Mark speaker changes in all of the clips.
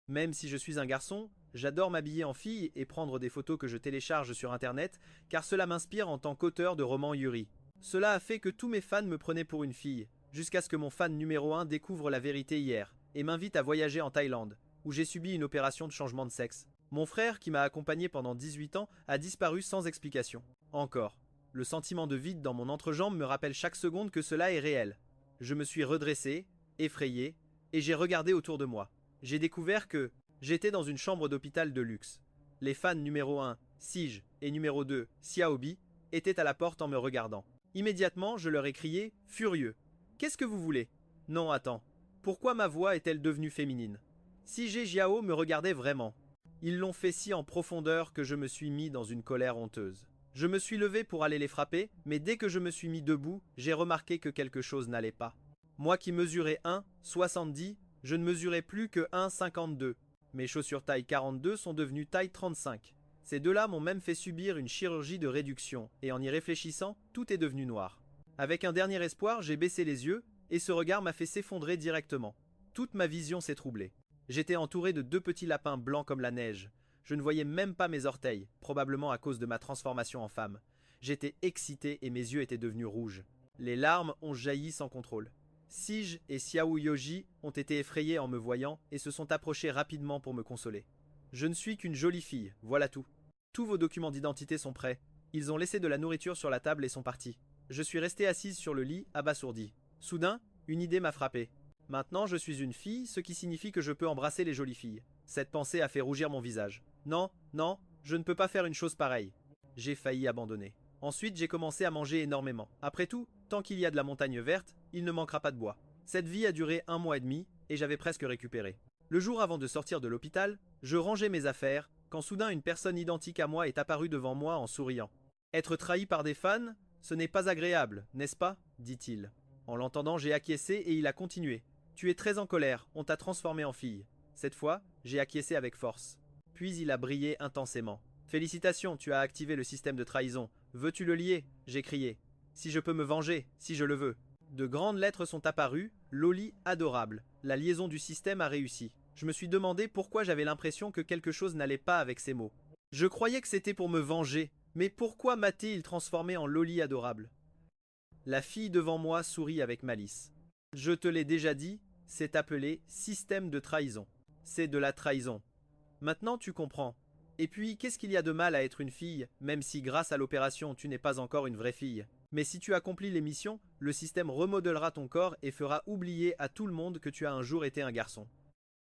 Speaker 1: Même si je suis un garçon, j'adore m'habiller en fille et prendre des photos que je télécharge sur internet, car cela m'inspire en tant qu'auteur de romans Yuri. Cela a fait que tous mes fans me prenaient pour une fille, jusqu'à ce que mon fan numéro 1 découvre la vérité hier, et m'invite à voyager en Thaïlande, où j'ai subi une opération de changement de sexe. Mon frère, qui m'a accompagné pendant 18 ans, a disparu sans explication. Encore. Le sentiment de vide dans mon entrejambe me rappelle chaque seconde que cela est réel. Je me suis redressé, effrayé, et j'ai regardé autour de moi. J'ai découvert que j'étais dans une chambre d'hôpital de luxe. Les fans numéro 1, Sige, et numéro 2, Xiaobi, étaient à la porte en me regardant. Immédiatement, je leur ai crié, furieux. Qu'est-ce que vous voulez? Non, attends. Pourquoi ma voix est-elle devenue féminine? Sige et Jiao me regardaient vraiment. Ils l'ont fait si en profondeur que je me suis mis dans une colère honteuse. Je me suis levé pour aller les frapper, mais dès que je me suis mis debout, j'ai remarqué que quelque chose n'allait pas. Moi qui mesurais 1,70, je ne mesurais plus que 1,52. Mes chaussures taille 42 sont devenues taille 35. Ces deux-là m'ont même fait subir une chirurgie de réduction, et en y réfléchissant, tout est devenu noir. Avec un dernier espoir, j'ai baissé les yeux, et ce regard m'a fait s'effondrer directement. Toute ma vision s'est troublée. J'étais entouré de deux petits lapins blancs comme la neige. Je ne voyais même pas mes orteils, probablement à cause de ma transformation en femme. J'étais excité et mes yeux étaient devenus rouges. Les larmes ont jailli sans contrôle. Sige et Xiao Yoji ont été effrayés en me voyant et se sont approchés rapidement pour me consoler. Je ne suis qu'une jolie fille, voilà tout. Tous vos documents d'identité sont prêts. Ils ont laissé de la nourriture sur la table et sont partis. Je suis restée assise sur le lit, abasourdie. Soudain, une idée m'a frappée. Maintenant, je suis une fille, ce qui signifie que je peux embrasser les jolies filles. Cette pensée a fait rougir mon visage. Non, non, je ne peux pas faire une chose pareille. J'ai failli abandonner. Ensuite, j'ai commencé à manger énormément. Après tout, tant qu'il y a de la montagne verte, il ne manquera pas de bois. Cette vie a duré 1 mois et demi, et j'avais presque récupéré. Le jour avant de sortir de l'hôpital, je rangeais mes affaires, quand soudain une personne identique à moi est apparue devant moi en souriant. Être trahi par des fans, ce n'est pas agréable, n'est-ce pas? Dit-il. En l'entendant, j'ai acquiescé et il a continué. Tu es très en colère, on t'a transformé en fille. Cette fois, j'ai acquiescé avec force. Puis il a brillé intensément. Félicitations, tu as activé le système de trahison. Veux-tu le lier? J'ai crié. Si je peux me venger, si je le veux. De grandes lettres sont apparues, Loli adorable. La liaison du système a réussi. Je me suis demandé pourquoi j'avais l'impression que quelque chose n'allait pas avec ces mots. Je croyais que c'était pour me venger, mais pourquoi m'a-t-il transformé en Loli adorable? La fille devant moi sourit avec malice. Je te l'ai déjà dit, c'est appelé système de trahison. C'est de la trahison. Maintenant tu comprends. Et puis, qu'est-ce qu'il y a de mal à être une fille, même si grâce à l'opération tu n'es pas encore une vraie fille? Mais si tu accomplis les missions, le système remodellera ton corps et fera oublier à tout le monde que tu as un jour été un garçon.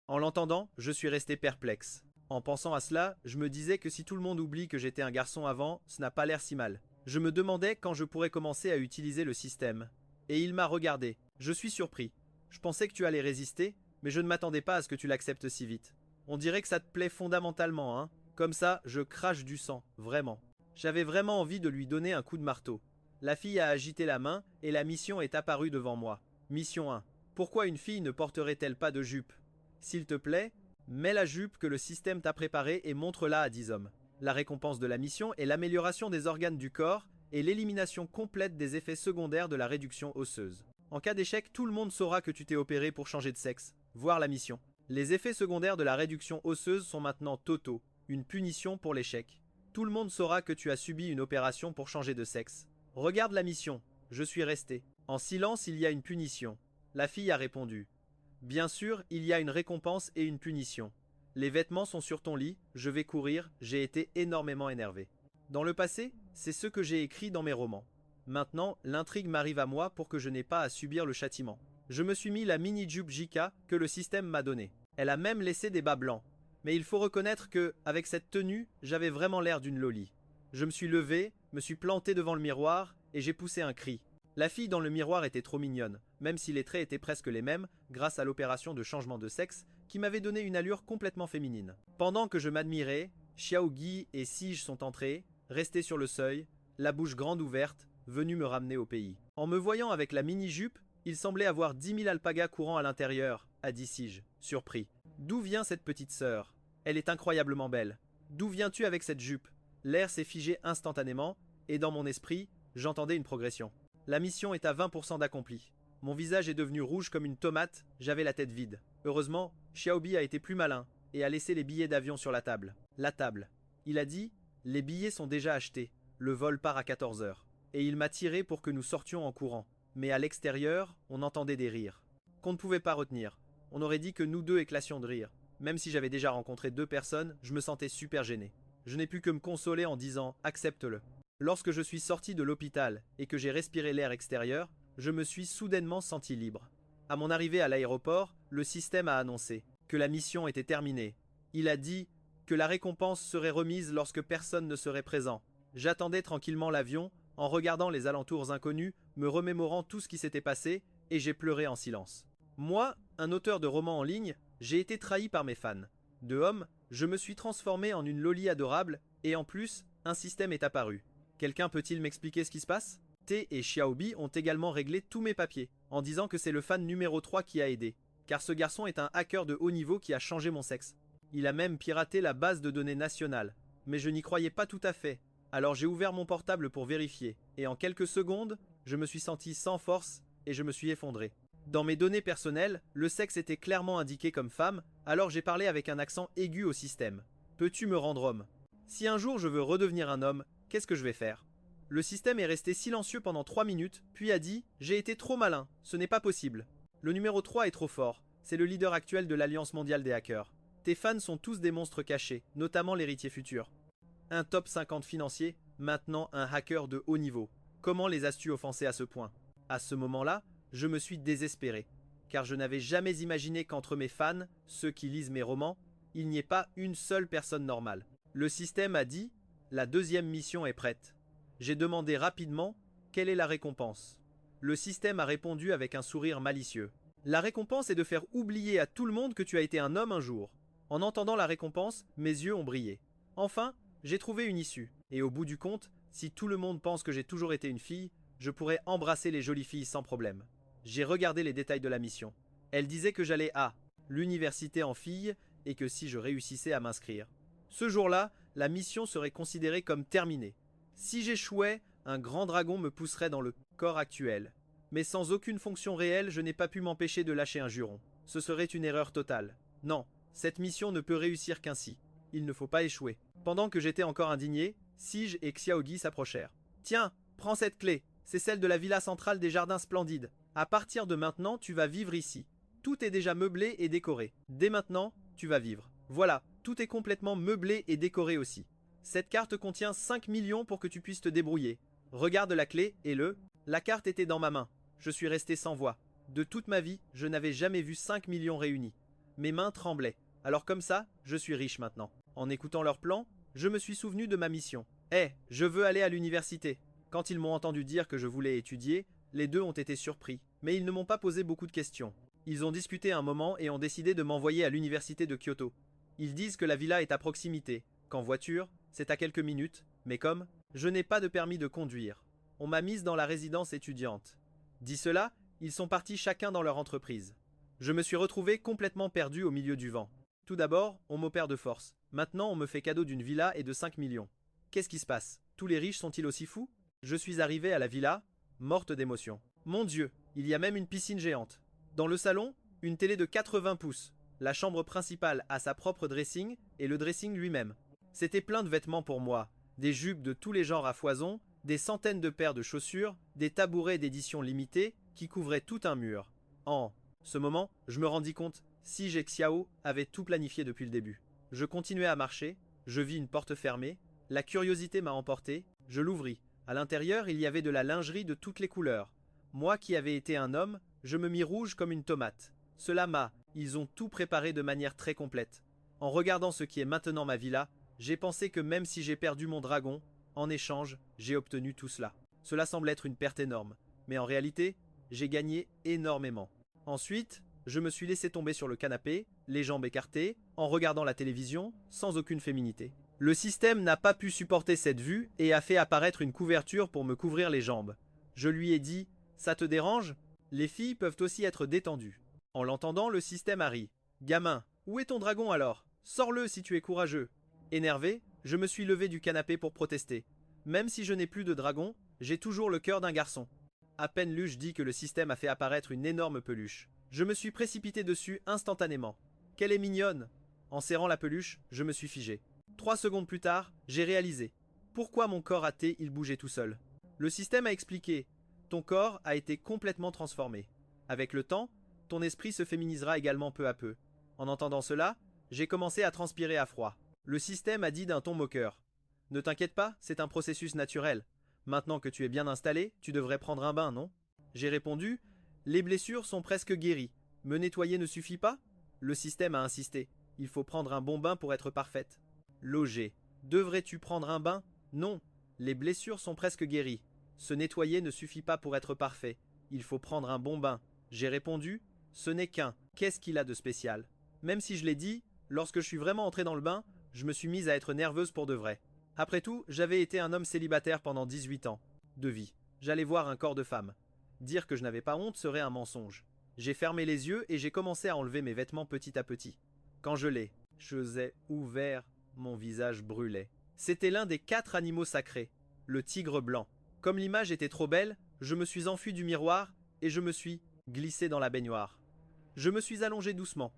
Speaker 1: En l'entendant, je suis resté perplexe. En pensant à cela, je me disais que si tout le monde oublie que j'étais un garçon avant, ce n'a pas l'air si mal. Je me demandais quand je pourrais commencer à utiliser le système. Et il m'a regardé. Je suis surpris. Je pensais que tu allais résister, mais je ne m'attendais pas à ce que tu l'acceptes si vite. On dirait que ça te plaît fondamentalement, hein? Comme ça, je crache du sang, vraiment. J'avais vraiment envie de lui donner un coup de marteau. La fille a agité la main et la mission est apparue devant moi. Mission 1. Pourquoi une fille ne porterait-elle pas de jupe? S'il te plaît, mets la jupe que le système t'a préparée et montre-la à 10 hommes. La récompense de la mission est l'amélioration des organes du corps et l'élimination complète des effets secondaires de la réduction osseuse. En cas d'échec, tout le monde saura que tu t'es opéré pour changer de sexe. Voir la mission. Les effets secondaires de la réduction osseuse sont maintenant totaux. Une punition pour l'échec. Tout le monde saura que tu as subi une opération pour changer de sexe. Regarde la mission. Je suis resté. En silence, il y a une punition. La fille a répondu. Bien sûr, il y a une récompense et une punition. Les vêtements sont sur ton lit, je vais courir, j'ai été énormément énervé. Dans le passé, c'est ce que j'ai écrit dans mes romans. Maintenant, l'intrigue m'arrive à moi pour que je n'ai pas à subir le châtiment. Je me suis mis la mini-jupe JK que le système m'a donnée. Elle a même laissé des bas blancs. Mais il faut reconnaître que, avec cette tenue, j'avais vraiment l'air d'une loli. Je me suis levé, me suis planté devant le miroir, et j'ai poussé un cri. La fille dans le miroir était trop mignonne, même si les traits étaient presque les mêmes, grâce à l'opération de changement de sexe, qui m'avait donné une allure complètement féminine. Pendant que je m'admirais, Xiaogi et Sige sont entrés, restés sur le seuil, la bouche grande ouverte, venus me ramener au pays. En me voyant avec la mini-jupe, il semblait avoir 10 000 alpagas courant à l'intérieur, a dit Sige, surpris. D'où vient cette petite sœur? Elle est incroyablement belle. D'où viens-tu avec cette jupe? L'air s'est figé instantanément, et dans mon esprit, j'entendais une progression. La mission est à 20% d'accompli. Mon visage est devenu rouge comme une tomate, j'avais la tête vide. Heureusement, Xiaobi a été plus malin. et a laissé les billets d'avion sur la table. La table. Il a dit « Les billets sont déjà achetés, le vol part à 14 heures. » Et il m'a tiré pour que nous sortions en courant. Mais à l'extérieur, on entendait des rires. Qu'on ne pouvait pas retenir. On aurait dit que nous deux éclations de rire. Même si j'avais déjà rencontré 2 personnes, je me sentais super gêné. Je n'ai pu que me consoler en disant « Accepte-le ». Lorsque je suis sorti de l'hôpital et que j'ai respiré l'air extérieur, je me suis soudainement senti libre. À mon arrivée à l'aéroport, le système a annoncé que la mission était terminée. Il a dit que la récompense serait remise lorsque personne ne serait présent. J'attendais tranquillement l'avion, en regardant les alentours inconnus, me remémorant tout ce qui s'était passé, et j'ai pleuré en silence. Moi, un auteur de romans en ligne, j'ai été trahi par mes fans. De homme, je me suis transformé en une loli adorable, et en plus, un système est apparu. Quelqu'un peut-il m'expliquer ce qui se passe? T et Xiaobi ont également réglé tous mes papiers, en disant que c'est le fan numéro 3 qui a aidé, car ce garçon est un hacker de haut niveau qui a changé mon sexe. Il a même piraté la base de données nationale, mais je n'y croyais pas tout à fait. Alors j'ai ouvert mon portable pour vérifier, et en quelques secondes, je me suis senti sans force et je me suis effondré. Dans mes données personnelles, le sexe était clairement indiqué comme femme, alors j'ai parlé avec un accent aigu au système. Peux-tu me rendre homme? Si un jour je veux redevenir un homme, qu'est-ce que je vais faire? Le système est resté silencieux pendant 3 minutes, puis a dit « J'ai été trop malin, ce n'est pas possible. Le numéro 3 est trop fort, c'est le leader actuel de l'Alliance mondiale des hackers. Tes fans sont tous des monstres cachés, notamment l'héritier futur. Un top 50 financier, maintenant un hacker de haut niveau. Comment les as-tu offensés à ce point? » À ce moment-là, je me suis désespéré, car je n'avais jamais imaginé qu'entre mes fans, ceux qui lisent mes romans, il n'y ait pas une seule personne normale. Le système a dit « La deuxième mission est prête. » J'ai demandé rapidement « Quelle est la récompense ?» Le système a répondu avec un sourire malicieux. « La récompense est de faire oublier à tout le monde que tu as été un homme un jour. » En entendant la récompense, mes yeux ont brillé. Enfin, j'ai trouvé une issue. Et au bout du compte, si tout le monde pense que j'ai toujours été une fille, je pourrais embrasser les jolies filles sans problème. J'ai regardé les détails de la mission. Elle disait que j'allais à l'université en fille et que si je réussissais à m'inscrire. Ce jour-là, la mission serait considérée comme terminée. Si j'échouais, un grand dragon me pousserait dans le corps actuel. Mais sans aucune fonction réelle, je n'ai pas pu m'empêcher de lâcher un juron. Ce serait une erreur totale. Non, cette mission ne peut réussir qu'ainsi. Il ne faut pas échouer. Pendant que j'étais encore indigné, Sige et Xiaogi s'approchèrent. « Tiens, prends cette clé. C'est celle de la villa centrale des jardins splendides. À partir de maintenant, tu vas vivre ici. Tout est déjà meublé et décoré. Dès maintenant, tu vas vivre. Voilà, tout est complètement meublé et décoré aussi. Cette carte contient 5 millions pour que tu puisses te débrouiller. Regarde la clé et le... » La carte était dans ma main. Je suis resté sans voix. De toute ma vie, je n'avais jamais vu 5 millions réunis. Mes mains tremblaient. Alors comme ça, je suis riche maintenant. En écoutant leur plan, je me suis souvenu de ma mission. Je veux aller à l'université. Quand ils m'ont entendu dire que je voulais étudier, les deux ont été surpris. Mais ils ne m'ont pas posé beaucoup de questions. Ils ont discuté un moment et ont décidé de m'envoyer à l'université de Kyoto. Ils disent que la villa est à proximité, qu'en voiture, c'est à quelques minutes, mais comme je n'ai pas de permis de conduire, on m'a mise dans la résidence étudiante. Dit cela, ils sont partis chacun dans leur entreprise. Je me suis retrouvé complètement perdu au milieu du vent. Tout d'abord, on m'opère de force. Maintenant, on me fait cadeau d'une villa et de 5 millions. Qu'est-ce qui se passe? Tous les riches sont-ils aussi fous? Je suis arrivé à la villa, morte d'émotion. Mon Dieu, il y a même une piscine géante. Dans le salon, une télé de 80 pouces. La chambre principale a sa propre dressing et le dressing lui-même. C'était plein de vêtements pour moi, des jupes de tous les genres à foison, des centaines de paires de chaussures, des tabourets d'édition limitée qui couvraient tout un mur. En ce moment, je me rendis compte, Sige et Xiao avaient tout planifié depuis le début. Je continuais à marcher, je vis une porte fermée, la curiosité m'a emporté, je l'ouvris. À l'intérieur, il y avait de la lingerie de toutes les couleurs. Moi qui avais été un homme, je me mis rouge comme une tomate. Cela m'a, ils ont tout préparé de manière très complète. En regardant ce qui est maintenant ma villa, j'ai pensé que même si j'ai perdu mon dragon, en échange, j'ai obtenu tout cela. Cela semble être une perte énorme, mais en réalité, j'ai gagné énormément. Ensuite, je me suis laissé tomber sur le canapé, les jambes écartées, en regardant la télévision, sans aucune féminité. Le système n'a pas pu supporter cette vue et a fait apparaître une couverture pour me couvrir les jambes. Je lui ai dit « Ça te dérange? Les filles peuvent aussi être détendues. » En l'entendant, le système a ri. « Gamin, où est ton dragon alors? Sors-le si tu es courageux. » Énervé, je me suis levé du canapé pour protester. Même si je n'ai plus de dragon, j'ai toujours le cœur d'un garçon. À peine l'eus-je dit que le système a fait apparaître une énorme peluche. Je me suis précipité dessus instantanément. Qu'elle est mignonne! En serrant la peluche, je me suis figé. 3 secondes plus tard, j'ai réalisé. Pourquoi mon corps à thé, il bougeait tout seul? Le système a expliqué. Ton corps a été complètement transformé. Avec le temps, ton esprit se féminisera également peu à peu. En entendant cela, j'ai commencé à transpirer à froid. Le système a dit d'un ton moqueur. Ne t'inquiète pas, c'est un processus naturel. Maintenant que tu es bien installé, tu devrais prendre un bain, non? J'ai répondu. Les blessures sont presque guéries. Me nettoyer ne suffit pas? Le système a insisté. Il faut prendre un bon bain pour être parfaite. Loger. Devrais-tu prendre un bain? Non. Les blessures sont presque guéries. Se nettoyer ne suffit pas pour être parfait. Il faut prendre un bon bain. J'ai répondu. Ce n'est qu'un. Qu'est-ce qu'il a de spécial? Même si je l'ai dit, lorsque je suis vraiment entré dans le bain, je me suis mise à être nerveuse pour de vrai. Après tout, j'avais été un homme célibataire pendant 18 ans de vie. J'allais voir un corps de femme. Dire que je n'avais pas honte serait un mensonge. J'ai fermé les yeux et j'ai commencé à enlever mes vêtements petit à petit. Quand je l'ai ouvert, mon visage brûlait. C'était l'un des 4 animaux sacrés, le tigre blanc. Comme l'image était trop belle, je me suis enfui du miroir et je me suis glissé dans la baignoire. Je me suis allongé doucement.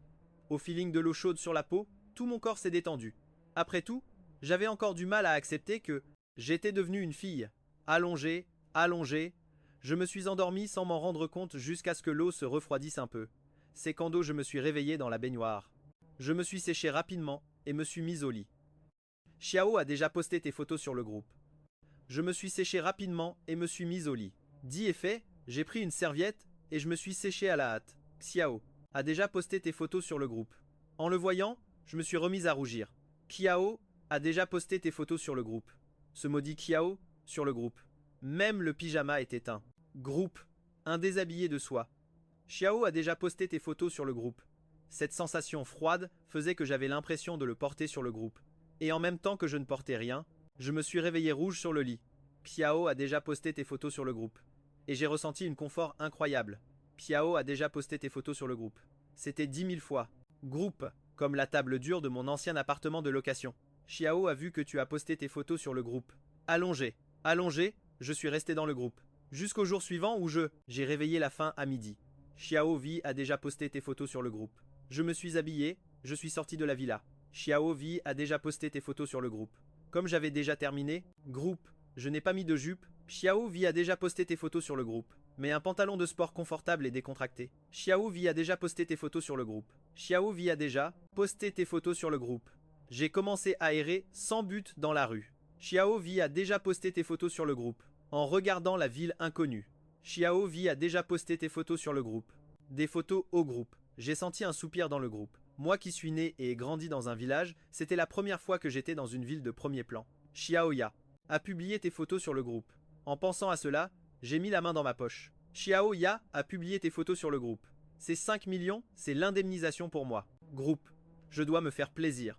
Speaker 1: Au feeling de l'eau chaude sur la peau, tout mon corps s'est détendu. Après tout, j'avais encore du mal à accepter que j'étais devenu une fille. Allongé, allongé. Je me suis endormi sans m'en rendre compte jusqu'à ce que l'eau se refroidisse un peu. C'est quand je me suis réveillé dans la baignoire. Je me suis séché rapidement et me suis mis au lit. Xiao a déjà posté tes photos sur le groupe. Je me suis séché rapidement et me suis mis au lit. Dit et fait, j'ai pris une serviette et je me suis séché à la hâte. Xiao a déjà posté tes photos sur le groupe. En le voyant, je me suis remise à rougir. Xiao a déjà posté tes photos sur le groupe. Ce maudit Xiao sur le groupe. Même le pyjama est éteint. Groupe. Un déshabillé de soie. Xiao a déjà posté tes photos sur le groupe. Cette sensation froide faisait que j'avais l'impression de le porter sur le groupe. Et en même temps que je ne portais rien, je me suis réveillé rouge sur le lit. Xiao a déjà posté tes photos sur le groupe. Et j'ai ressenti une confort incroyable. Xiao a déjà posté tes photos sur le groupe. C'était 10 000 fois. Groupe. Comme la table dure de mon ancien appartement de location. Xiao a vu que tu as posté tes photos sur le groupe. Allongé. Allongé, je suis resté dans le groupe. Jusqu'au jour suivant où j'ai réveillé la faim à midi. Xiao Vi a déjà posté tes photos sur le groupe. Je me suis habillé, je suis sorti de la villa. Xiao Vi a déjà posté tes photos sur le groupe. Comme j'avais déjà terminé, groupe, je n'ai pas mis de jupe. Xiao Vi a déjà posté tes photos sur le groupe. Mais un pantalon de sport confortable et décontracté. Xiao Vi a déjà posté tes photos sur le groupe. Xiao Vi a déjà posté tes photos sur le groupe. J'ai commencé à errer sans but dans la rue. Xiao Vi a déjà posté tes photos sur le groupe. En regardant la ville inconnue. Xiao Vi a déjà posté tes photos sur le groupe. Des photos au groupe. J'ai senti un soupir dans le groupe. Moi qui suis né et grandi dans un village, c'était la première fois que j'étais dans une ville de premier plan. Xiao Ya a publié tes photos sur le groupe. En pensant à cela, j'ai mis la main dans ma poche. Xiao Ya a publié tes photos sur le groupe. Ces 5 millions, c'est l'indemnisation pour moi. Groupe. Je dois me faire plaisir.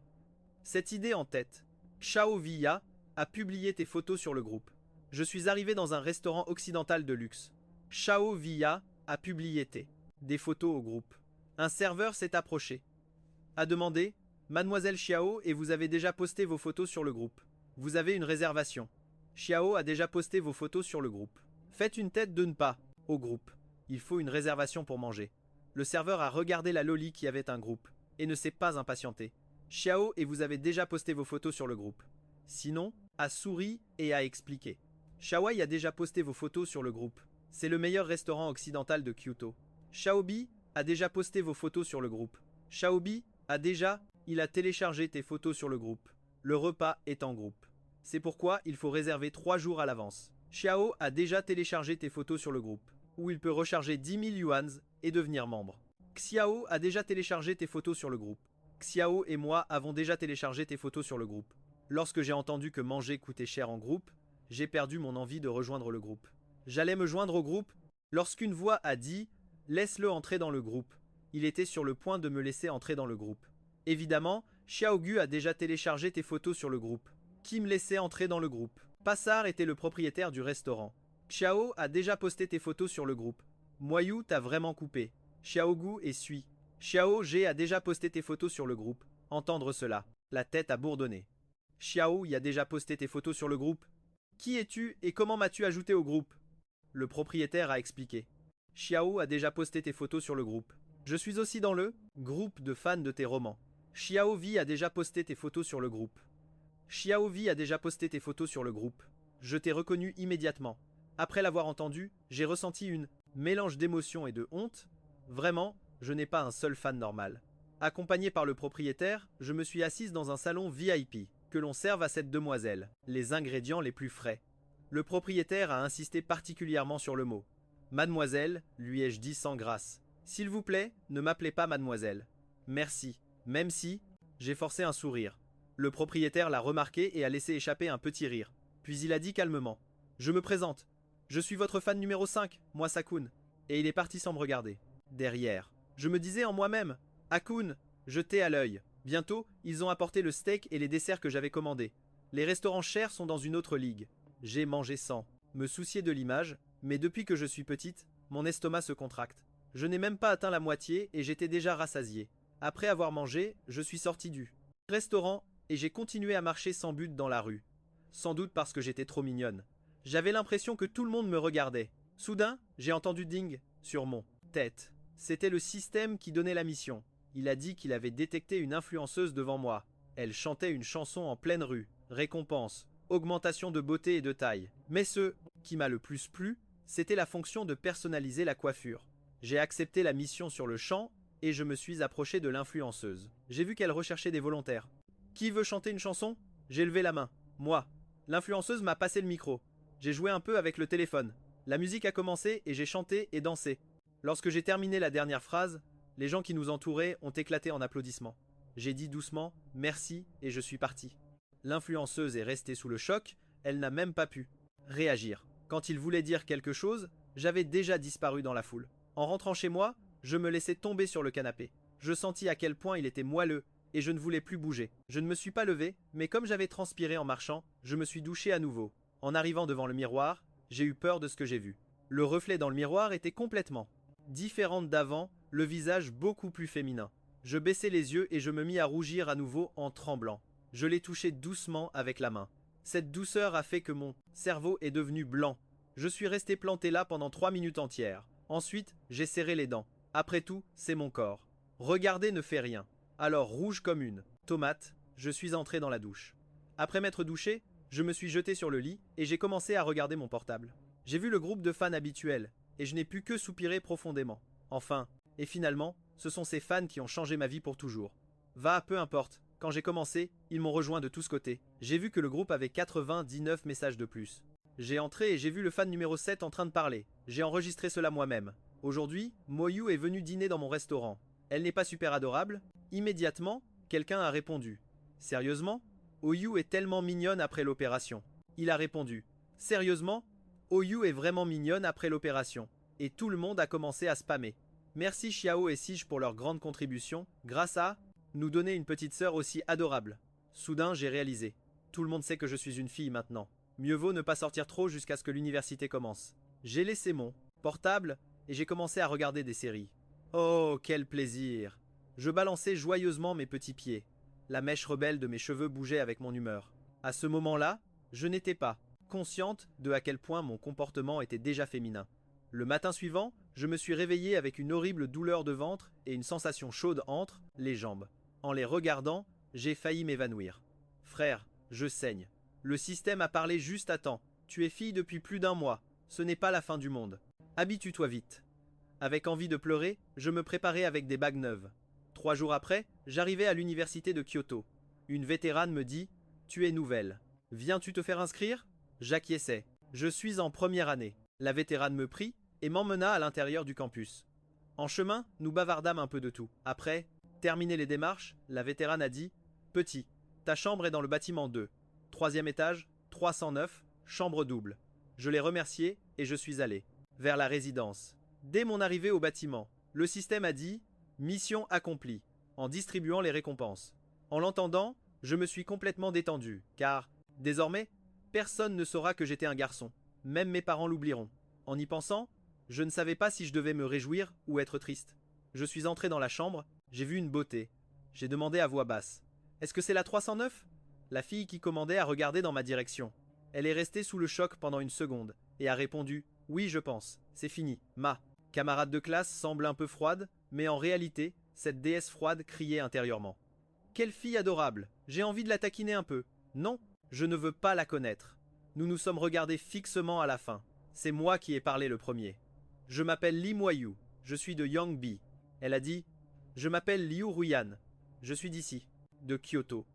Speaker 1: Cette idée en tête. Xiao Ya a publié tes photos sur le groupe. Je suis arrivé dans un restaurant occidental de luxe. Xiao Ya a publié des photos au groupe. Un serveur s'est approché. A demandé Mademoiselle Xiao, et vous avez déjà posté vos photos sur le groupe. Vous avez une réservation. Xiao a déjà posté vos photos sur le groupe. Faites une tête de ne pas, au groupe. Il faut une réservation pour manger. Le serveur a regardé la loli qui avait un groupe, et ne s'est pas impatienté. Xiao, et vous avez déjà posté vos photos sur le groupe. Sinon, a souri et a expliqué. Xiaowai a déjà posté vos photos sur le groupe. C'est le meilleur restaurant occidental de Kyoto. Xiaobi a déjà posté vos photos sur le groupe. Xiaobi il a téléchargé tes photos sur le groupe. Le repas est en groupe. C'est pourquoi il faut réserver 3 jours à l'avance. Xiao a déjà téléchargé tes photos sur le groupe, où il peut recharger 10 000 yuans et devenir membre. Xiao a déjà téléchargé tes photos sur le groupe. Xiao et moi avons déjà téléchargé tes photos sur le groupe. Lorsque j'ai entendu que manger coûtait cher en groupe, j'ai perdu mon envie de rejoindre le groupe. J'allais me joindre au groupe lorsqu'une voix a dit « Laisse-le entrer dans le groupe ». Il était sur le point de me laisser entrer dans le groupe. Évidemment, Xiaogu a déjà téléchargé tes photos sur le groupe. Qui me laissait entrer dans le groupe? Passar était le propriétaire du restaurant. Xiao a déjà posté tes photos sur le groupe. Moyu t'a vraiment coupé. Xiaogu et Sui. Xiao G a déjà posté tes photos sur le groupe. Entendre cela, la tête a bourdonné. Xiao y a déjà posté tes photos sur le groupe. Qui es-tu et comment m'as-tu ajouté au groupe? Le propriétaire a expliqué. Xiao a déjà posté tes photos sur le groupe. Je suis aussi dans le groupe de fans de tes romans. Xiaovi a déjà posté tes photos sur le groupe. Xiaovi a déjà posté tes photos sur le groupe. Je t'ai reconnu immédiatement. Après l'avoir entendu, j'ai ressenti une mélange d'émotion et de honte. Vraiment, je n'ai pas un seul fan normal. Accompagné par le propriétaire, je me suis assise dans un salon VIP, que l'on serve à cette demoiselle, les ingrédients les plus frais. Le propriétaire a insisté particulièrement sur le mot. Mademoiselle, lui ai-je dit sans grâce. S'il vous plaît, ne m'appelez pas mademoiselle. Merci, même si, j'ai forcé un sourire. Le propriétaire l'a remarqué et a laissé échapper un petit rire. Puis il a dit calmement. Je me présente. Je suis votre fan numéro 5, moi Sakun. Et il est parti sans me regarder. Derrière. Je me disais en moi-même. Akun, jeté à l'œil. Bientôt, ils ont apporté le steak et les desserts que j'avais commandés. Les restaurants chers sont dans une autre ligue. J'ai mangé sans me soucier de l'image, mais depuis que je suis petite, mon estomac se contracte. Je n'ai même pas atteint la moitié et j'étais déjà rassasié. Après avoir mangé, je suis sorti du restaurant et j'ai continué à marcher sans but dans la rue. Sans doute parce que j'étais trop mignonne. J'avais l'impression que tout le monde me regardait. Soudain, j'ai entendu ding sur mon tête. C'était le système qui donnait la mission. Il a dit qu'il avait détecté une influenceuse devant moi. Elle chantait une chanson en pleine rue. Récompense, augmentation de beauté et de taille. Mais ce qui m'a le plus plu, c'était la fonction de personnaliser la coiffure. J'ai accepté la mission sur le champ et je me suis approché de l'influenceuse. J'ai vu qu'elle recherchait des volontaires. Qui veut chanter une chanson? J'ai levé la main. Moi. L'influenceuse m'a passé le micro. J'ai joué un peu avec le téléphone. La musique a commencé et j'ai chanté et dansé. Lorsque j'ai terminé la dernière phrase, les gens qui nous entouraient ont éclaté en applaudissements. J'ai dit doucement « merci » et je suis parti. L'influenceuse est restée sous le choc, elle n'a même pas pu réagir. Quand il voulait dire quelque chose, j'avais déjà disparu dans la foule. En rentrant chez moi, je me laissais tomber sur le canapé. Je sentis à quel point il était moelleux et je ne voulais plus bouger. Je ne me suis pas levé, mais comme j'avais transpiré en marchant, je me suis douché à nouveau. En arrivant devant le miroir, j'ai eu peur de ce que j'ai vu. Le reflet dans le miroir était complètement différente d'avant, le visage beaucoup plus féminin. Je baissai les yeux et je me mis à rougir à nouveau en tremblant. Je l'ai touché doucement avec la main. Cette douceur a fait que mon cerveau est devenu blanc. Je suis resté planté là pendant 3 minutes entières. Ensuite, j'ai serré les dents. Après tout, c'est mon corps. Regarder ne fait rien. Alors, rouge comme une tomate, je suis entré dans la douche. Après m'être douché, je me suis jeté sur le lit et j'ai commencé à regarder mon portable. J'ai vu le groupe de fans habituels et je n'ai pu que soupirer profondément. Enfin, et finalement, ce sont ces fans qui ont changé ma vie pour toujours. Peu importe. Quand j'ai commencé, ils m'ont rejoint de tous côtés. J'ai vu que le groupe avait 99 messages de plus. J'ai entré et j'ai vu le fan numéro 7 en train de parler. J'ai enregistré cela moi-même. Aujourd'hui, Moyu est venue dîner dans mon restaurant. Elle n'est pas super adorable? Immédiatement, quelqu'un a répondu. Sérieusement? Oyu est tellement mignonne après l'opération. Il a répondu. Sérieusement? Oyu est vraiment mignonne après l'opération. Et tout le monde a commencé à spammer. Merci Xiao et Sige pour leur grande contribution. Grâce à nous donner une petite sœur aussi adorable. Soudain, j'ai réalisé. Tout le monde sait que je suis une fille maintenant. Mieux vaut ne pas sortir trop jusqu'à ce que l'université commence. J'ai laissé mon portable et j'ai commencé à regarder des séries. Oh, quel plaisir! Je balançais joyeusement mes petits pieds. La mèche rebelle de mes cheveux bougeait avec mon humeur. À ce moment-là, je n'étais pas consciente de à quel point mon comportement était déjà féminin. Le matin suivant, je me suis réveillée avec une horrible douleur de ventre et une sensation chaude entre les jambes. En les regardant, j'ai failli m'évanouir. Frère, je saigne. Le système a parlé juste à temps. Tu es fille depuis plus d'1 mois. Ce n'est pas la fin du monde. Habitue-toi vite. Avec envie de pleurer, je me préparais avec des bagues neuves. 3 jours après, j'arrivais à l'université de Kyoto. Une vétérane me dit « Tu es nouvelle. Viens-tu te faire inscrire ?» J'acquiesçai. Je suis en première année. La vétérane me prit et m'emmena à l'intérieur du campus. En chemin, nous bavardâmes un peu de tout. Après, terminé les démarches, la vétérane a dit « Petit, ta chambre est dans le bâtiment 2. 3e étage, 309, chambre double. » Je l'ai remercié et je suis allé vers la résidence. Dès mon arrivée au bâtiment, le système a dit « Mission accomplie » en distribuant les récompenses. En l'entendant, je me suis complètement détendu, car, désormais, personne ne saura que j'étais un garçon. Même mes parents l'oublieront. En y pensant, je ne savais pas si je devais me réjouir ou être triste. Je suis entré dans la chambre, j'ai vu une beauté. J'ai demandé à voix basse. « Est-ce que c'est la 309 ?» La fille qui commandait a regardé dans ma direction. Elle est restée sous le choc pendant une seconde et a répondu « Oui, je pense. C'est fini. Ma camarade de classe semble un peu froide, mais en réalité, cette déesse froide criait intérieurement. Quelle fille adorable. J'ai envie de la taquiner un peu. Non, je ne veux pas la connaître. Nous nous sommes regardés fixement à la fin. C'est moi qui ai parlé le premier. Je m'appelle Li Moyu. Je suis de Yangbi. Elle a dit je m'appelle Liu Ruyan. Je suis d'ici, de Kyoto.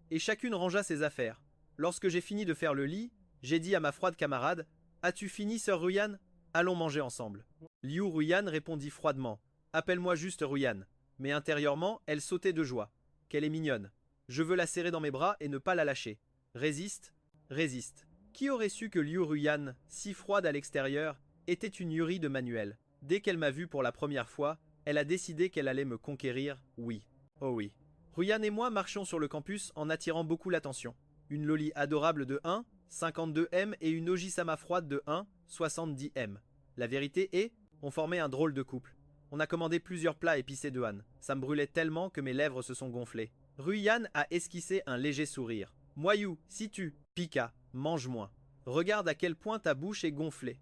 Speaker 1: Et chacune rangea ses affaires. Lorsque j'ai fini de faire le lit, j'ai dit à ma froide camarade as-tu fini, sœur Ruyan? Allons manger ensemble. Liu Ruyan répondit froidement appelle-moi juste Ruyan. Mais intérieurement, elle sautait de joie. Qu'elle est mignonne. Je veux la serrer dans mes bras et ne pas la lâcher. Résiste, résiste. Qui aurait su que Liu Ruyan, si froide à l'extérieur, était une Yuri de manuel? Dès qu'elle m'a vu pour la première fois, elle a décidé qu'elle allait me conquérir, oui. Oh oui. Ruyan et moi marchions sur le campus en attirant beaucoup l'attention. Une loli adorable de 1, 52 M et une Oji-sama froide de 1, 70 M. La vérité est, on formait un drôle de couple. On a commandé plusieurs plats épicés de Han. Ça me brûlait tellement que mes lèvres se sont gonflées. Ruyan a esquissé un léger sourire. Moyou, si tu, Pika, mange moins. Regarde à quel point ta bouche est gonflée.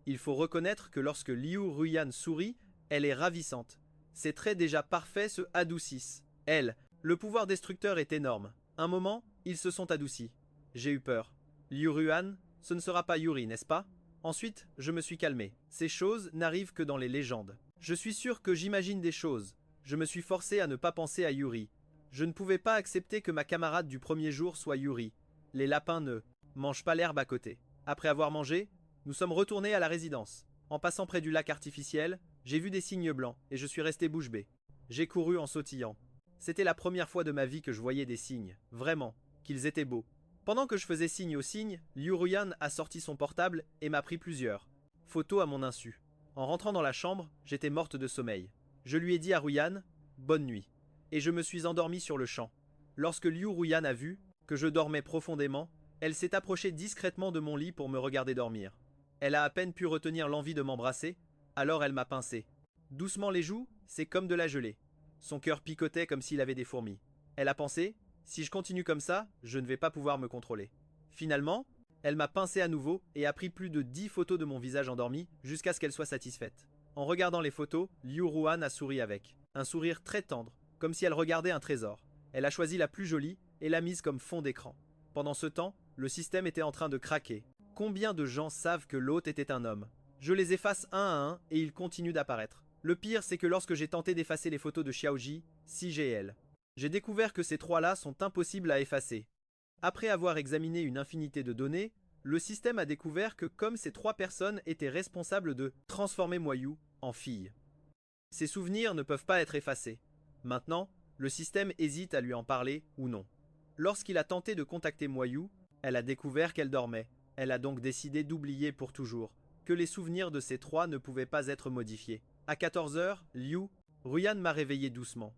Speaker 1: Il faut reconnaître que lorsque Liu Ruyan sourit, elle est ravissante. Ses traits déjà parfaits se adoucissent. Elle, le pouvoir destructeur est énorme. Un moment, ils se sont adoucis. J'ai eu peur. Liu Ruyan, ce ne sera pas Yuri, n'est-ce pas? Ensuite, je me suis calmé. Ces choses n'arrivent que dans les légendes. Je suis sûr que j'imagine des choses. Je me suis forcé à ne pas penser à Yuri. Je ne pouvais pas accepter que ma camarade du premier jour soit Yuri. Les lapins ne mangent pas l'herbe à côté. Après avoir mangé, nous sommes retournés à la résidence. En passant près du lac artificiel, j'ai vu des cygnes blancs et je suis resté bouche bée. J'ai couru en sautillant. C'était la première fois de ma vie que je voyais des cygnes. Vraiment, qu'ils étaient beaux. Pendant que je faisais signe aux cygnes, Liu Ruyan a sorti son portable et m'a pris plusieurs photos à mon insu. En rentrant dans la chambre, j'étais morte de sommeil. Je lui ai dit à Ruyan « Bonne nuit » et je me suis endormi sur le champ. Lorsque Liu Ruyan a vu que je dormais profondément, elle s'est approchée discrètement de mon lit pour me regarder dormir. Elle a à peine pu retenir l'envie de m'embrasser, alors elle m'a pincé. Doucement les joues, c'est comme de la gelée. Son cœur picotait comme s'il avait des fourmis. Elle a pensé « Si je continue comme ça, je ne vais pas pouvoir me contrôler ». Finalement, elle m'a pincé à nouveau et a pris plus de 10 photos de mon visage endormi jusqu'à ce qu'elle soit satisfaite. En regardant les photos, Liu Ruyan a souri avec un sourire très tendre, comme si elle regardait un trésor. Elle a choisi la plus jolie et l'a mise comme fond d'écran. Pendant ce temps, le système était en train de craquer. Combien de gens savent que l'hôte était un homme? Je les efface un à un et ils continuent d'apparaître. Le pire, c'est que lorsque j'ai tenté d'effacer les photos de Xiaoji, Si et elle, j'ai découvert que ces trois-là sont impossibles à effacer. Après avoir examiné une infinité de données, le système a découvert que comme ces trois personnes étaient responsables de transformer Moyu en fille. Ces souvenirs ne peuvent pas être effacés. Maintenant, le système hésite à lui en parler ou non. Lorsqu'il a tenté de contacter Moyu, elle a découvert qu'elle dormait. Elle a donc décidé d'oublier pour toujours, que les souvenirs de ces trois ne pouvaient pas être modifiés. À 14 h, Ruyan m'a réveillé doucement.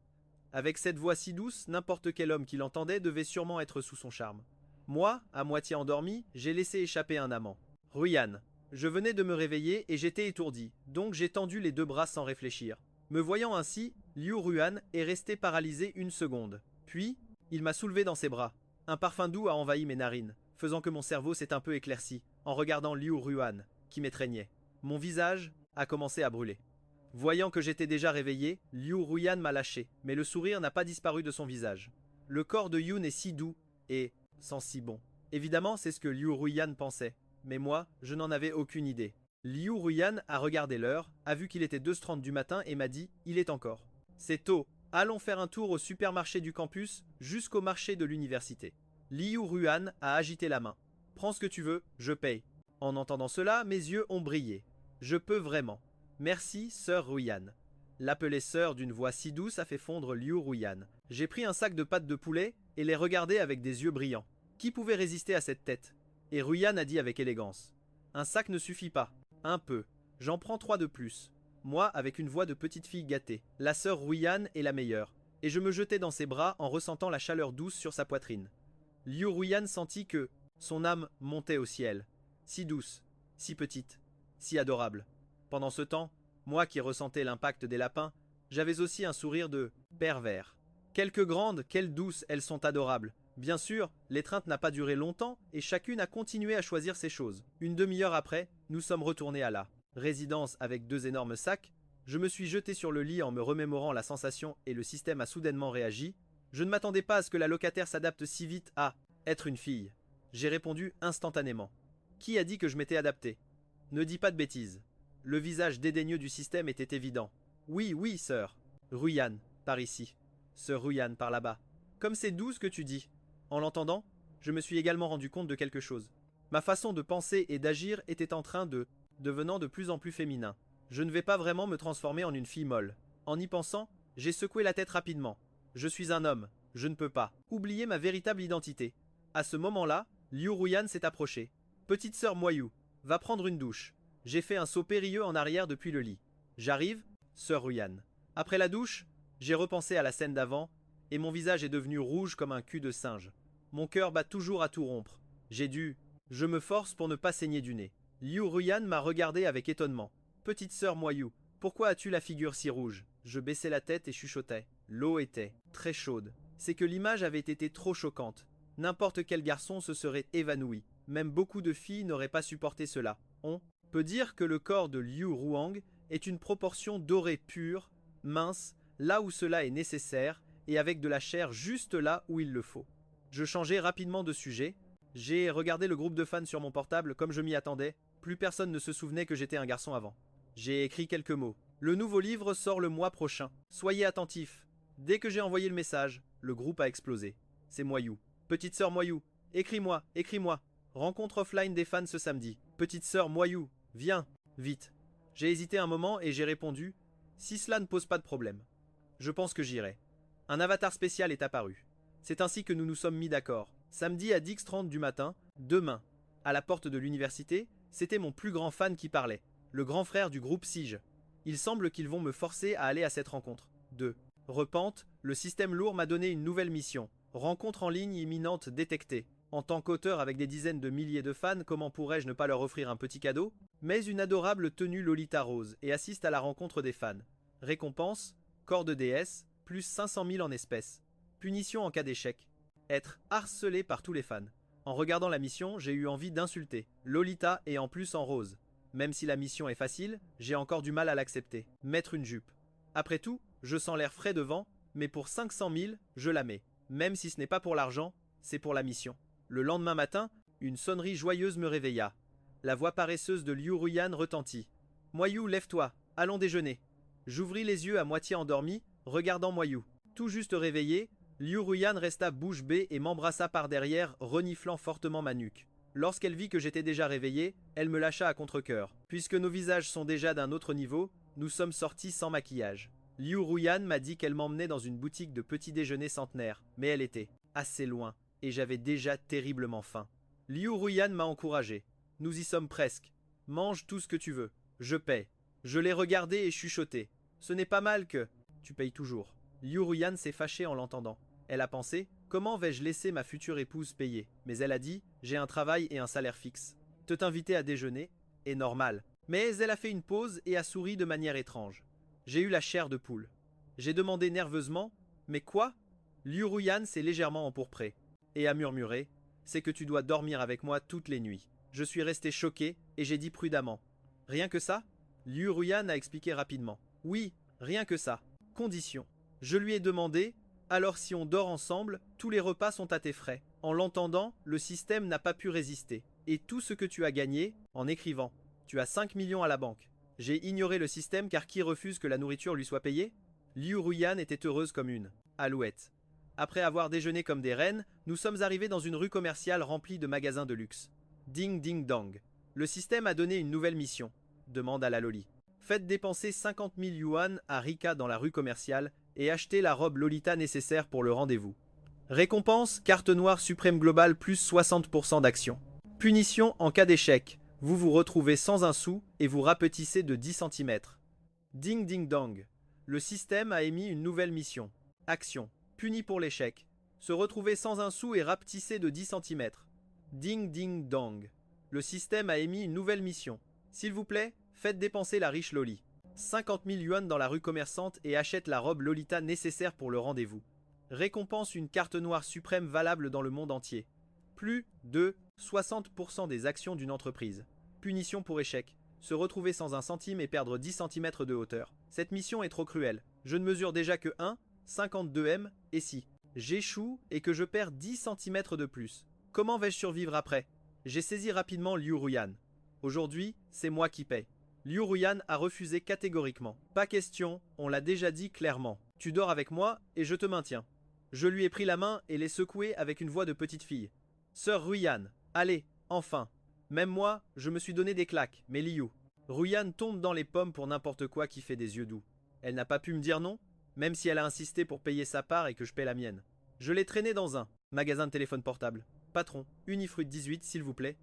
Speaker 1: Avec cette voix si douce, n'importe quel homme qui l'entendait devait sûrement être sous son charme. Moi, à moitié endormi, j'ai laissé échapper un amant. Ruyan. Je venais de me réveiller et j'étais étourdi, donc j'ai tendu les deux bras sans réfléchir. Me voyant ainsi, Liu Ruyan est resté paralysé une seconde. Puis, il m'a soulevé dans ses bras. Un parfum doux a envahi mes narines, faisant que mon cerveau s'est un peu éclairci, en regardant Liu Ruyan, qui m'étreignait. Mon visage a commencé à brûler. Voyant que j'étais déjà réveillé, Liu Ruyan m'a lâché, mais le sourire n'a pas disparu de son visage. Le corps de Yoon est si doux et sent si bon. Évidemment, c'est ce que Liu Ruyan pensait, mais moi, je n'en avais aucune idée. Liu Ruyan a regardé l'heure, a vu qu'il était 2h30 du matin et m'a dit « Il est encore. C'est tôt, allons faire un tour au supermarché du campus jusqu'au marché de l'université. » Liu Ruyan a agité la main. « Prends ce que tu veux, je paye. » En entendant cela, mes yeux ont brillé. Je peux vraiment. Merci, sœur Ruyan. L'appeler sœur d'une voix si douce a fait fondre Liu Ruyan. J'ai pris un sac de pâtes de poulet et les regardé avec des yeux brillants. Qui pouvait résister à cette tête? Et Ruyan a dit avec élégance. Un sac ne suffit pas. Un peu. J'en prends 3 de plus. Moi, avec une voix de petite fille gâtée. La sœur Ruyan est la meilleure. Et je me jetai dans ses bras en ressentant la chaleur douce sur sa poitrine. Liu Ruyan sentit que son âme montait au ciel. Si douce, si petite, si adorable. Pendant ce temps, moi qui ressentais l'impact des lapins, j'avais aussi un sourire de pervers. Quelques grandes, quelles douces, elles sont adorables. Bien sûr, l'étreinte n'a pas duré longtemps et chacune a continué à choisir ses choses. Une demi-heure après, nous sommes retournés à la résidence avec 2 énormes sacs. Je me suis jeté sur le lit en me remémorant la sensation et le système a soudainement réagi. Je ne m'attendais pas à ce que la locataire s'adapte si vite à être une fille. J'ai répondu instantanément. Qui a dit que je m'étais adapté? Ne dis pas de bêtises. Le visage dédaigneux du système était évident. Oui, oui, sœur. Ruyan, par ici. Sœur Ruyan, par là-bas. Comme c'est doux ce que tu dis. En l'entendant, je me suis également rendu compte de quelque chose. Ma façon de penser et d'agir était en train de devenant de plus en plus féminin. Je ne vais pas vraiment me transformer en une fille molle. En y pensant, j'ai secoué la tête rapidement. Je suis un homme, je ne peux pas oublier ma véritable identité. À ce moment-là, Liu Ruyan s'est approché. Petite sœur Moyou, va prendre une douche. J'ai fait un saut périlleux en arrière depuis le lit. J'arrive, sœur Ruyan. Après la douche, j'ai repensé à la scène d'avant, et mon visage est devenu rouge comme un cul de singe. Mon cœur bat toujours à tout rompre. Je me force pour ne pas saigner du nez. Liu Ruyan m'a regardé avec étonnement. Petite sœur Moyou, pourquoi as-tu la figure si rouge? Je baissai la tête et chuchotai. L'eau était très chaude. C'est que l'image avait été trop choquante. N'importe quel garçon se serait évanoui. Même beaucoup de filles n'auraient pas supporté cela. On peut dire que le corps de Liu Ruang est une proportion dorée pure, mince, là où cela est nécessaire, et avec de la chair juste là où il le faut. Je changeai rapidement de sujet. J'ai regardé le groupe de fans sur mon portable comme je m'y attendais. Plus personne ne se souvenait que j'étais un garçon avant. J'ai écrit quelques mots. Le nouveau livre sort le mois prochain. Soyez attentifs. Dès que j'ai envoyé le message, le groupe a explosé. C'est Moyou. Petite sœur Moyou, écris-moi, écris-moi. Rencontre offline des fans ce samedi. Petite sœur Moyou, viens, vite. J'ai hésité un moment et j'ai répondu, si cela ne pose pas de problème. Je pense que j'irai. Un avatar spécial est apparu. C'est ainsi que nous nous sommes mis d'accord. Samedi à 10h30 du matin, demain, à la porte de l'université, c'était mon plus grand fan qui parlait, le grand frère du groupe Sige. Il semble qu'ils vont me forcer à aller à cette rencontre. 2. Repente, le système lourd m'a donné une nouvelle mission. Rencontre en ligne imminente détectée. En tant qu'auteur avec des dizaines de milliers de fans, comment pourrais-je ne pas leur offrir un petit cadeau? Mais une adorable tenue Lolita Rose et assiste à la rencontre des fans. Récompense, corps de déesse, plus 500 000 en espèces. Punition en cas d'échec. Être harcelé par tous les fans. En regardant la mission, j'ai eu envie d'insulter. Lolita et en plus en rose. Même si la mission est facile, j'ai encore du mal à l'accepter. Mettre une jupe. Après tout, je sens l'air frais devant, mais pour 500 000, je la mets. Même si ce n'est pas pour l'argent, c'est pour la mission. Le lendemain matin, une sonnerie joyeuse me réveilla. La voix paresseuse de Liu Ruyan retentit. Moyou, lève-toi, allons déjeuner. J'ouvris les yeux à moitié endormi, regardant Moyou. Tout juste réveillé, Liu Ruyan resta bouche bée et m'embrassa par derrière, reniflant fortement ma nuque. Lorsqu'elle vit que j'étais déjà réveillé, elle me lâcha à contre-cœur. Puisque nos visages sont déjà d'un autre niveau, nous sommes sortis sans maquillage. Liu Ruyan m'a dit qu'elle m'emmenait dans une boutique de petit déjeuner centenaire, mais elle était assez loin, et j'avais déjà terriblement faim. Liu Ruyan m'a encouragé. Nous y sommes presque. Mange tout ce que tu veux. Je paie. Je l'ai regardé et chuchoté. Ce n'est pas mal que... Tu payes toujours. Liu Ruyan s'est fâchée en l'entendant. Elle a pensé, comment vais-je laisser ma future épouse payer? Mais elle a dit, j'ai un travail et un salaire fixe. Te t'inviter à déjeuner est normal. Mais elle a fait une pause et a souri de manière étrange. J'ai eu la chair de poule. J'ai demandé nerveusement, mais quoi? Liu Ruyan s'est légèrement empourpré et a murmuré, c'est que tu dois dormir avec moi toutes les nuits. Je suis resté choqué et j'ai dit prudemment, rien que ça? Liu Ruyan a expliqué rapidement. Oui, rien que ça. Condition. Je lui ai demandé, alors si on dort ensemble, tous les repas sont à tes frais. En l'entendant, le système n'a pas pu résister. Et tout ce que tu as gagné, en écrivant, tu as 5 millions à la banque. J'ai ignoré le système car qui refuse que la nourriture lui soit payée? Liu Ruyan était heureuse comme une alouette. Après avoir déjeuné comme des reines, nous sommes arrivés dans une rue commerciale remplie de magasins de luxe. Ding ding dong. Le système a donné une nouvelle mission, demande à la Loli. Faites dépenser 50 000 yuan à Rika dans la rue commerciale et achetez la robe Lolita nécessaire pour le rendez-vous. Récompense, carte noire suprême globale plus 60% d'action. Punition en cas d'échec. Vous vous retrouvez sans un sou et vous rapetissez de 10 cm. Ding ding dong. Le système a émis une nouvelle mission. Action. Puni pour l'échec. Se retrouver sans un sou et rapetisser de 10 cm. Ding ding dong. Le système a émis une nouvelle mission. S'il vous plaît, faites dépenser la riche Loli. 50 000 yuan dans la rue commerçante et achète la robe Lolita nécessaire pour le rendez-vous. Récompense une carte noire suprême valable dans le monde entier. Plus de 60% des actions d'une entreprise. Punition pour échec. Se retrouver sans un centime et perdre 10 cm de hauteur. Cette mission est trop cruelle. Je ne mesure déjà que 1,52 m et si. j'échoue et que je perds 10 centimètres de plus. Comment vais-je survivre après? J'ai saisi rapidement Liu Ruyan. Aujourd'hui, c'est moi qui paie. Liu Ruyan a refusé catégoriquement. Pas question, on l'a déjà dit clairement. Tu dors avec moi et je te maintiens. Je lui ai pris la main et l'ai secouée avec une voix de petite fille. Sœur Ruyan, allez, enfin. Même moi, je me suis donné des claques, mais Liu. Ruyan tombe dans les pommes pour n'importe quoi qui fait des yeux doux. Elle n'a pas pu me dire non, même si elle a insisté pour payer sa part et que je paie la mienne. Je l'ai traînée dans un magasin de téléphone portable. Patron, Unifruit 18, s'il vous plaît.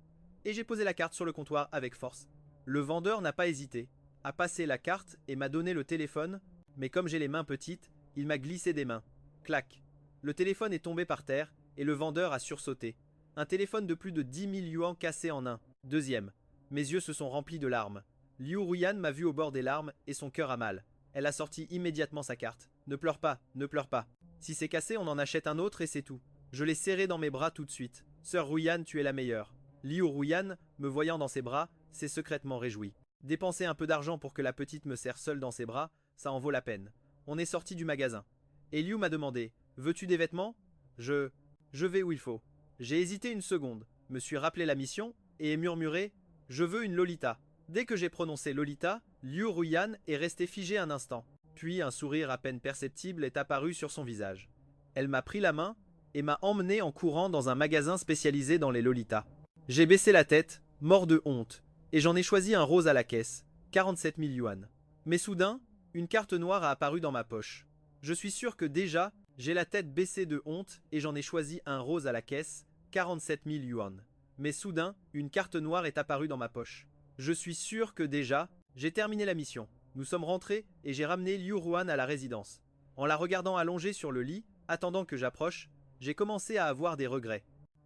Speaker 1: Et j'ai posé la carte sur le comptoir avec force. Le vendeur n'a pas hésité, a passé la carte et m'a donné le téléphone, mais comme j'ai les mains petites, il m'a glissé des mains. Clac. Le téléphone est tombé par terre et le vendeur a sursauté. Un téléphone de plus de 10 000 yuans cassé en un. Deuxième. Mes yeux se sont remplis de larmes. Liu Ruyan m'a vu au bord des larmes et son cœur a mal. Elle a sorti immédiatement sa carte. Ne pleure pas, ne pleure pas. Si c'est cassé, on en achète un autre et c'est tout. Je l'ai serré dans mes bras tout de suite. Sœur Ruyan, tu es la meilleure. Liu Ruyan, me voyant dans ses bras, s'est secrètement réjoui. Dépenser un peu d'argent pour que la petite me serre seule dans ses bras, ça en vaut la peine. On est sorti du magasin. Et Liu m'a demandé: veux-tu des vêtements? Je vais où il faut. J'ai hésité une seconde, me suis rappelé la mission et ai murmuré: je veux une Lolita. Dès que j'ai prononcé Lolita, Liu Ruyan est restée figée un instant. Puis un sourire à peine perceptible est apparu sur son visage. Elle m'a pris la main et m'a emmené en courant dans un magasin spécialisé dans les Lolitas. J'ai baissé la tête, mort de honte, et j'en ai choisi un rose à la caisse, 47 000 yuan. Mais soudain, une carte noire a apparu dans ma poche. Je suis sûr que déjà, j'ai la tête baissée de honte et j'en ai choisi un rose à la caisse, 47 000 yuan. Mais soudain, une carte noire est apparue dans ma poche. Je suis sûr que déjà, j'ai terminé la mission. Nous sommes rentrés et j'ai ramené Liu Ruyan à la résidence. En la regardant allongée sur le lit, attendant que j'approche, j'ai commencé à avoir des regrets.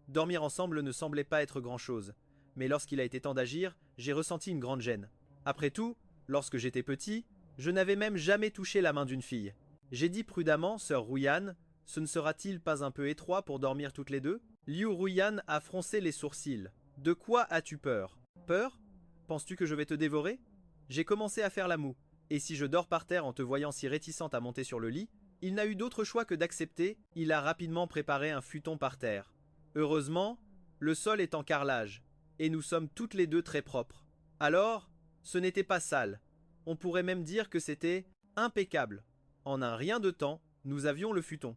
Speaker 1: Dormir ensemble ne semblait pas être grand-chose, mais lorsqu'il a été temps d'agir, j'ai ressenti une grande gêne. Après tout, lorsque j'étais petit, je n'avais même jamais touché la main d'une fille. J'ai dit prudemment: sœur Ruyan, ce ne sera-t-il pas un peu étroit pour dormir toutes les deux? Liu Ruyan a froncé les sourcils. De quoi as-tu peur? Peur? Penses-tu que je vais te dévorer? J'ai commencé à faire la moue, et si je dors par terre en te voyant si réticente à monter sur le lit, il n'a eu d'autre choix que d'accepter. Il a rapidement préparé un futon par terre. Heureusement, le sol est en carrelage, et nous sommes toutes les deux très propres. Alors, ce n'était pas sale. On pourrait même dire que c'était impeccable. En un rien de temps, nous avions le futon.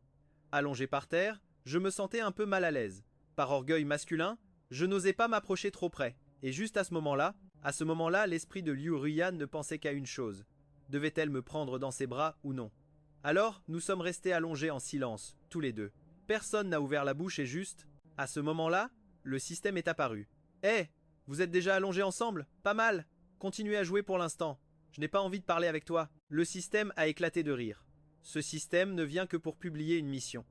Speaker 1: Allongé par terre, je me sentais un peu mal à l'aise. Par orgueil masculin, je n'osais pas m'approcher trop près. Et juste à ce moment-là, l'esprit de Liu Ruyan ne pensait qu'à une chose. Devait-elle me prendre dans ses bras ou non? Alors, nous sommes restés allongés en silence, tous les deux. Personne n'a ouvert la bouche et juste, à ce moment-là, le système est apparu. Hé, vous êtes déjà allongés ensemble? Pas mal. Continuez à jouer pour l'instant. Je n'ai pas envie de parler avec toi. Le système a éclaté de rire. Ce système ne vient que pour publier une mission.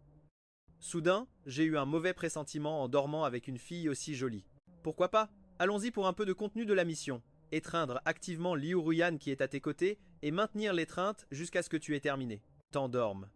Speaker 1: Soudain, j'ai eu un mauvais pressentiment en dormant avec une fille aussi jolie. Pourquoi pas? Allons-y pour un peu de contenu de la mission. Étreindre activement Liu Ruyan qui est à tes côtés et maintenir l'étreinte jusqu'à ce que tu aies terminé. T'endormes.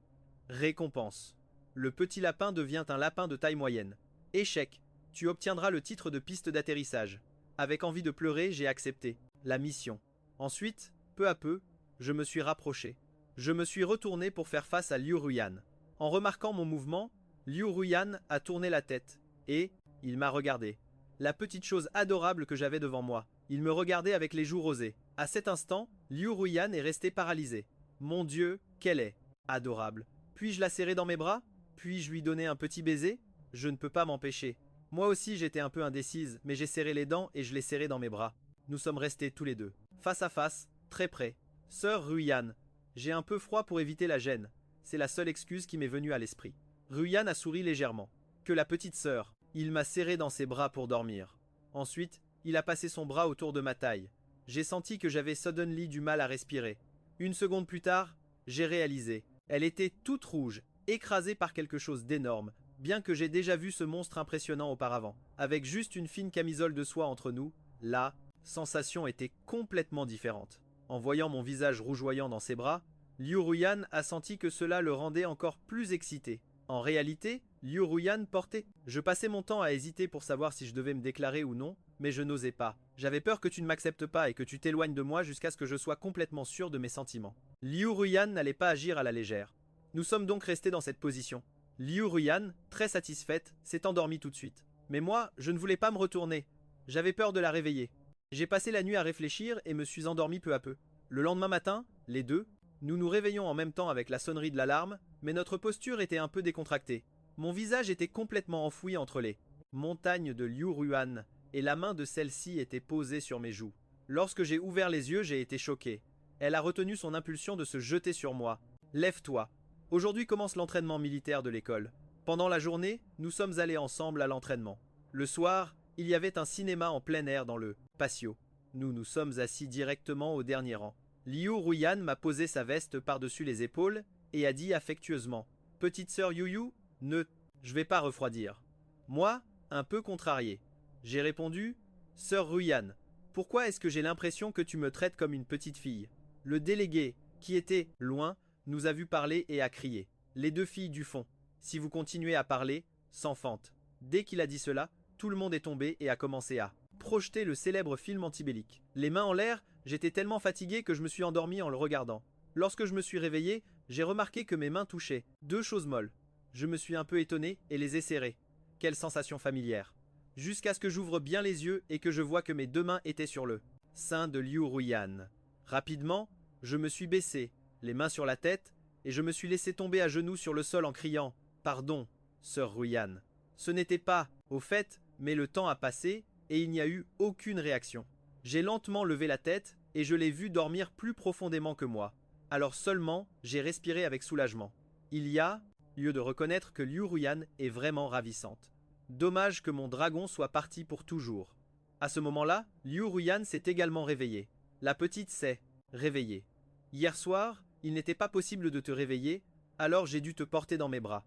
Speaker 1: Récompense. Le petit lapin devient un lapin de taille moyenne. Échec. Tu obtiendras le titre de piste d'atterrissage. Avec envie de pleurer, j'ai accepté. La mission. Ensuite, peu à peu, je me suis rapproché. Je me suis retourné pour faire face à Liu Ruyan. En remarquant mon mouvement, Liu Ruyan a tourné la tête et il m'a regardé. La petite chose adorable que j'avais devant moi. Il me regardait avec les joues rosées. À cet instant, Liu Ruyan est resté paralysé. Mon Dieu, qu'elle est adorable. Puis-je la serrer dans mes bras? Puis-je lui donner un petit baiser? Je ne peux pas m'empêcher. Moi aussi j'étais un peu indécise, mais j'ai serré les dents et je l'ai serré dans mes bras. Nous sommes restés tous les deux, face à face, très près. Sœur Ruyan, j'ai un peu froid pour éviter la gêne. C'est la seule excuse qui m'est venue à l'esprit. Ruyan a souri légèrement. Que la petite sœur. Il m'a serré dans ses bras pour dormir. Ensuite, il a passé son bras autour de ma taille. J'ai senti que j'avais suddenly du mal à respirer. Une seconde plus tard, j'ai réalisé. Elle était toute rouge, écrasée par quelque chose d'énorme, bien que j'ai déjà vu ce monstre impressionnant auparavant. Avec juste une fine camisole de soie entre nous, la sensation était complètement différente. En voyant mon visage rougeoyant dans ses bras, Liu Ruyan a senti que cela le rendait encore plus excité. En réalité, Liu Ruyan portait. Je passais mon temps à hésiter pour savoir si je devais me déclarer ou non, mais je n'osais pas. J'avais peur que tu ne m'acceptes pas et que tu t'éloignes de moi jusqu'à ce que je sois complètement sûr de mes sentiments. Liu Ruyan n'allait pas agir à la légère. Nous sommes donc restés dans cette position. Liu Ruyan, très satisfaite, s'est endormie tout de suite. Mais moi, je ne voulais pas me retourner. J'avais peur de la réveiller. J'ai passé la nuit à réfléchir et me suis endormi peu à peu. Le lendemain matin, les deux, nous nous réveillons en même temps avec la sonnerie de l'alarme, mais notre posture était un peu décontractée. Mon visage était complètement enfoui entre les montagnes de Liu Ruyan, et la main de celle-ci était posée sur mes joues. Lorsque j'ai ouvert les yeux, j'ai été choqué. Elle a retenu son impulsion de se jeter sur moi. Lève-toi. Aujourd'hui commence l'entraînement militaire de l'école. Pendant la journée, nous sommes allés ensemble à l'entraînement. Le soir, il y avait un cinéma en plein air dans le patio. Nous nous sommes assis directement au dernier rang. Liu Ruyan m'a posé sa veste par-dessus les épaules et a dit affectueusement « Petite sœur Yuyu, je vais pas refroidir. » Moi, un peu contrarié, j'ai répondu « Sœur Ruyan, pourquoi est-ce que j'ai l'impression que tu me traites comme une petite fille ?» Le délégué, qui était loin, nous a vu parler et a crié « Les deux filles du fond, si vous continuez à parler, sans fente. » Dès qu'il a dit cela, tout le monde est tombé et a commencé à projeter le célèbre film antibellique. Les mains en l'air, j'étais tellement fatigué que je me suis endormi en le regardant. Lorsque je me suis réveillé, j'ai remarqué que mes mains touchaient deux choses molles. Je me suis un peu étonné et les ai serrées. Quelle sensation familière. Jusqu'à ce que j'ouvre bien les yeux et que je vois que mes deux mains étaient sur le sein de Liu Ruyan. Rapidement, je me suis baissé, les mains sur la tête, et je me suis laissé tomber à genoux sur le sol en criant « Pardon, sœur Ruyan ». Ce n'était pas, au fait, mais le temps a passé et il n'y a eu aucune réaction. J'ai lentement levé la tête et je l'ai vue dormir plus profondément que moi. Alors seulement, j'ai respiré avec soulagement. Il y a lieu de reconnaître que Liu Ruyan est vraiment ravissante. Dommage que mon dragon soit parti pour toujours. À ce moment-là, Liu Ruyan s'est également réveillée. La petite s'est réveillée. Hier soir, il n'était pas possible de te réveiller, alors j'ai dû te porter dans mes bras.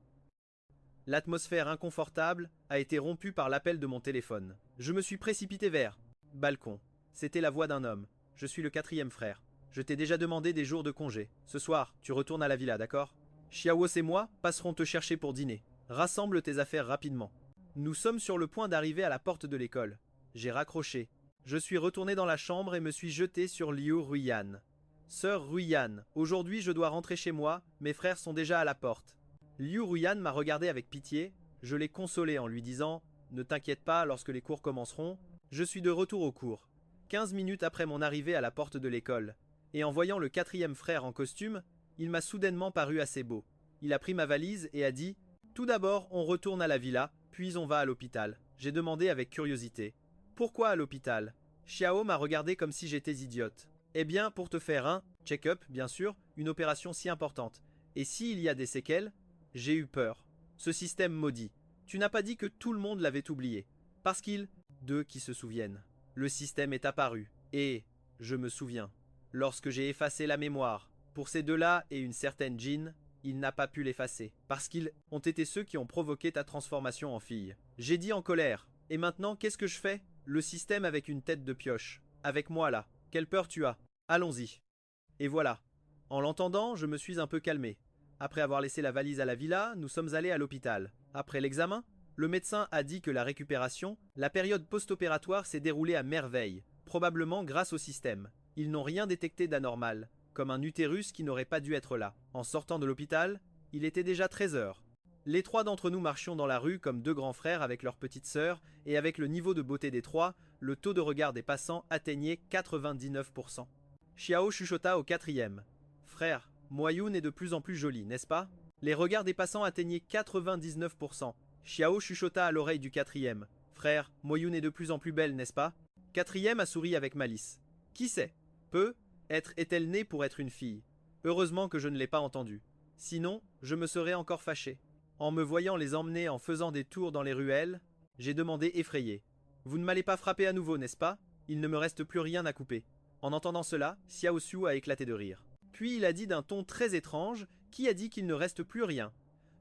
Speaker 1: L'atmosphère inconfortable a été rompue par l'appel de mon téléphone. Je me suis précipité vers balcon. C'était la voix d'un homme. Je suis le 4e frère. Je t'ai déjà demandé des jours de congé. Ce soir, tu retournes à la villa, d'accord? Xiaos et moi passerons te chercher pour dîner. Rassemble tes affaires rapidement. Nous sommes sur le point d'arriver à la porte de l'école. J'ai raccroché. Je suis retourné dans la chambre et me suis jeté sur Liu Ruyan. Sœur Ruyan, aujourd'hui je dois rentrer chez moi, mes frères sont déjà à la porte. Liu Ruyan m'a regardé avec pitié, je l'ai consolé en lui disant « Ne t'inquiète pas, lorsque les cours commenceront, je suis de retour au cours. » 15 minutes après mon arrivée à la porte de l'école, et en voyant le 4e frère en costume, il m'a soudainement paru assez beau. Il a pris ma valise et a dit « Tout d'abord, on retourne à la villa, puis on va à l'hôpital. » J'ai demandé avec curiosité « Pourquoi à l'hôpital ?» Xiao m'a regardé comme si j'étais idiote. « Eh bien, pour te faire un check-up, bien sûr, une opération si importante. Et s'il y a des séquelles ?» J'ai eu peur. Ce système maudit. Tu n'as pas dit que tout le monde l'avait oublié. Parce qu'il... D'eux qui se souviennent. Le système est apparu. Et... Je me souviens. Lorsque j'ai effacé la mémoire, pour ces deux-là et une certaine Jean, il n'a pas pu l'effacer. Parce qu'ils ont été ceux qui ont provoqué ta transformation en fille. J'ai dit en colère. Et maintenant, qu'est-ce que je fais? Le système avec une tête de pioche. Avec moi là. Quelle peur tu as? Allons-y. Et voilà. En l'entendant, je me suis un peu calmé. Après avoir laissé la valise à la villa, nous sommes allés à l'hôpital. Après l'examen, le médecin a dit que la récupération, la période post-opératoire s'est déroulée à merveille, probablement grâce au système. Ils n'ont rien détecté d'anormal, comme un utérus qui n'aurait pas dû être là. En sortant de l'hôpital, il était déjà 13 heures. Les trois d'entre nous marchions dans la rue comme deux grands frères avec leur petite sœur, et avec le niveau de beauté des trois, le taux de regard des passants atteignait 99%. Xiao chuchota au 4e. « Frère, Moyoun est de plus en plus jolie, n'est-ce pas? » Les regards des passants atteignaient 99%. Xiao chuchota à l'oreille du 4e. « Frère, Moyoun est de plus en plus belle, n'est-ce pas? » 4e a souri avec malice. « Qui sait? Peut-être est-elle née pour être une fille. Heureusement que je ne l'ai pas entendue. Sinon, je me serais encore fâché. » En me voyant les emmener en faisant des tours dans les ruelles, j'ai demandé effrayé. « Vous ne m'allez pas frapper à nouveau, n'est-ce pas? Il ne me reste plus rien à couper. » En entendant cela, Xiao Xiu a éclaté de rire. Puis il a dit d'un ton très étrange « Qui a dit qu'il ne reste plus rien?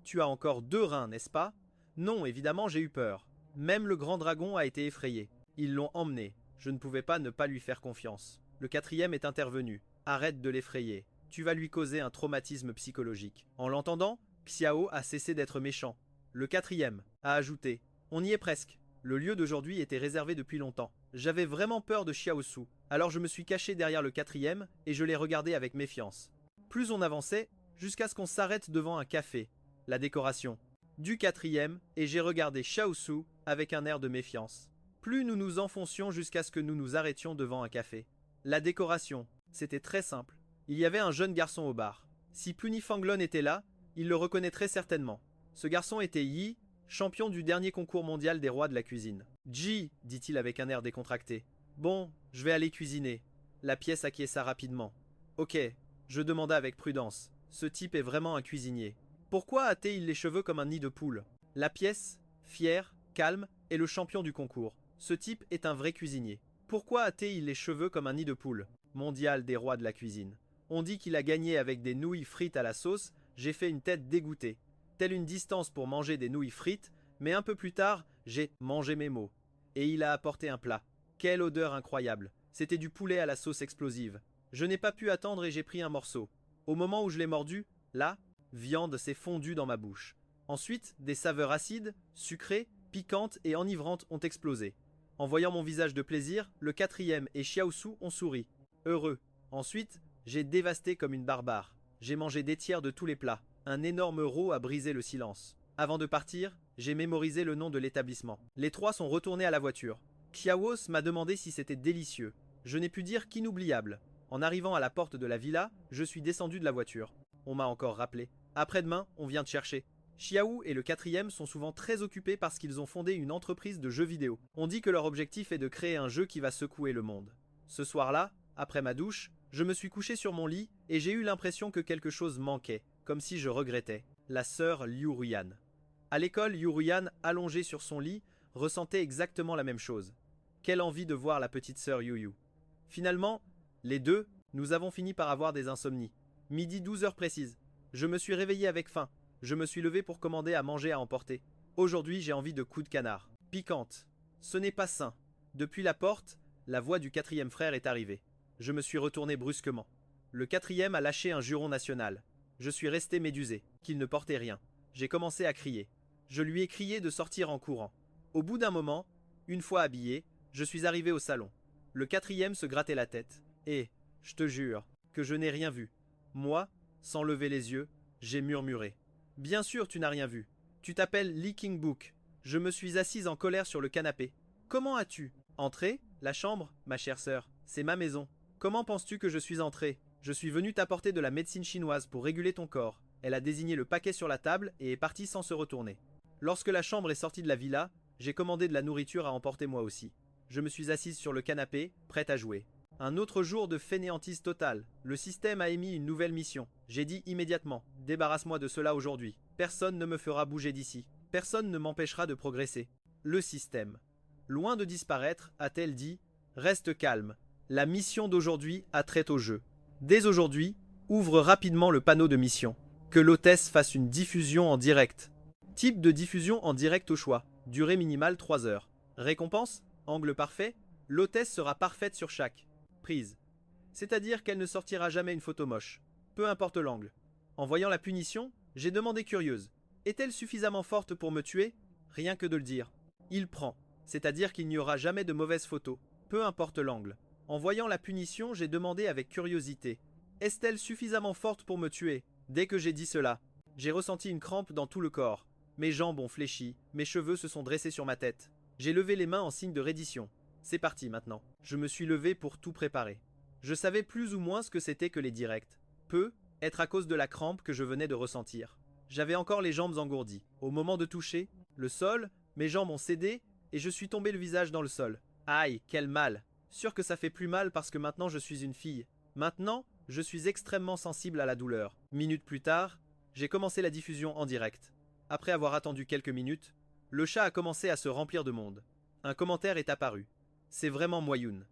Speaker 1: Tu as encore 2 reins, n'est-ce pas? » Non, évidemment, j'ai eu peur. Même le grand dragon a été effrayé. Ils l'ont emmené. Je ne pouvais pas ne pas lui faire confiance. Le 4e est intervenu. « Arrête de l'effrayer. Tu vas lui causer un traumatisme psychologique. » En l'entendant, Xiao a cessé d'être méchant. Le 4e a ajouté « On y est presque. Le lieu d'aujourd'hui était réservé depuis longtemps. J'avais vraiment peur de Xiao Su. Alors je me suis caché derrière le 4e et je l'ai regardé avec méfiance. Plus on avançait, jusqu'à ce qu'on s'arrête devant un café. La décoration. du 4e, et j'ai regardé Xiaosu avec un air de méfiance. Plus nous nous enfoncions jusqu'à ce que nous nous arrêtions devant un café. La décoration, c'était très simple. Il y avait un jeune garçon au bar. Si Punifanglon était là, il le reconnaîtrait certainement. Ce garçon était Yi, champion du dernier concours mondial des rois de la cuisine. Ji, dit-il avec un air décontracté. Bon, je vais aller cuisiner. La pièce acquiesça rapidement. Ok, je demanda avec prudence. Ce type est vraiment un cuisinier. Pourquoi a-t-il les cheveux comme un nid de poule? La pièce, fier, calme, est le champion du concours. Ce type est un vrai cuisinier. Pourquoi a-t-il les cheveux comme un nid de poule? Mondial des rois de la cuisine. On dit qu'il a gagné avec des nouilles frites à la sauce, j'ai fait une tête dégoûtée. Telle une distance pour manger des nouilles frites, mais un peu plus tard, j'ai mangé mes mots. Et il a apporté un plat. Quelle odeur incroyable. C'était du poulet à la sauce explosive. Je n'ai pas pu attendre et j'ai pris un morceau. Au moment où je l'ai mordu, là, viande s'est fondue dans ma bouche. Ensuite, des saveurs acides, sucrées, piquantes et enivrantes ont explosé. En voyant mon visage de plaisir, le 4e et Xiaosu ont souri. Heureux. Ensuite, j'ai dévasté comme une barbare. J'ai mangé des tiers de tous les plats. Un énorme rot a brisé le silence. Avant de partir, j'ai mémorisé le nom de l'établissement. Les trois sont retournés à la voiture. Xiaos m'a demandé si c'était délicieux. Je n'ai pu dire qu'inoubliable. En arrivant à la porte de la villa, je suis descendu de la voiture. On m'a encore rappelé. Après-demain, on vient te chercher. Xiao et le 4e sont souvent très occupés parce qu'ils ont fondé une entreprise de jeux vidéo. On dit que leur objectif est de créer un jeu qui va secouer le monde. Ce soir-là, après ma douche, je me suis couché sur mon lit et j'ai eu l'impression que quelque chose manquait, comme si je regrettais. La sœur Liu Ruyan. À l'école, Liu Ruyan, allongée sur son lit, ressentait exactement la même chose. Quelle envie de voir la petite sœur Yu Yu. Finalement, les deux, nous avons fini par avoir des insomnies. Midi 12h précise. Je me suis réveillé avec faim. Je me suis levé pour commander à manger à emporter. Aujourd'hui, j'ai envie de coups de canard. Piquante. Ce n'est pas sain. Depuis la porte, la voix du 4e frère est arrivée. Je me suis retourné brusquement. Le 4e a lâché un juron national. Je suis resté médusé, qu'il ne portait rien. J'ai commencé à crier. Je lui ai crié de sortir en courant. Au bout d'un moment, une fois habillé, je suis arrivé au salon. Le 4e se grattait la tête. Et, je te jure, que je n'ai rien vu. Moi, sans lever les yeux, j'ai murmuré. Bien sûr, tu n'as rien vu. Tu t'appelles Leaking Book. Je me suis assise en colère sur le canapé. Comment as-tu entré? La chambre, ma chère sœur, c'est ma maison. Comment penses-tu que je suis entré? Je suis venu t'apporter de la médecine chinoise pour réguler ton corps. Elle a désigné le paquet sur la table et est partie sans se retourner. Lorsque la chambre est sortie de la villa, j'ai commandé de la nourriture à emporter moi aussi. Je me suis assise sur le canapé, prête à jouer. Un autre jour de fainéantise totale. Le système a émis une nouvelle mission. J'ai dit immédiatement, débarrasse-moi de cela aujourd'hui. Personne ne me fera bouger d'ici. Personne ne m'empêchera de progresser. Le système. Loin de disparaître, a-t-elle dit, reste calme. La mission d'aujourd'hui a trait au jeu. Dès aujourd'hui, ouvre rapidement le panneau de mission. Que l'hôtesse fasse une diffusion en direct. Type de diffusion en direct au choix. Durée minimale 3 heures. Récompense? Angle parfait? L'hôtesse sera parfaite sur chaque prise. C'est-à-dire qu'elle ne sortira jamais une photo moche. Peu importe l'angle. En voyant la punition, j'ai demandé curieuse. Est-elle suffisamment forte pour me tuer? Rien que de le dire. Il prend. C'est-à-dire qu'il n'y aura jamais de mauvaise photo. Peu importe l'angle. En voyant la punition, j'ai demandé avec curiosité. Est-elle suffisamment forte pour me tuer? Dès que j'ai dit cela, j'ai ressenti une crampe dans tout le corps. Mes jambes ont fléchi, mes cheveux se sont dressés sur ma tête. J'ai levé les mains en signe de reddition. C'est parti maintenant. Je me suis levé pour tout préparer. Je savais plus ou moins ce que c'était que les directs. Peu, être à cause de la crampe que je venais de ressentir. J'avais encore les jambes engourdies. Au moment de toucher le sol, mes jambes ont cédé et je suis tombé le visage dans le sol. Aïe, quel mal! Sûr que ça fait plus mal parce que maintenant je suis une fille. Maintenant, je suis extrêmement sensible à la douleur. Minutes plus tard, j'ai commencé la diffusion en direct. Après avoir attendu quelques minutes, le chat a commencé à se remplir de monde. Un commentaire est apparu. C'est vraiment Moyoun.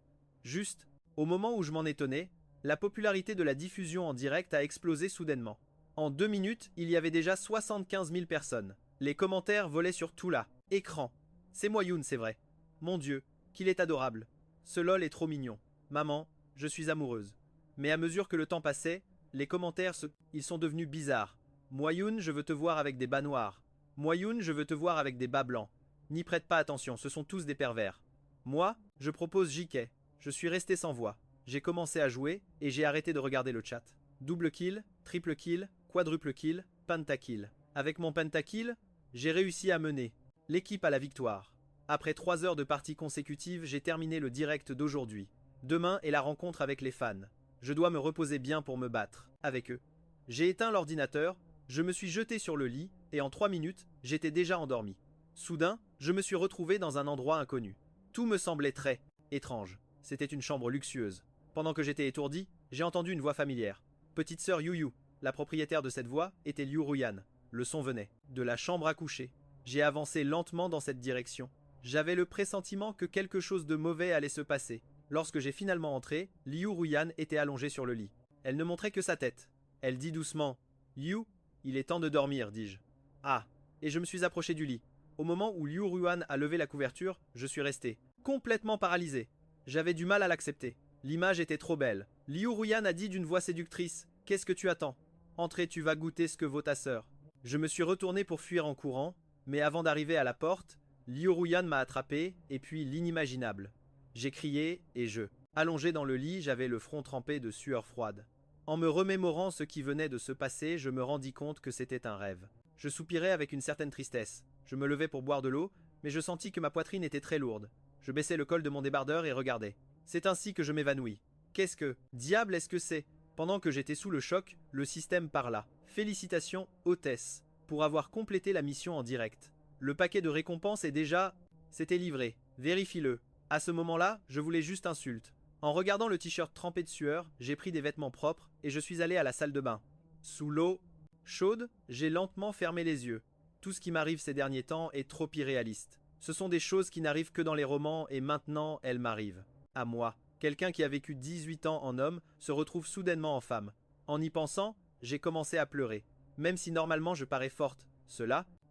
Speaker 1: Juste, au moment où je m'en étonnais, la popularité de la diffusion en direct a explosé soudainement. En 2 minutes, il y avait déjà 75 000 personnes. Les commentaires volaient sur tout là. Écran. C'est Moyoun, c'est vrai. Mon Dieu, qu'il est adorable. Ce lol est trop mignon. Maman, je suis amoureuse. Mais à mesure que le temps passait, les commentaires ils sont devenus bizarres. Moyoun, je veux te voir avec des bas noirs. Moyoun, je veux te voir avec des bas blancs. N'y prête pas attention, ce sont tous des pervers. Moi, je propose JK. Je suis resté sans voix. J'ai commencé à jouer et j'ai arrêté de regarder le chat. Double kill, triple kill, quadruple kill, pentakill. Avec mon pentakill, J'ai réussi à mener l'équipe à la victoire. Après 3 heures de parties consécutives, j'ai terminé le direct d'aujourd'hui. Demain est la rencontre avec les fans. Je dois me reposer bien pour me battre avec eux. J'ai éteint l'ordinateur, je me suis jeté sur le lit et en 3 minutes, j'étais déjà endormi. Soudain, je me suis retrouvé dans un endroit inconnu. Tout me semblait très étrange. C'était une chambre luxueuse. Pendant que j'étais étourdi, j'ai entendu une voix familière. Petite sœur Yu Yu. La propriétaire de cette voix était Liu Ruyan. Le son venait de la chambre à coucher. J'ai avancé lentement dans cette direction. J'avais le pressentiment que quelque chose de mauvais allait se passer. Lorsque j'ai finalement entré, Liu Ruyan était allongée sur le lit. Elle ne montrait que sa tête. Elle dit doucement « Liu, il est temps de dormir, dis-je. » Ah, et je me suis approché du lit. Au moment où Liu Ruyan a levé la couverture, je suis resté complètement paralysé. J'avais du mal à l'accepter. L'image était trop belle. Liu Ruyan a dit d'une voix séductrice « Qu'est-ce que tu attends? Entrez, tu vas goûter ce que vaut ta sœur. » Je me suis retourné pour fuir en courant, mais avant d'arriver à la porte, Liu Ruyan m'a attrapé, et puis l'inimaginable. J'ai crié, et allongé dans le lit, j'avais le front trempé de sueur froide. En me remémorant ce qui venait de se passer, je me rendis compte que c'était un rêve. Je soupirais avec une certaine tristesse. Je me levai pour boire de l'eau, mais je sentis que ma poitrine était très lourde. Je baissai le col de mon débardeur et regardai. C'est ainsi que je m'évanouis. Qu'est-ce que diable est-ce que c'est? Pendant que j'étais sous le choc, le système parla. Félicitations, hôtesse, pour avoir complété la mission en direct. Le paquet de récompenses est déjà... C'était livré. Vérifie-le. À ce moment-là, je voulais juste insulte. En regardant le t-shirt trempé de sueur, j'ai pris des vêtements propres et je suis allé à la salle de bain. Sous l'eau chaude, j'ai lentement fermé les yeux. Tout ce qui m'arrive ces derniers temps est trop irréaliste. Ce sont des choses qui n'arrivent que dans les romans et maintenant elles m'arrivent. À moi. Quelqu'un qui a vécu 18 ans en homme se retrouve soudainement en femme. En y pensant, j'ai commencé à pleurer. Même si normalement je parais forte,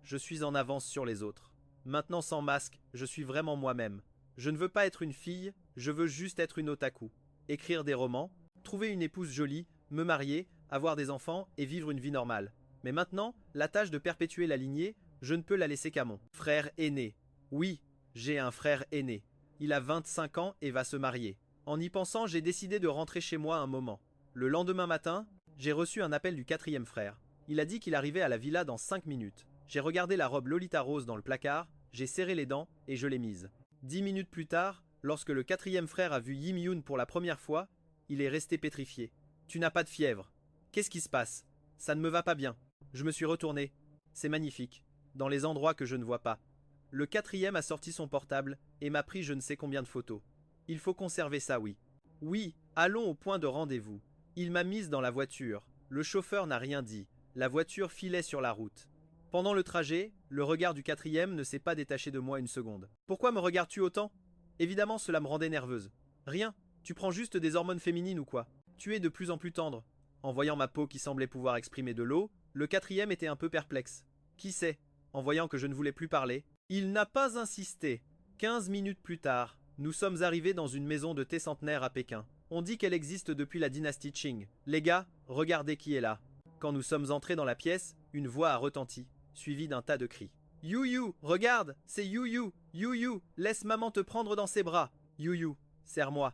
Speaker 1: je suis en avance sur les autres. Maintenant sans masque, je suis vraiment moi-même. Je ne veux pas être une fille, je veux juste être une otaku. Écrire des romans, trouver une épouse jolie, me marier, avoir des enfants et vivre une vie normale. Mais maintenant, la tâche de perpétuer la lignée, je ne peux la laisser qu'à mon frère aîné. Oui, j'ai un frère aîné. Il a 25 ans et va se marier. En y pensant, j'ai décidé de rentrer chez moi un moment. Le lendemain matin, j'ai reçu un appel du 4e frère. Il a dit qu'il arrivait à la villa dans 5 minutes. J'ai regardé la robe Lolita Rose dans le placard, j'ai serré les dents et je l'ai mise. 10 minutes plus tard, lorsque le 4e frère a vu Yim Yoon pour la première fois, il est resté pétrifié. Tu n'as pas de fièvre. Qu'est-ce qui se passe? Ça ne me va pas bien. Je me suis retourné. C'est magnifique. Dans les endroits que je ne vois pas. Le 4e a sorti son portable et m'a pris je ne sais combien de photos. Il faut conserver ça, oui. Oui, allons au point de rendez-vous. Il m'a mise dans la voiture. Le chauffeur n'a rien dit. La voiture filait sur la route. Pendant le trajet, le regard du 4e ne s'est pas détaché de moi une seconde. Pourquoi me regardes-tu autant? Évidemment, cela me rendait nerveuse. Rien, tu prends juste des hormones féminines ou quoi? Tu es de plus en plus tendre. En voyant ma peau qui semblait pouvoir exprimer de l'eau, le 4e était un peu perplexe. Qui sait? En voyant que je ne voulais plus parler, il n'a pas insisté. 15 minutes plus tard, nous sommes arrivés dans une maison de thé centenaire à Pékin. On dit qu'elle existe depuis la dynastie Qing. Les gars, regardez qui est là. Quand nous sommes entrés dans la pièce, une voix a retenti, suivie d'un tas de cris. You You, regarde, c'est You You, You You, laisse maman te prendre dans ses bras. You You, serre-moi,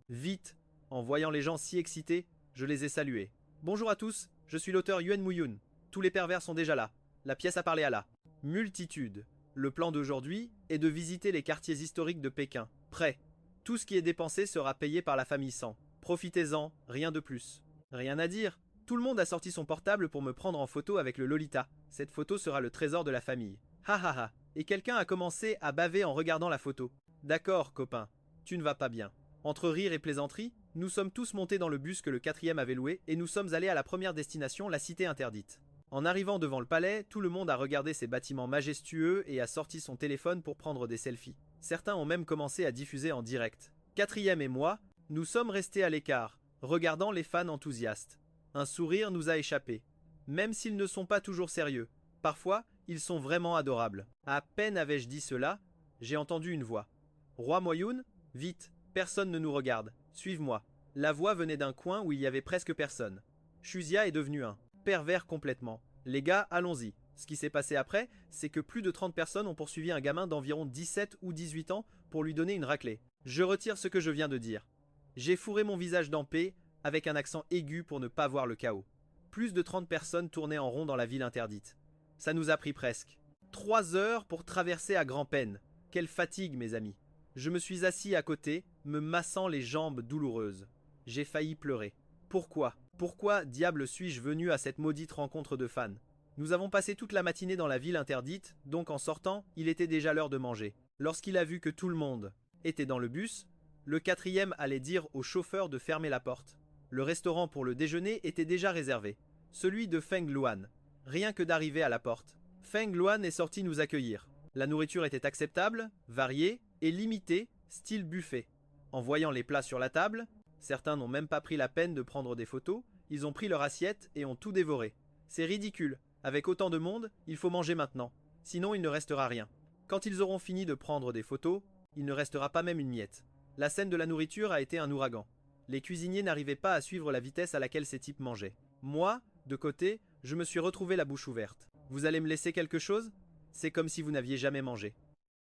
Speaker 1: vite. En voyant les gens si excités, je les ai salués. Bonjour à tous, je suis l'auteur Yuan Muyun. Tous les pervers sont déjà là. La pièce a parlé à la multitude. Le plan d'aujourd'hui est de visiter les quartiers historiques de Pékin. Prêt. Tout ce qui est dépensé sera payé par la famille San. Profitez-en, rien de plus. Rien à dire. Tout le monde a sorti son portable pour me prendre en photo avec le Lolita. Cette photo sera le trésor de la famille. Ha ha ha. Et quelqu'un a commencé à baver en regardant la photo. D'accord, copain. Tu ne vas pas bien. Entre rire et plaisanterie, nous sommes tous montés dans le bus que le 4e avait loué et nous sommes allés à la première destination, la cité interdite. En arrivant devant le palais, tout le monde a regardé ces bâtiments majestueux et a sorti son téléphone pour prendre des selfies. Certains ont même commencé à diffuser en direct. 4e et moi, nous sommes restés à l'écart, regardant les fans enthousiastes. Un sourire nous a échappé. Même s'ils ne sont pas toujours sérieux, parfois, ils sont vraiment adorables. À peine avais-je dit cela, j'ai entendu une voix. Roi Moyun, vite, personne ne nous regarde, suive-moi. La voix venait d'un coin où il y avait presque personne. Shuzia est devenu un pervers complètement. Les gars, allons-y. Ce qui s'est passé après, c'est que plus de 30 personnes ont poursuivi un gamin d'environ 17 ou 18 ans pour lui donner une raclée. Je retire ce que je viens de dire. J'ai fourré mon visage dans paix avec un accent aigu pour ne pas voir le chaos. Plus de 30 personnes tournaient en rond dans la ville interdite. Ça nous a pris presque 3 heures pour traverser à grand-peine. Quelle fatigue, mes amis. Je me suis assis à côté, me massant les jambes douloureuses. J'ai failli pleurer. Pourquoi? Pourquoi diable suis-je venu à cette maudite rencontre de fans? Nous avons passé toute la matinée dans la ville interdite, donc en sortant, il était déjà l'heure de manger. Lorsqu'il a vu que tout le monde était dans le bus, le quatrième allait dire au chauffeur de fermer la porte. Le restaurant pour le déjeuner était déjà réservé. Celui de Feng Luan. Rien que d'arriver à la porte, Feng Luan est sorti nous accueillir. La nourriture était acceptable, variée et limitée, style buffet. En voyant les plats sur la table, certains n'ont même pas pris la peine de prendre des photos, ils ont pris leur assiette et ont tout dévoré. C'est ridicule. Avec autant de monde, il faut manger maintenant. Sinon, il ne restera rien. Quand ils auront fini de prendre des photos, il ne restera pas même une miette. La scène de la nourriture a été un ouragan. Les cuisiniers n'arrivaient pas à suivre la vitesse à laquelle ces types mangeaient. Moi, de côté, je me suis retrouvé la bouche ouverte. Vous allez me laisser quelque chose? C'est comme si vous n'aviez jamais mangé.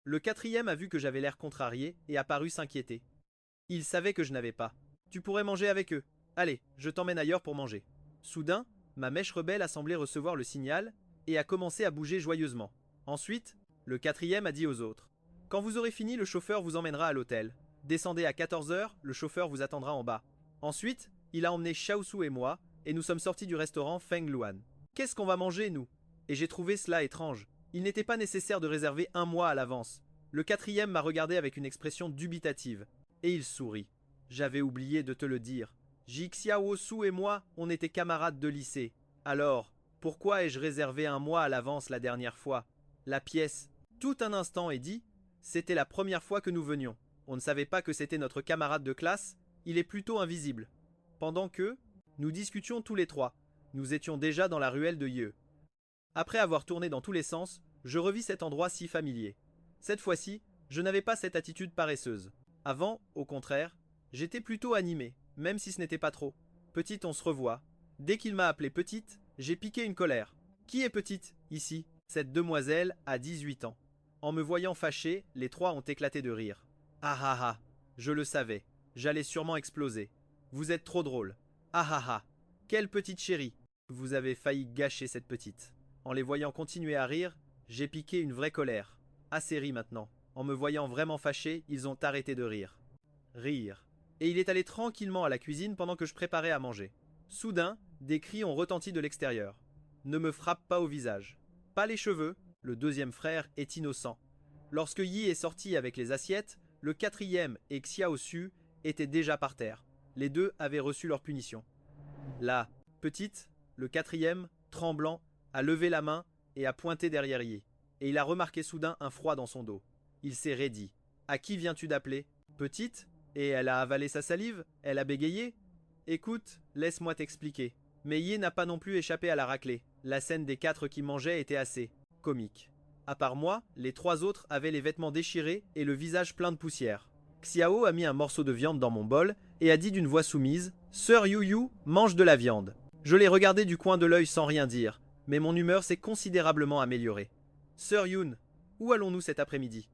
Speaker 1: Le quatrième a vu que j'avais l'air contrarié et a paru s'inquiéter. Il savait que je n'avais pas. Tu pourrais manger avec eux. Allez, je t'emmène ailleurs pour manger. Soudain, ma mèche rebelle a semblé recevoir le signal et a commencé à bouger joyeusement. Ensuite, le quatrième a dit aux autres. Quand vous aurez fini, le chauffeur vous emmènera à l'hôtel. Descendez à 14 h, le chauffeur vous attendra en bas. Ensuite, il a emmené Xiaosu et moi, et nous sommes sortis du restaurant Feng Luan. Qu'est-ce qu'on va manger, nous? Et j'ai trouvé cela étrange. Il n'était pas nécessaire de réserver un mois à l'avance. Le quatrième m'a regardé avec une expression dubitative, et il sourit. J'avais oublié de te le dire. Xiaosu et moi, on était camarades de lycée. Alors, pourquoi ai-je réservé un mois à l'avance la dernière fois? La pièce, tout un instant est dit, c'était la première fois que nous venions. On ne savait pas que c'était notre camarade de classe, il est plutôt invisible. Pendant que, nous discutions tous les trois, nous étions déjà dans la ruelle de Yeu. Après avoir tourné dans tous les sens, je revis cet endroit si familier. Cette fois-ci, je n'avais pas cette attitude paresseuse. Avant, au contraire, j'étais plutôt animé, même si ce n'était pas trop. Petite, on se revoit. Dès qu'il m'a appelé Petite, j'ai piqué une colère. Qui est Petite, ici? Cette demoiselle a 18 ans. En me voyant fâché, les trois ont éclaté de rire. Ah ah ah, je le savais, j'allais sûrement exploser. Vous êtes trop drôle. Ah ah ah, quelle petite chérie. Vous avez failli gâcher cette petite. En les voyant continuer à rire, j'ai piqué une vraie colère. Assez ri maintenant. En me voyant vraiment fâché, ils ont arrêté de rire. Rire. Et il est allé tranquillement à la cuisine pendant que je préparais à manger. Soudain, des cris ont retenti de l'extérieur. Ne me frappe pas au visage. Pas les cheveux, le deuxième frère est innocent. Lorsque Yi est sorti avec les assiettes, le quatrième et Xiaosu étaient déjà par terre. Les deux avaient reçu leur punition. La petite, le quatrième, tremblant, a levé la main et a pointé derrière Yi. Et il a remarqué soudain un froid dans son dos. Il s'est raidi. À qui viens-tu d'appeler? Petite? Et elle a avalé sa salive? Elle a bégayé? Écoute, laisse-moi t'expliquer. Mais Yi n'a pas non plus échappé à la raclée. La scène des 4 qui mangeaient était assez comique. À part moi, les 3 autres avaient les vêtements déchirés et le visage plein de poussière. Xiao a mis un morceau de viande dans mon bol et a dit d'une voix soumise « Sœur Yuyu, mange de la viande ». Je l'ai regardé du coin de l'œil sans rien dire, mais mon humeur s'est considérablement améliorée. « Sœur Yun, où allons-nous cet après-midi »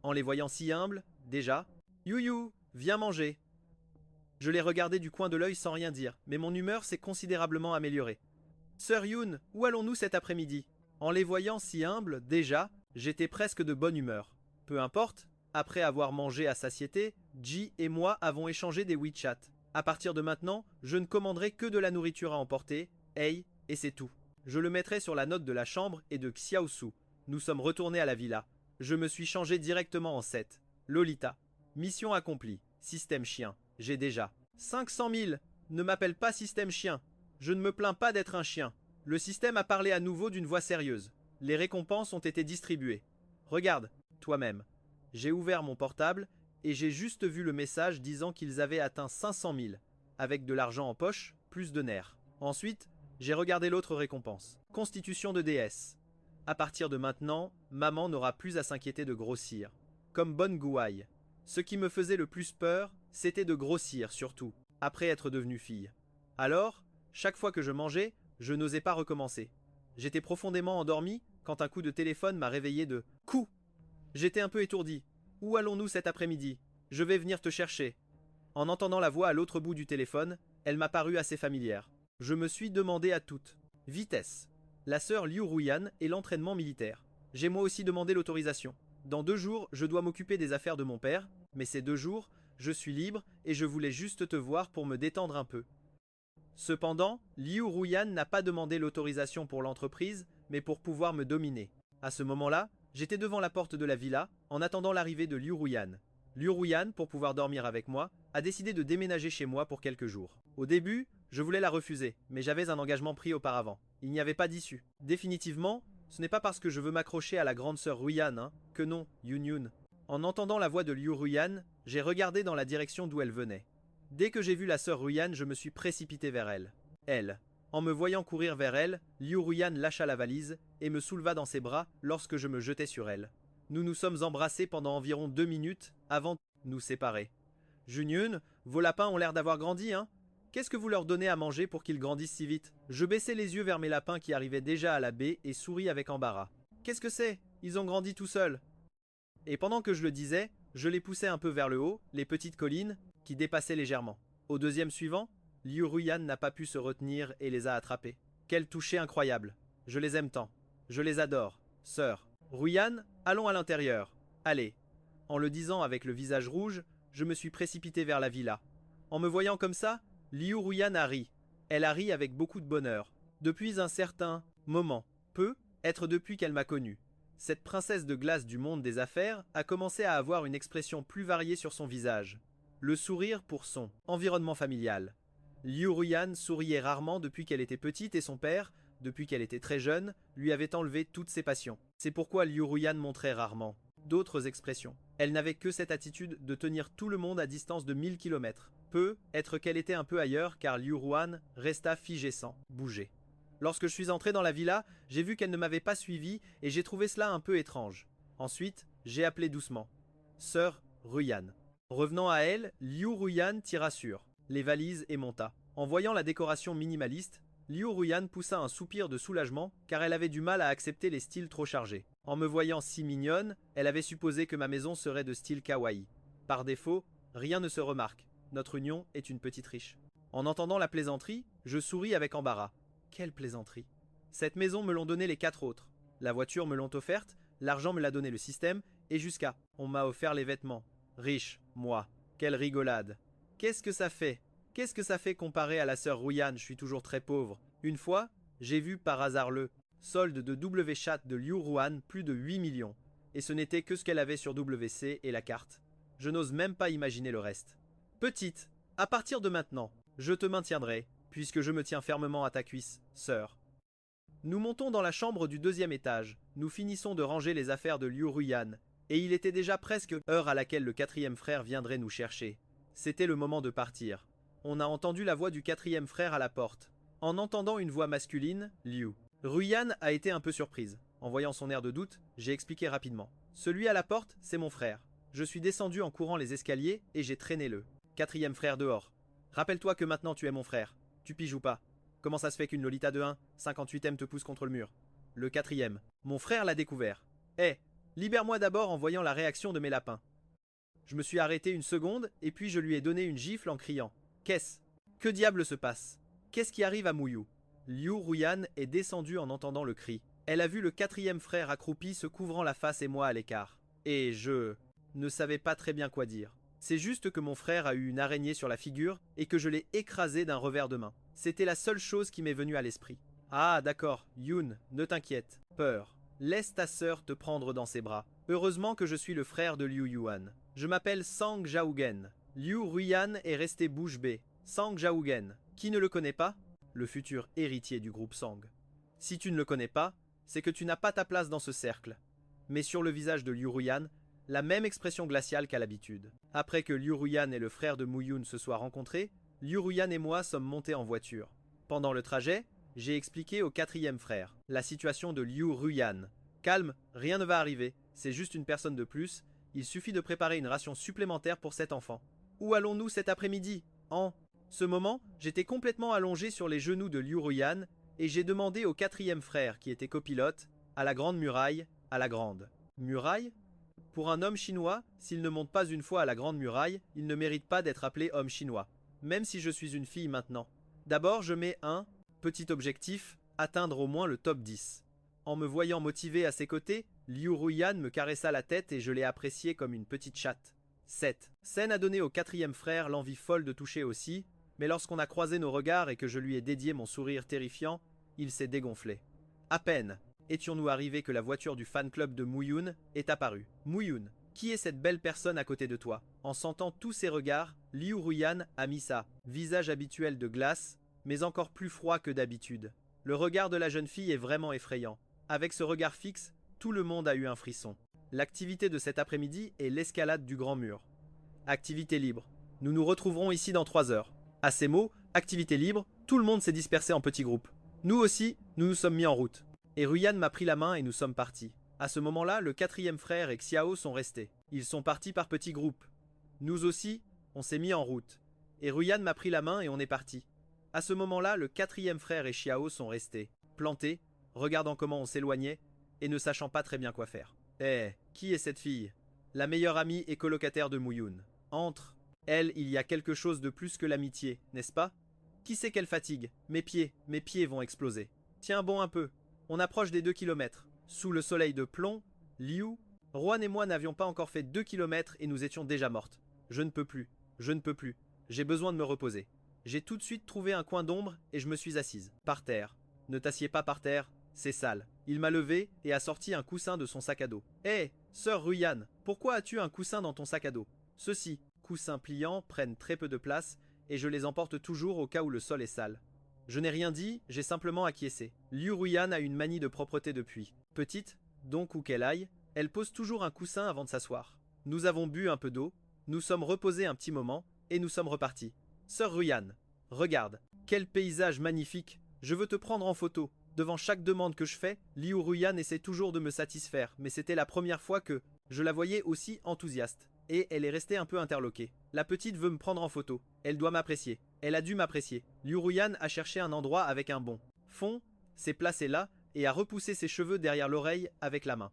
Speaker 1: En les voyant si humbles, déjà « Yuyu, viens manger ». Je l'ai regardé du coin de l'œil sans rien dire, mais mon humeur s'est considérablement améliorée. « Sœur Yun, où allons-nous cet après-midi » En les voyant si humbles, déjà, j'étais presque de bonne humeur. Peu importe, après avoir mangé à satiété, Ji et moi avons échangé des WeChat. À partir de maintenant, je ne commanderai que de la nourriture à emporter, et c'est tout. Je le mettrai sur la note de la chambre et de Xiaosu. Nous sommes retournés à la villa. Je me suis changé directement en 7. Lolita. Mission accomplie. Système chien. J'ai déjà 500 000. Ne m'appelle pas système chien. Je ne me plains pas d'être un chien. Le système a parlé à nouveau d'une voix sérieuse. Les récompenses ont été distribuées. Regarde, toi-même. J'ai ouvert mon portable et j'ai juste vu le message disant qu'ils avaient atteint 500 000. Avec de l'argent en poche, plus de nerfs. Ensuite, j'ai regardé l'autre récompense. Constitution de déesse. À partir de maintenant, maman n'aura plus à s'inquiéter de grossir. Comme bonne gouaille. Ce qui me faisait le plus peur, c'était de grossir surtout, après être devenue fille. Alors, chaque fois que je mangeais, je n'osais pas recommencer. J'étais profondément endormi quand un coup de téléphone m'a réveillé de « coup ». J'étais un peu étourdi. « Où allons-nous cet après-midi? Je vais venir te chercher. » En entendant la voix à l'autre bout du téléphone, elle m'a paru assez familière. Je me suis demandé à toute vitesse la sœur Liu Ruyan et l'entraînement militaire. J'ai moi aussi demandé l'autorisation. Dans 2 jours, je dois m'occuper des affaires de mon père, mais ces 2 jours, je suis libre et je voulais juste te voir pour me détendre un peu. Cependant, Liu Ruyan n'a pas demandé l'autorisation pour l'entreprise, mais pour pouvoir me dominer. À ce moment-là, j'étais devant la porte de la villa, en attendant l'arrivée de Liu Ruyan. Liu Ruyan, pour pouvoir dormir avec moi, a décidé de déménager chez moi pour quelques jours. Au début, je voulais la refuser, mais j'avais un engagement pris auparavant. Il n'y avait pas d'issue. Définitivement, ce n'est pas parce que je veux m'accrocher à la grande sœur Ruyan, que non, Yun Yun. En entendant la voix de Liu Ruyan, j'ai regardé dans la direction d'où elle venait. Dès que j'ai vu la sœur Ruyan, je me suis précipité vers elle. En me voyant courir vers elle, Liu Ruyan lâcha la valise et me souleva dans ses bras lorsque je me jetai sur elle. Nous nous sommes embrassés pendant environ 2 minutes avant de nous séparer. Junyun, vos lapins ont l'air d'avoir grandi, hein? Qu'est-ce que vous leur donnez à manger pour qu'ils grandissent si vite? Je baissai les yeux vers mes lapins qui arrivaient déjà à la baie et souris avec embarras. Qu'est-ce que c'est? Ils ont grandi tout seuls. Et pendant que je le disais, je les poussais un peu vers le haut, les petites collines, qui dépassaient légèrement. Au deuxième suivant, Liu Ruyan n'a pas pu se retenir et les a attrapés. Quel toucher incroyable. Je les aime tant. Je les adore. Sœur. Ruyan, allons à l'intérieur. Allez. En le disant avec le visage rouge, je me suis précipité vers la villa. En me voyant comme ça, Liu Ruyan a ri. Elle a ri avec beaucoup de bonheur. Depuis un certain moment, être depuis qu'elle m'a connu. Cette princesse de glace du monde des affaires a commencé à avoir une expression plus variée sur son visage. Le sourire pour son environnement familial. Liu Ruyan souriait rarement depuis qu'elle était petite et son père, depuis qu'elle était très jeune, lui avait enlevé toutes ses passions. C'est pourquoi Liu Ruyan montrait rarement d'autres expressions. Elle n'avait que cette attitude de tenir tout le monde à distance de 1000 km. Être qu'elle était un peu ailleurs car Liu Ruyan resta figée sans bouger. Lorsque je suis entré dans la villa, j'ai vu qu'elle ne m'avait pas suivi et j'ai trouvé cela un peu étrange. Ensuite, j'ai appelé doucement. Sœur Ruyan. Revenant à elle, Liu Ruyan tira sur les valises et monta. En voyant la décoration minimaliste, Liu Ruyan poussa un soupir de soulagement car elle avait du mal à accepter les styles trop chargés. En me voyant si mignonne, elle avait supposé que ma maison serait de style kawaii. Par défaut, rien ne se remarque. Notre union est une petite riche. En entendant la plaisanterie, je souris avec embarras. Quelle plaisanterie. Cette maison me l'ont donnée les 4 autres. La voiture me l'ont offerte, l'argent me l'a donné le système, et jusqu'à on m'a offert les vêtements. Riche, moi. Quelle rigolade. Qu'est-ce que ça fait? Qu'est-ce que ça fait comparé à la sœur Ruyan? Je suis toujours très pauvre. Une fois, j'ai vu par hasard le solde de WChat de Liu Ruyan plus de 8 millions. Et ce n'était que ce qu'elle avait sur WC et la carte. Je n'ose même pas imaginer le reste. Petite, à partir de maintenant, je te maintiendrai, puisque je me tiens fermement à ta cuisse, sœur. Nous montons dans la chambre du 2e étage. Nous finissons de ranger les affaires de Liu Ruyan. Et il était déjà presque heure à laquelle le 4e frère viendrait nous chercher. C'était le moment de partir. On a entendu la voix du 4e frère à la porte. En entendant une voix masculine, Liu Ruyan a été un peu surprise. En voyant son air de doute, j'ai expliqué rapidement. Celui à la porte, c'est mon frère. Je suis descendu en courant les escaliers et j'ai traîné le 4e frère dehors. Rappelle-toi que maintenant tu es mon frère. Tu piges ou pas? Comment ça se fait qu'une Lolita de 1, 58e te pousse contre le mur? Le 4e. Mon frère l'a découvert. Libère-moi d'abord en voyant la réaction de mes lapins. Je me suis arrêté une seconde et puis je lui ai donné une gifle en criant. Qu'est-ce? Que diable se passe? Qu'est-ce qui arrive à Muyu? Liu Ruyan est descendue en entendant le cri. Elle a vu le 4e frère accroupi se couvrant la face et moi à l'écart. Et je ne savais pas très bien quoi dire. C'est juste que mon frère a eu une araignée sur la figure et que je l'ai écrasé d'un revers de main. C'était la seule chose qui m'est venue à l'esprit. Ah d'accord, Yun, ne t'inquiète. Peur. Laisse ta sœur te prendre dans ses bras. Heureusement que je suis le frère de Liu Yuan. Je m'appelle Sang Zhaogen. Liu Ruyan est resté bouche bée. Sang Zhaogen. Qui ne le connaît pas? Le futur héritier du groupe Sang. Si tu ne le connais pas, c'est que tu n'as pas ta place dans ce cercle. Mais sur le visage de Liu Ruyan, la même expression glaciale qu'à l'habitude. Après que Liu Ruyan et le frère de Muyun se soient rencontrés, Liu Ruyan et moi sommes montés en voiture. Pendant le trajet, j'ai expliqué au 4e frère la situation de Liu Ruyan. Calme, rien ne va arriver, c'est juste une personne de plus, il suffit de préparer une ration supplémentaire pour cet enfant. Où allons-nous cet après-midi? En ce moment, j'étais complètement allongé sur les genoux de Liu Ruyan et j'ai demandé au 4e frère, qui était copilote, à la grande muraille, à la grande muraille? Pour un homme chinois, s'il ne monte pas une fois à la grande muraille, il ne mérite pas d'être appelé homme chinois, même si je suis une fille maintenant. D'abord, je mets un petit objectif atteindre au moins le top 10. En me voyant motivé à ses côtés, Liu Ruyan me caressa la tête et je l'ai apprécié comme une petite chatte. 7. Sen a donné au quatrième frère l'envie folle de toucher aussi, mais lorsqu'on a croisé nos regards et que je lui ai dédié mon sourire terrifiant, il s'est dégonflé. À peine étions-nous arrivés que la voiture du fan club de Muyun est apparue. Muyun, qui est cette belle personne à côté de toi? En sentant tous ces regards, Liu Ruyan a mis sa visage habituel de glace, mais encore plus froid que d'habitude. Le regard de la jeune fille est vraiment effrayant. Avec ce regard fixe, tout le monde a eu un frisson. L'activité de cet après-midi est l'escalade du grand mur. Activité libre. Nous nous retrouverons ici dans 3 heures. À ces mots, activité libre, tout le monde s'est dispersé en petits groupes. Nous aussi, nous nous sommes mis en route. Et Ruyan m'a pris la main et nous sommes partis. À ce moment-là, le quatrième frère et Xiao sont restés. Ils sont partis par petits groupes. Nous aussi, on s'est mis en route. Et Ruyan m'a pris la main et on est parti. À ce moment-là, le quatrième frère et Xiao sont restés, plantés, regardant comment on s'éloignait et ne sachant pas très bien quoi faire. Eh, qui est cette fille? La meilleure amie et colocataire de Muyun. Entre elle, il y a quelque chose de plus que l'amitié, n'est-ce pas? Qui sait qu'elle fatigue? Mes pieds vont exploser. Tiens bon un peu. On approche des 2 kilomètres. Sous le soleil de plomb, Liu, Juan et moi n'avions pas encore fait 2 kilomètres et nous étions déjà mortes. Je ne peux plus. J'ai besoin de me reposer. J'ai tout de suite trouvé un coin d'ombre et je me suis assise. Par terre. Ne t'assieds pas par terre, c'est sale. Il m'a levé et a sorti un coussin de son sac à dos. Hé, sœur Ruyan, pourquoi as-tu un coussin dans ton sac à dos? Ceux-ci, coussins pliants, prennent très peu de place et je les emporte toujours au cas où le sol est sale. Je n'ai rien dit, j'ai simplement acquiescé. Liu Ruyan a une manie de propreté depuis. Petite, donc où qu'elle aille, elle pose toujours un coussin avant de s'asseoir. Nous avons bu un peu d'eau, nous sommes reposés un petit moment et nous sommes repartis. Sœur Ruyan, regarde, quel paysage magnifique. Je veux te prendre en photo. Devant chaque demande que je fais, Liu Ruyan essaie toujours de me satisfaire, mais c'était la première fois que je la voyais aussi enthousiaste. Et elle est restée un peu interloquée. La petite veut me prendre en photo. Elle doit m'apprécier. Elle a dû m'apprécier. Liu Ruyan a cherché un endroit avec un bon fond, s'est placé là et a repoussé ses cheveux derrière l'oreille avec la main.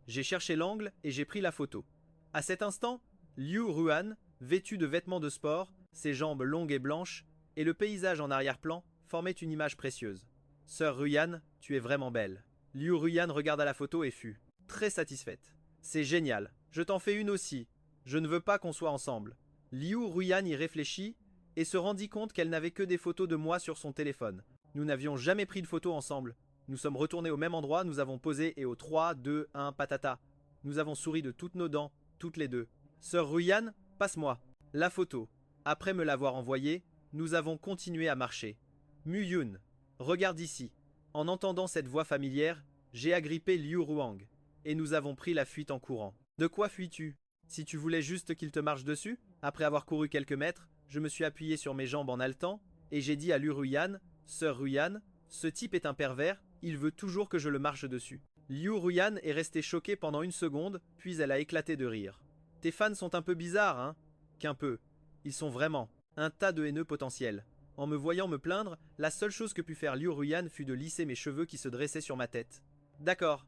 Speaker 1: J'ai cherché l'angle et j'ai pris la photo. À cet instant, Liu Ruyan, vêtu de vêtements de sport, ses jambes longues et blanches, et le paysage en arrière-plan formaient une image précieuse. Sœur Ruyan, tu es vraiment belle. Liu Ruyan regarda la photo et fut très satisfaite. C'est génial. Je t'en fais une aussi. Je ne veux pas qu'on soit ensemble. Liu Ruyan y réfléchit et se rendit compte qu'elle n'avait que des photos de moi sur son téléphone. Nous n'avions jamais pris de photos ensemble. Nous sommes retournés au même endroit, nous avons posé et au 3, 2, 1, patata. Nous avons souri de toutes nos dents, toutes les deux. Sœur Ruyan, passe-moi la photo. Après me l'avoir envoyée, nous avons continué à marcher. Muyun, regarde ici. En entendant cette voix familière, j'ai agrippé Liu Ruang, et nous avons pris la fuite en courant. De quoi fuis-tu? Si tu voulais juste qu'il te marche dessus? Après avoir couru quelques mètres, je me suis appuyé sur mes jambes en haletant, et j'ai dit à Liu Ruyan, Sœur Ruyan, ce type est un pervers, il veut toujours que je le marche dessus. Liu Ruyan est restée choquée pendant une seconde, puis elle a éclaté de rire. Tes fans sont un peu bizarres, hein? Qu'un peu. Ils sont vraiment un tas de haineux potentiels. En me voyant me plaindre, la seule chose que put faire Liu Ruyan fut de lisser mes cheveux qui se dressaient sur ma tête. D'accord,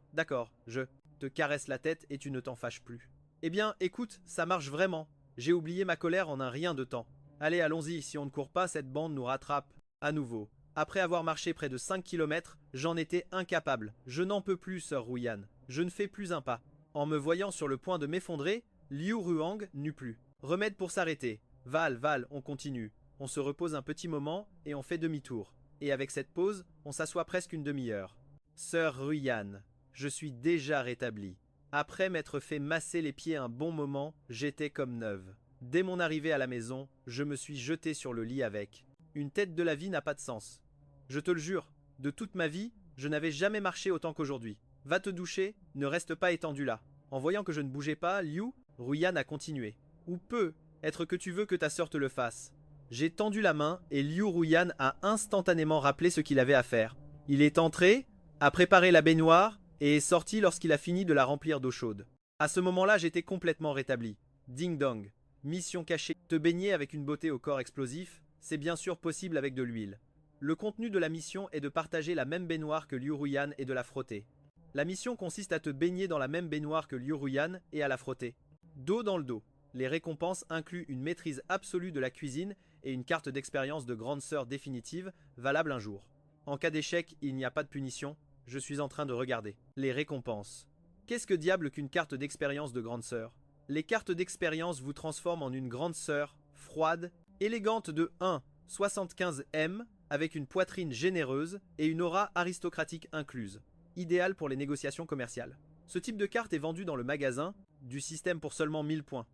Speaker 1: je te caresse la tête et tu ne t'en fâches plus. Eh bien, écoute, ça marche vraiment. J'ai oublié ma colère en un rien de temps. Allez, allons-y, si on ne court pas, cette bande nous rattrape. À nouveau. Après avoir marché près de 5 kilomètres, j'en étais incapable. Je n'en peux plus, sœur Ruyan. Je ne fais plus un pas. En me voyant sur le point de m'effondrer, Liu Ruang n'eut plus. Remède pour s'arrêter. Val, on continue. On se repose un petit moment et on fait demi-tour. Et avec cette pause, on s'assoit presque une demi-heure. Sœur Ruyan, je suis déjà rétablie. Après m'être fait masser les pieds un bon moment, j'étais comme neuve. Dès mon arrivée à la maison, je me suis jetée sur le lit avec. Une tête de la vie n'a pas de sens. Je te le jure, de toute ma vie, je n'avais jamais marché autant qu'aujourd'hui. Va te doucher, ne reste pas étendu là. En voyant que je ne bougeais pas, Liu Ruyan a continué. Ou peut être que tu veux que ta sœur te le fasse. J'ai tendu la main et Liu Ruyan a instantanément rappelé ce qu'il avait à faire. Il est entré, a préparé la baignoire et est sorti lorsqu'il a fini de la remplir d'eau chaude. À ce moment-là, j'étais complètement rétabli. Ding dong. Mission cachée. Te baigner avec une beauté au corps explosif, c'est bien sûr possible avec de l'huile. Le contenu de la mission est de partager la même baignoire que Liu Ruyan et de la frotter. La mission consiste à te baigner dans la même baignoire que Liu Ruyan et à la frotter. Dos dans le dos. Les récompenses incluent une maîtrise absolue de la cuisine et une carte d'expérience de grande sœur définitive, valable un jour. En cas d'échec, il n'y a pas de punition. Je suis en train de regarder. Les récompenses. Qu'est-ce que diable qu'une carte d'expérience de grande sœur? Les cartes d'expérience vous transforment en une grande sœur, froide, élégante de 1,75 m, avec une poitrine généreuse et une aura aristocratique incluse. Idéal pour les négociations commerciales. Ce type de carte est vendu dans le magasin du système pour seulement 1000 points.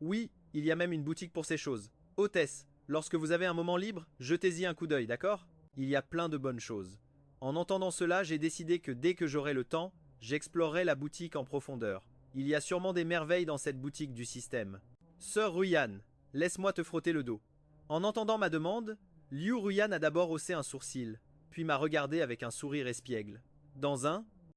Speaker 1: Oui, il y a même une boutique pour ces choses. Hôtesse, lorsque vous avez un moment libre, jetez-y un coup d'œil, d'accord? Il y a plein de bonnes choses. En entendant cela, j'ai décidé que dès que j'aurai le temps, j'explorerai la boutique en profondeur. Il y a sûrement des merveilles dans cette boutique du système. Sœur Ruyan, laisse-moi te frotter le dos. En entendant ma demande, Liu Ruyan a d'abord haussé un sourcil, puis m'a regardé avec un sourire espiègle.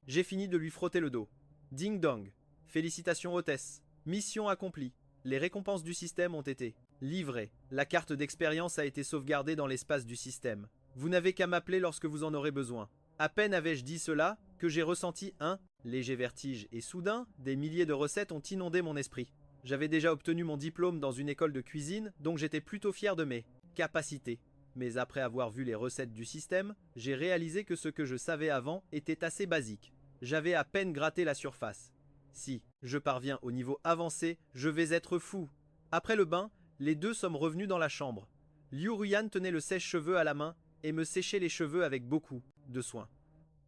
Speaker 1: J'ai fini de lui frotter le dos. Ding dong. Félicitations hôtesse. Mission accomplie. Les récompenses du système ont été livrées. La carte d'expérience a été sauvegardée dans l'espace du système. Vous n'avez qu'à m'appeler lorsque vous en aurez besoin. À peine avais-je dit cela que j'ai ressenti un léger vertige et soudain, des milliers de recettes ont inondé mon esprit. J'avais déjà obtenu mon diplôme dans une école de cuisine, donc j'étais plutôt fier de mes capacités. Mais après avoir vu les recettes du système, j'ai réalisé que ce que je savais avant était assez basique. J'avais à peine gratté la surface. Si je parviens au niveau avancé, je vais être fou. Après le bain, les deux sommes revenus dans la chambre. Liu Ruyan tenait le sèche-cheveux à la main et me séchait les cheveux avec beaucoup de soin.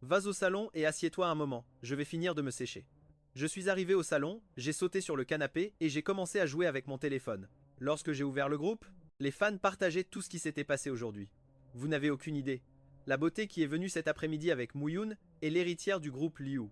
Speaker 1: Vas au salon et assieds-toi un moment, je vais finir de me sécher. Je suis arrivé au salon, j'ai sauté sur le canapé et j'ai commencé à jouer avec mon téléphone. Lorsque j'ai ouvert le groupe, les fans partageaient tout ce qui s'était passé aujourd'hui. Vous n'avez aucune idée. La beauté qui est venue cet après-midi avec Muyun est l'héritière du groupe Liu.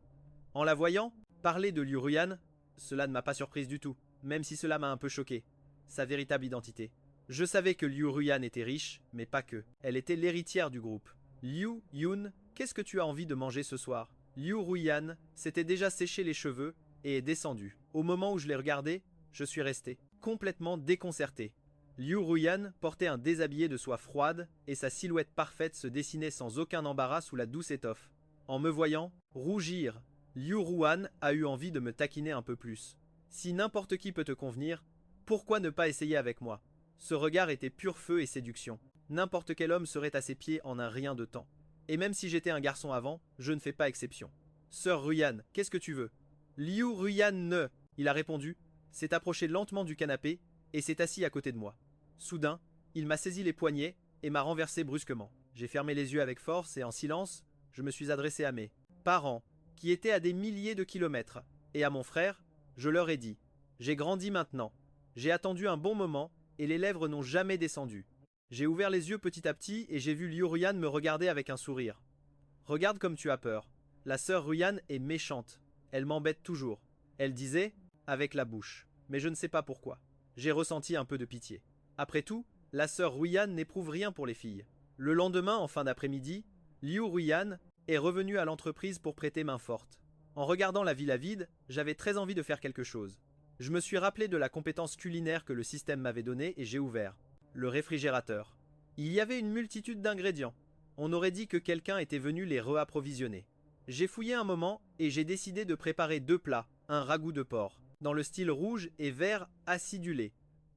Speaker 1: En la voyant, parler de Liu Ruyan, cela ne m'a pas surprise du tout, même si cela m'a un peu choqué. Sa véritable identité. Je savais que Liu Ruyan était riche, mais pas que. Elle était l'héritière du groupe. Liu Yun, qu'est-ce que tu as envie de manger ce soir? Liu Ruyan s'était déjà séché les cheveux et est descendu. Au moment où je l'ai regardé, je suis resté complètement déconcerté. Liu Ruyan portait un déshabillé de soie froide et sa silhouette parfaite se dessinait sans aucun embarras sous la douce étoffe. En me voyant rougir, Liu Ruyan a eu envie de me taquiner un peu plus. Si n'importe qui peut te convenir, pourquoi ne pas essayer avec moi? Ce regard était pur feu et séduction. N'importe quel homme serait à ses pieds en un rien de temps. Et même si j'étais un garçon avant, je ne fais pas exception. Sœur Ruyan, qu'est-ce que tu veux? Liu Ruyan ne. Il a répondu, s'est approché lentement du canapé et s'est assis à côté de moi. Soudain, il m'a saisi les poignets et m'a renversé brusquement. J'ai fermé les yeux avec force et en silence, je me suis adressé à mes parents, qui étaient à des milliers de kilomètres, et à mon frère, je leur ai dit « J'ai grandi maintenant. J'ai attendu un bon moment et les lèvres n'ont jamais descendu. J'ai ouvert les yeux petit à petit et j'ai vu Liu Ruyan me regarder avec un sourire. Regarde comme tu as peur. La sœur Ruyan est méchante. Elle m'embête toujours. Elle disait avec la bouche. Mais je ne sais pas pourquoi. J'ai ressenti un peu de pitié. Après tout, la sœur Ruyan n'éprouve rien pour les filles. Le lendemain, en fin d'après-midi, Liu Ruyan est revenu à l'entreprise pour prêter main forte. En regardant la villa vide, j'avais très envie de faire quelque chose. Je me suis rappelé de la compétence culinaire que le système m'avait donnée et j'ai ouvert le réfrigérateur. Il y avait une multitude d'ingrédients. On aurait dit que quelqu'un était venu les réapprovisionner. J'ai fouillé un moment et j'ai décidé de préparer 2 plats, un ragoût de porc, dans le style rouge et vert acidulé.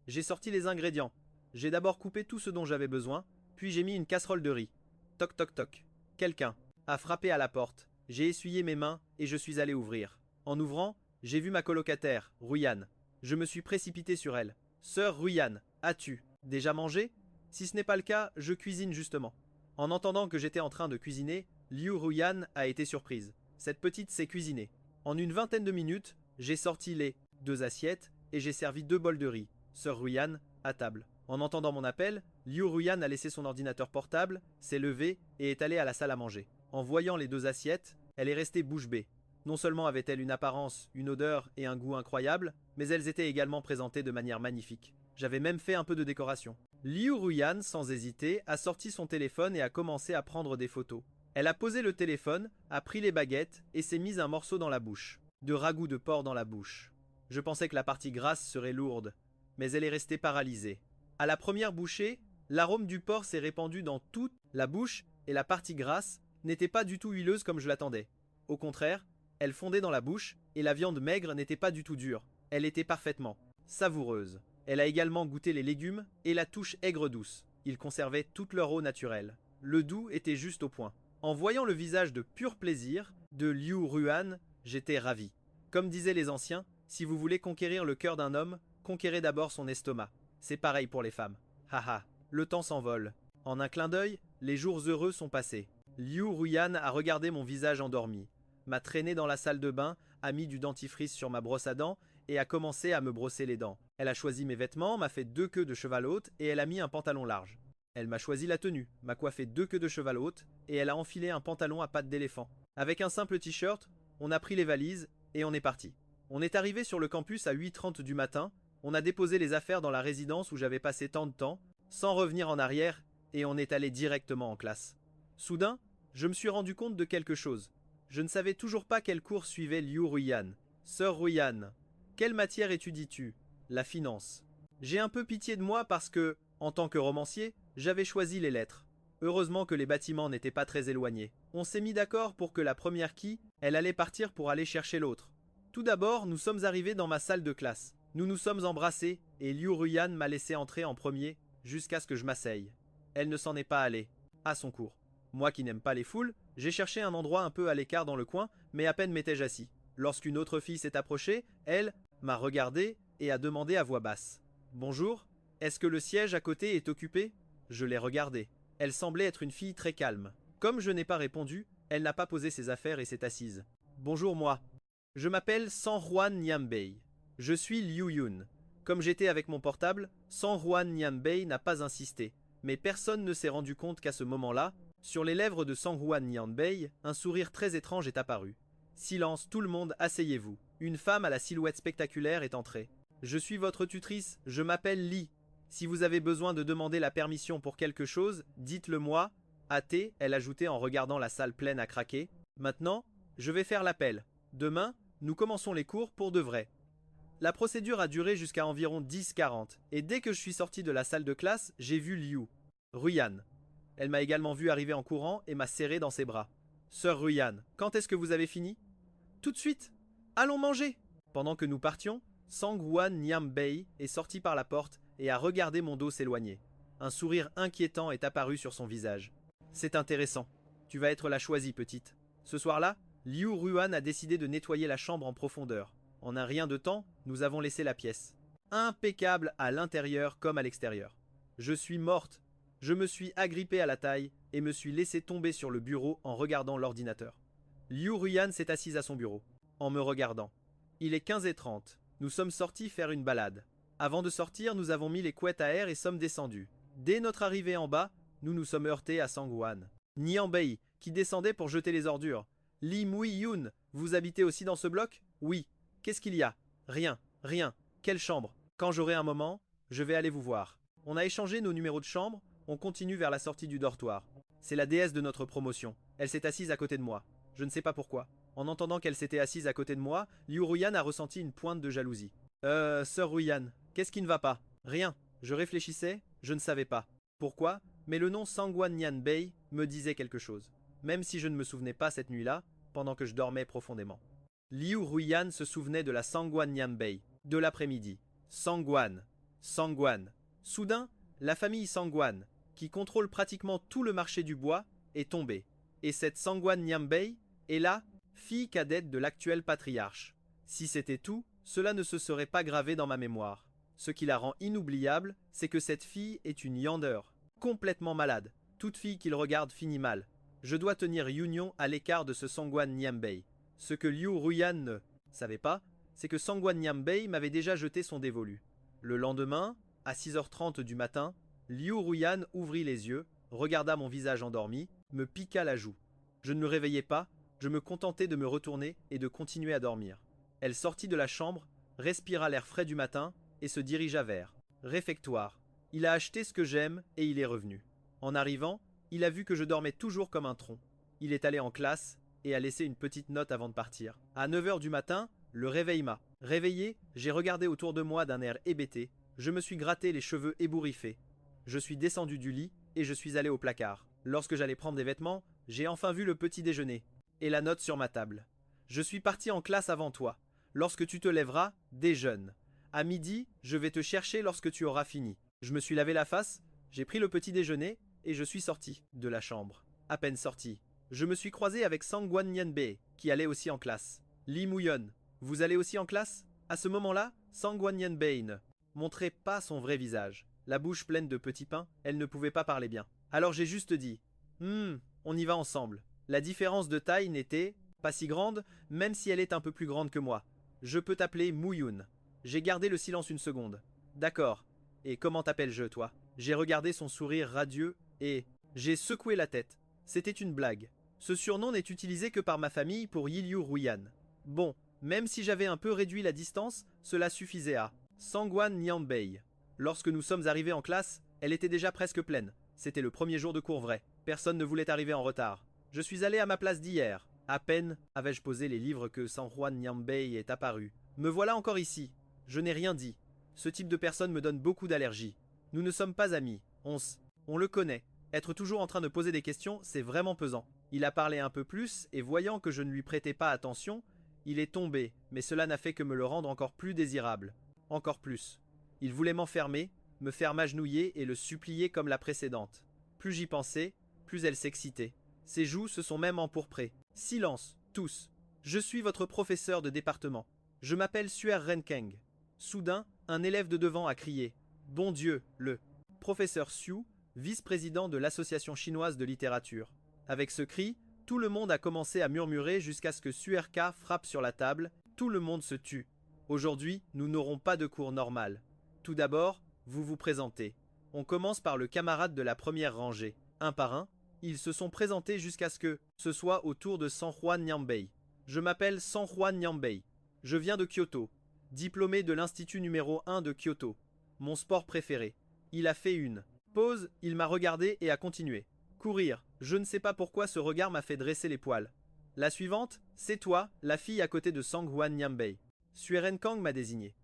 Speaker 1: J'ai sorti les ingrédients. J'ai d'abord coupé tout ce dont j'avais besoin, puis j'ai mis une casserole de riz. Toc toc toc. Quelqu'un a frappé à la porte. J'ai essuyé mes mains et je suis allé ouvrir. En ouvrant, j'ai vu ma colocataire, Ruyan. Je me suis précipité sur elle. Sœur Ruyan, as-tu déjà mangé? Si ce n'est pas le cas, je cuisine justement. En entendant que j'étais en train de cuisiner, Liu Ruyan a été surprise. Cette petite sait cuisiner. En une vingtaine de minutes, j'ai sorti les 2 assiettes et j'ai servi 2 bols de riz. Sœur Ruyan, à table. En entendant mon appel, Liu Ruyan a laissé son ordinateur portable, s'est levée et est allée à la salle à manger. En voyant les 2 assiettes, elle est restée bouche bée. Non seulement avaient-elles une apparence, une odeur et un goût incroyables, mais elles étaient également présentées de manière magnifique. J'avais même fait un peu de décoration. Liu Ruyan, sans hésiter, a sorti son téléphone et a commencé à prendre des photos. Elle a posé le téléphone, a pris les baguettes et s'est mise un morceau dans la bouche. De ragoût de porc dans la bouche. Je pensais que la partie grasse serait lourde, mais elle est restée paralysée. À la première bouchée, l'arôme du porc s'est répandu dans toute la bouche et la partie grasse n'était pas du tout huileuse comme je l'attendais. Au contraire, elle fondait dans la bouche et la viande maigre n'était pas du tout dure. Elle était parfaitement savoureuse. Elle a également goûté les légumes et la touche aigre douce. Ils conservaient toute leur eau naturelle. le doux était juste au point. En voyant le visage de pur plaisir de Liu Ruan, j'étais ravi. Comme disaient les anciens, si vous voulez conquérir le cœur d'un homme, conquérez d'abord son estomac. C'est pareil pour les femmes. Haha, le temps s'envole. En un clin d'œil, les jours heureux sont passés. Liu Ruyan a regardé mon visage endormi, m'a traîné dans la salle de bain, a mis du dentifrice sur ma brosse à dents et a commencé à me brosser les dents. Elle a choisi mes vêtements, m'a fait 2 queues de cheval haute et elle a mis un pantalon large. Elle m'a choisi la tenue, m'a coiffé 2 queues de cheval haute et elle a enfilé un pantalon à pattes d'éléphant. Avec un simple t-shirt, on a pris les valises et on est parti. On est arrivé sur le campus à 8h30 du matin, on a déposé les affaires dans la résidence où j'avais passé tant de temps, sans revenir en arrière, et on est allé directement en classe. Soudain, je me suis rendu compte de quelque chose. Je ne savais toujours pas quel cours suivait Liu Ruyan. Sœur Ruyan, quelle matière étudies-tu? La finance. J'ai un peu pitié de moi parce que, en tant que romancier, j'avais choisi les lettres. Heureusement que les bâtiments n'étaient pas très éloignés. On s'est mis d'accord pour que la première elle allait partir pour aller chercher l'autre. Tout d'abord, nous sommes arrivés dans ma salle de classe. Nous nous sommes embrassés et Liu Ruyan m'a laissé entrer en premier jusqu'à ce que je m'asseye. Elle ne s'en est pas allée. À son cours. Moi qui n'aime pas les foules, j'ai cherché un endroit un peu à l'écart dans le coin, mais à peine m'étais-je assis. Lorsqu'une autre fille s'est approchée, elle m'a regardé et a demandé à voix basse. « Bonjour, est-ce que le siège à côté est occupé ?» Je l'ai regardée. Elle semblait être une fille très calme. Comme je n'ai pas répondu, elle n'a pas posé ses affaires et s'est assise. « Bonjour moi. Je m'appelle San Juan Niambei. Je suis Liu Yun. » Comme j'étais avec mon portable, San Juan Niambei n'a pas insisté. Mais personne ne s'est rendu compte qu'à ce moment-là, sur les lèvres de San Juan Niambei, un sourire très étrange est apparu. Silence, tout le monde, asseyez-vous. Une femme à la silhouette spectaculaire est entrée. Je suis votre tutrice, je m'appelle Li. Si vous avez besoin de demander la permission pour quelque chose, dites-le moi. Hâtée, elle ajoutait en regardant la salle pleine à craquer. Maintenant, je vais faire l'appel. Demain, nous commençons les cours pour de vrai. La procédure a duré jusqu'à environ 10h40, et dès que je suis sorti de la salle de classe, j'ai vu Liu Ruyan. Elle m'a également vu arriver en courant et m'a serré dans ses bras. Sœur Ruyan, quand est-ce que vous avez fini? Tout de suite. Allons manger. Pendant que nous partions, San Juan Niambei est sorti par la porte et a regardé mon dos s'éloigner. Un sourire inquiétant est apparu sur son visage. C'est intéressant. Tu vas être la choisie, petite. Ce soir-là, Liu Ruyan a décidé de nettoyer la chambre en profondeur. En un rien de temps, nous avons laissé la pièce. Impeccable à l'intérieur comme à l'extérieur. Je suis morte. Je me suis agrippée à la taille et me suis laissé tomber sur le bureau en regardant l'ordinateur. Liu Ruyan s'est assise à son bureau, en me regardant. Il est 15h30. Nous sommes sortis faire une balade. Avant de sortir, nous avons mis les couettes à air et sommes descendus. Dès notre arrivée en bas, nous nous sommes heurtés à San Juan Niambei, qui descendait pour jeter les ordures. Li Mui Yun, vous habitez aussi dans ce bloc? Oui. Qu'est-ce qu'il y a? Rien, rien. Quelle chambre? Quand j'aurai un moment, je vais aller vous voir. On a échangé nos numéros de chambre, on continue vers la sortie du dortoir. C'est la déesse de notre promotion. Elle s'est assise à côté de moi. Je ne sais pas pourquoi. En entendant qu'elle s'était assise à côté de moi, Liu Ruyan a ressenti une pointe de jalousie. Sœur Ruyan, qu'est-ce qui ne va pas? Rien. Je réfléchissais, je ne savais pas. Pourquoi? Mais le nom San Juan Niambei me disait quelque chose. Même si je ne me souvenais pas cette nuit-là, pendant que je dormais profondément. Liu Ruyan se souvenait de la San Juan Niambei, de l'après-midi. San Juan. Soudain, la famille San Juan, qui contrôle pratiquement tout le marché du bois, est tombée. Et cette San Juan Niambei est là, fille cadette de l'actuel patriarche. Si c'était tout, cela ne se serait pas gravé dans ma mémoire. Ce qui la rend inoubliable, c'est que cette fille est une yander, complètement malade. Toute fille qu'il regarde finit mal. Je dois tenir Union à l'écart de ce San Juan Niambei. Ce que Liu Ruyan ne savait pas, c'est que San Juan Niambei m'avait déjà jeté son dévolu. Le lendemain, à 6h30 du matin, Liu Ruyan ouvrit les yeux, regarda mon visage endormi, me piqua la joue. Je ne me réveillais pas, je me contentais de me retourner et de continuer à dormir. Elle sortit de la chambre, respira l'air frais du matin et se dirigea vers réfectoire. Il a acheté ce que j'aime et il est revenu. En arrivant, il a vu que je dormais toujours comme un tronc. Il est allé en classe et a laissé une petite note avant de partir. À 9h du matin, le réveil m'a. Réveillé, j'ai regardé autour de moi d'un air hébété. Je me suis gratté les cheveux ébouriffés. Je suis descendu du lit et je suis allé au placard. Lorsque j'allais prendre des vêtements, j'ai enfin vu le petit déjeuner et la note sur ma table. Je suis parti en classe avant toi. Lorsque tu te lèveras, déjeune. À midi, je vais te chercher lorsque tu auras fini. Je me suis lavé la face, j'ai pris le petit déjeuner et je suis sorti de la chambre. À peine sorti, je me suis croisé avec Sangwan Nyanbei, qui allait aussi en classe. Lee Muyon, vous allez aussi en classe? À ce moment-là, Sangwan Nyanbei ne montrait pas son vrai visage. La bouche pleine de petits pains, elle ne pouvait pas parler bien. Alors j'ai juste dit on y va ensemble. La différence de taille n'était pas si grande, même si elle est un peu plus grande que moi. Je peux t'appeler Muyun. J'ai gardé le silence une seconde. D'accord. Et comment t'appelles-je, toi? J'ai regardé son sourire radieux et j'ai secoué la tête. C'était une blague. Ce surnom n'est utilisé que par ma famille pour Yiliu Ruyan. Bon, même si j'avais un peu réduit la distance, cela suffisait à Sangwan Nyanbei. Lorsque nous sommes arrivés en classe, elle était déjà presque pleine. C'était le premier jour de cours vrai. Personne ne voulait arriver en retard. Je suis allé à ma place d'hier. À peine avais-je posé les livres que Sangwan Nyanbei est apparu. Me voilà encore ici. Je n'ai rien dit. Ce type de personne me donne beaucoup d'allergies. Nous ne sommes pas amis. On le connaît. Être toujours en train de poser des questions, c'est vraiment pesant. Il a parlé un peu plus, et voyant que je ne lui prêtais pas attention, il est tombé, mais cela n'a fait que me le rendre encore plus désirable. Encore plus. Il voulait m'enfermer, me faire m'agenouiller et le supplier comme la précédente. Plus j'y pensais, plus elle s'excitait. Ses joues se sont même empourprées. Silence, tous. Je suis votre professeur de département. Je m'appelle Suer Renkeng. Soudain, un élève de devant a crié « Bon Dieu, le professeur Xu, vice-président de l'Association chinoise de littérature ». Avec ce cri, tout le monde a commencé à murmurer jusqu'à ce que Suerka frappe sur la table. Tout le monde se tue. Aujourd'hui, nous n'aurons pas de cours normal. Tout d'abord, vous vous présentez. On commence par le camarade de la première rangée. Un par un, ils se sont présentés jusqu'à ce que ce soit au tour de Sangwan Nyanbei. Je m'appelle Sangwan Nyanbei. Je viens de Kyoto. Diplômé de l'institut numéro 1 de Kyoto. Mon sport préféré. Il a fait une pause, il m'a regardé et a continué. Courir. Je ne sais pas pourquoi ce regard m'a fait dresser les poils. La suivante, c'est toi, la fille à côté de Sangwan Nyanbei. Sueren Kang m'a désigné.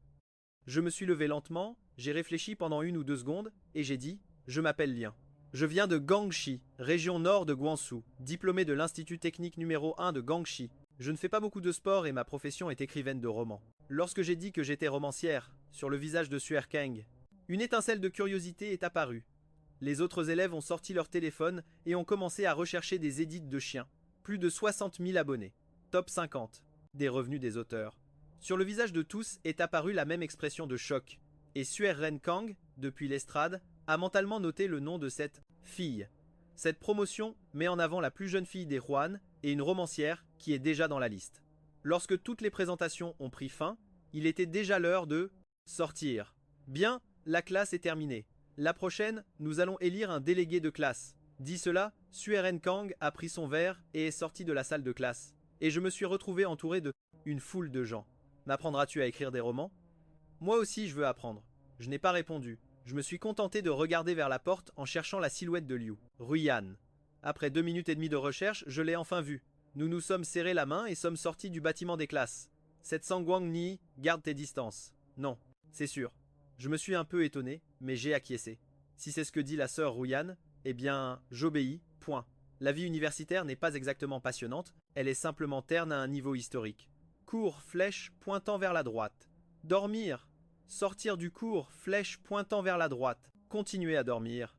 Speaker 1: Je me suis levé lentement, j'ai réfléchi pendant 1 ou 2 secondes, et j'ai dit « Je m'appelle Lien. Je viens de Gangxi, région nord de Guangzhou, diplômé de l'institut technique numéro 1 de Gangxi. Je ne fais pas beaucoup de sport et ma profession est écrivaine de romans. Lorsque j'ai dit que j'étais romancière, sur le visage de Suer Kang, une étincelle de curiosité est apparue. Les autres élèves ont sorti leur téléphone et ont commencé à rechercher des édits de chiens. Plus de 60 000 abonnés. Top 50. Des revenus des auteurs. Sur le visage de tous est apparue la même expression de choc. Et Suer Renkang, depuis l'estrade, a mentalement noté le nom de cette fille. Cette promotion met en avant la plus jeune fille des Huan et une romancière qui est déjà dans la liste. Lorsque toutes les présentations ont pris fin, il était déjà l'heure de sortir. Bien, la classe est terminée. La prochaine, nous allons élire un délégué de classe. Dit cela, Suer Renkang a pris son verre et est sorti de la salle de classe. Et je me suis retrouvé entouré de une foule de gens. M'apprendras-tu à écrire des romans? Moi aussi je veux apprendre. Je n'ai pas répondu. Je me suis contenté de regarder vers la porte en cherchant la silhouette de Liu Ruyan. Après 2 minutes et demie de recherche, je l'ai enfin vu. Nous nous sommes serrés la main et sommes sortis du bâtiment des classes. Cette Sangwang Ni, garde tes distances. Non, c'est sûr. Je me suis un peu étonné, mais j'ai acquiescé. Si c'est ce que dit la sœur Ruyan, eh bien, j'obéis, point. La vie universitaire n'est pas exactement passionnante, elle est simplement terne à un niveau historique. Cours, flèche, pointant vers la droite. Dormir. Sortir du cours, flèche pointant vers la droite. Continuer à dormir.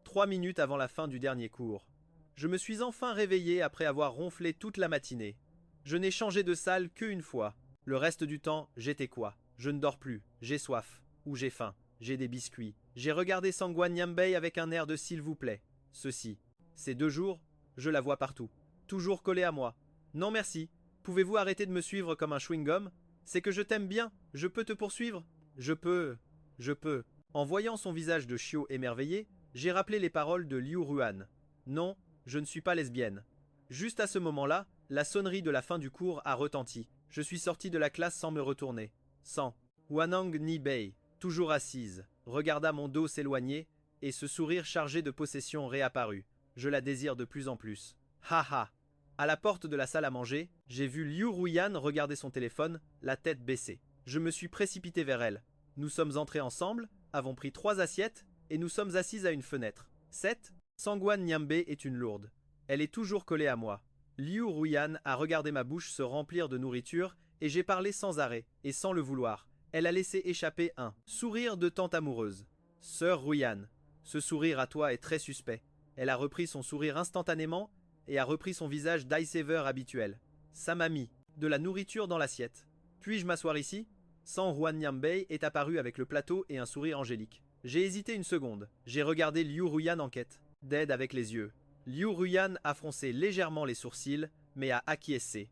Speaker 1: 3 minutes avant la fin du dernier cours. Je me suis enfin réveillé après avoir ronflé toute la matinée. Je n'ai changé de salle qu'une fois. Le reste du temps, j'étais quoi? Je ne dors plus, j'ai soif, ou j'ai faim, j'ai des biscuits. J'ai regardé Sangwan Nyanbei avec un air de s'il vous plaît. Ceci. Ces 2 jours, je la vois partout. Toujours collée à moi. Non merci. Pouvez-vous arrêter de me suivre comme un chewing-gum? C'est que je t'aime bien. Je peux te poursuivre? Je peux. En voyant son visage de chiot émerveillé, j'ai rappelé les paroles de Liu Ruan. Non, je ne suis pas lesbienne. Juste à ce moment-là, la sonnerie de la fin du cours a retenti. Je suis sorti de la classe sans me retourner. Sans. Wanang Ni Bei, toujours assise, regarda mon dos s'éloigner, et ce sourire chargé de possession réapparut. Je la désire de plus en plus. Ha ha. À la porte de la salle à manger, j'ai vu Liu Ruyan regarder son téléphone, la tête baissée. Je me suis précipité vers elle. Nous sommes entrés ensemble, avons pris 3 assiettes, et nous sommes assises à une fenêtre. 7. Sangwan Nyanbei est une lourde. Elle est toujours collée à moi. Liu Ruyan a regardé ma bouche se remplir de nourriture, et j'ai parlé sans arrêt, et sans le vouloir. Elle a laissé échapper un sourire de tante amoureuse. Sœur Ruyan, ce sourire à toi est très suspect. Elle a repris son sourire instantanément et a repris son visage d'Icehaver habituel. Ça m'a mis de la nourriture dans l'assiette. Puis-je m'asseoir ici? San Juan Nyambei est apparu avec le plateau et un sourire angélique. J'ai hésité une seconde. J'ai regardé Liu Ruyan en quête d'aide avec les yeux. Liu Ruyan a froncé légèrement les sourcils, mais a acquiescé.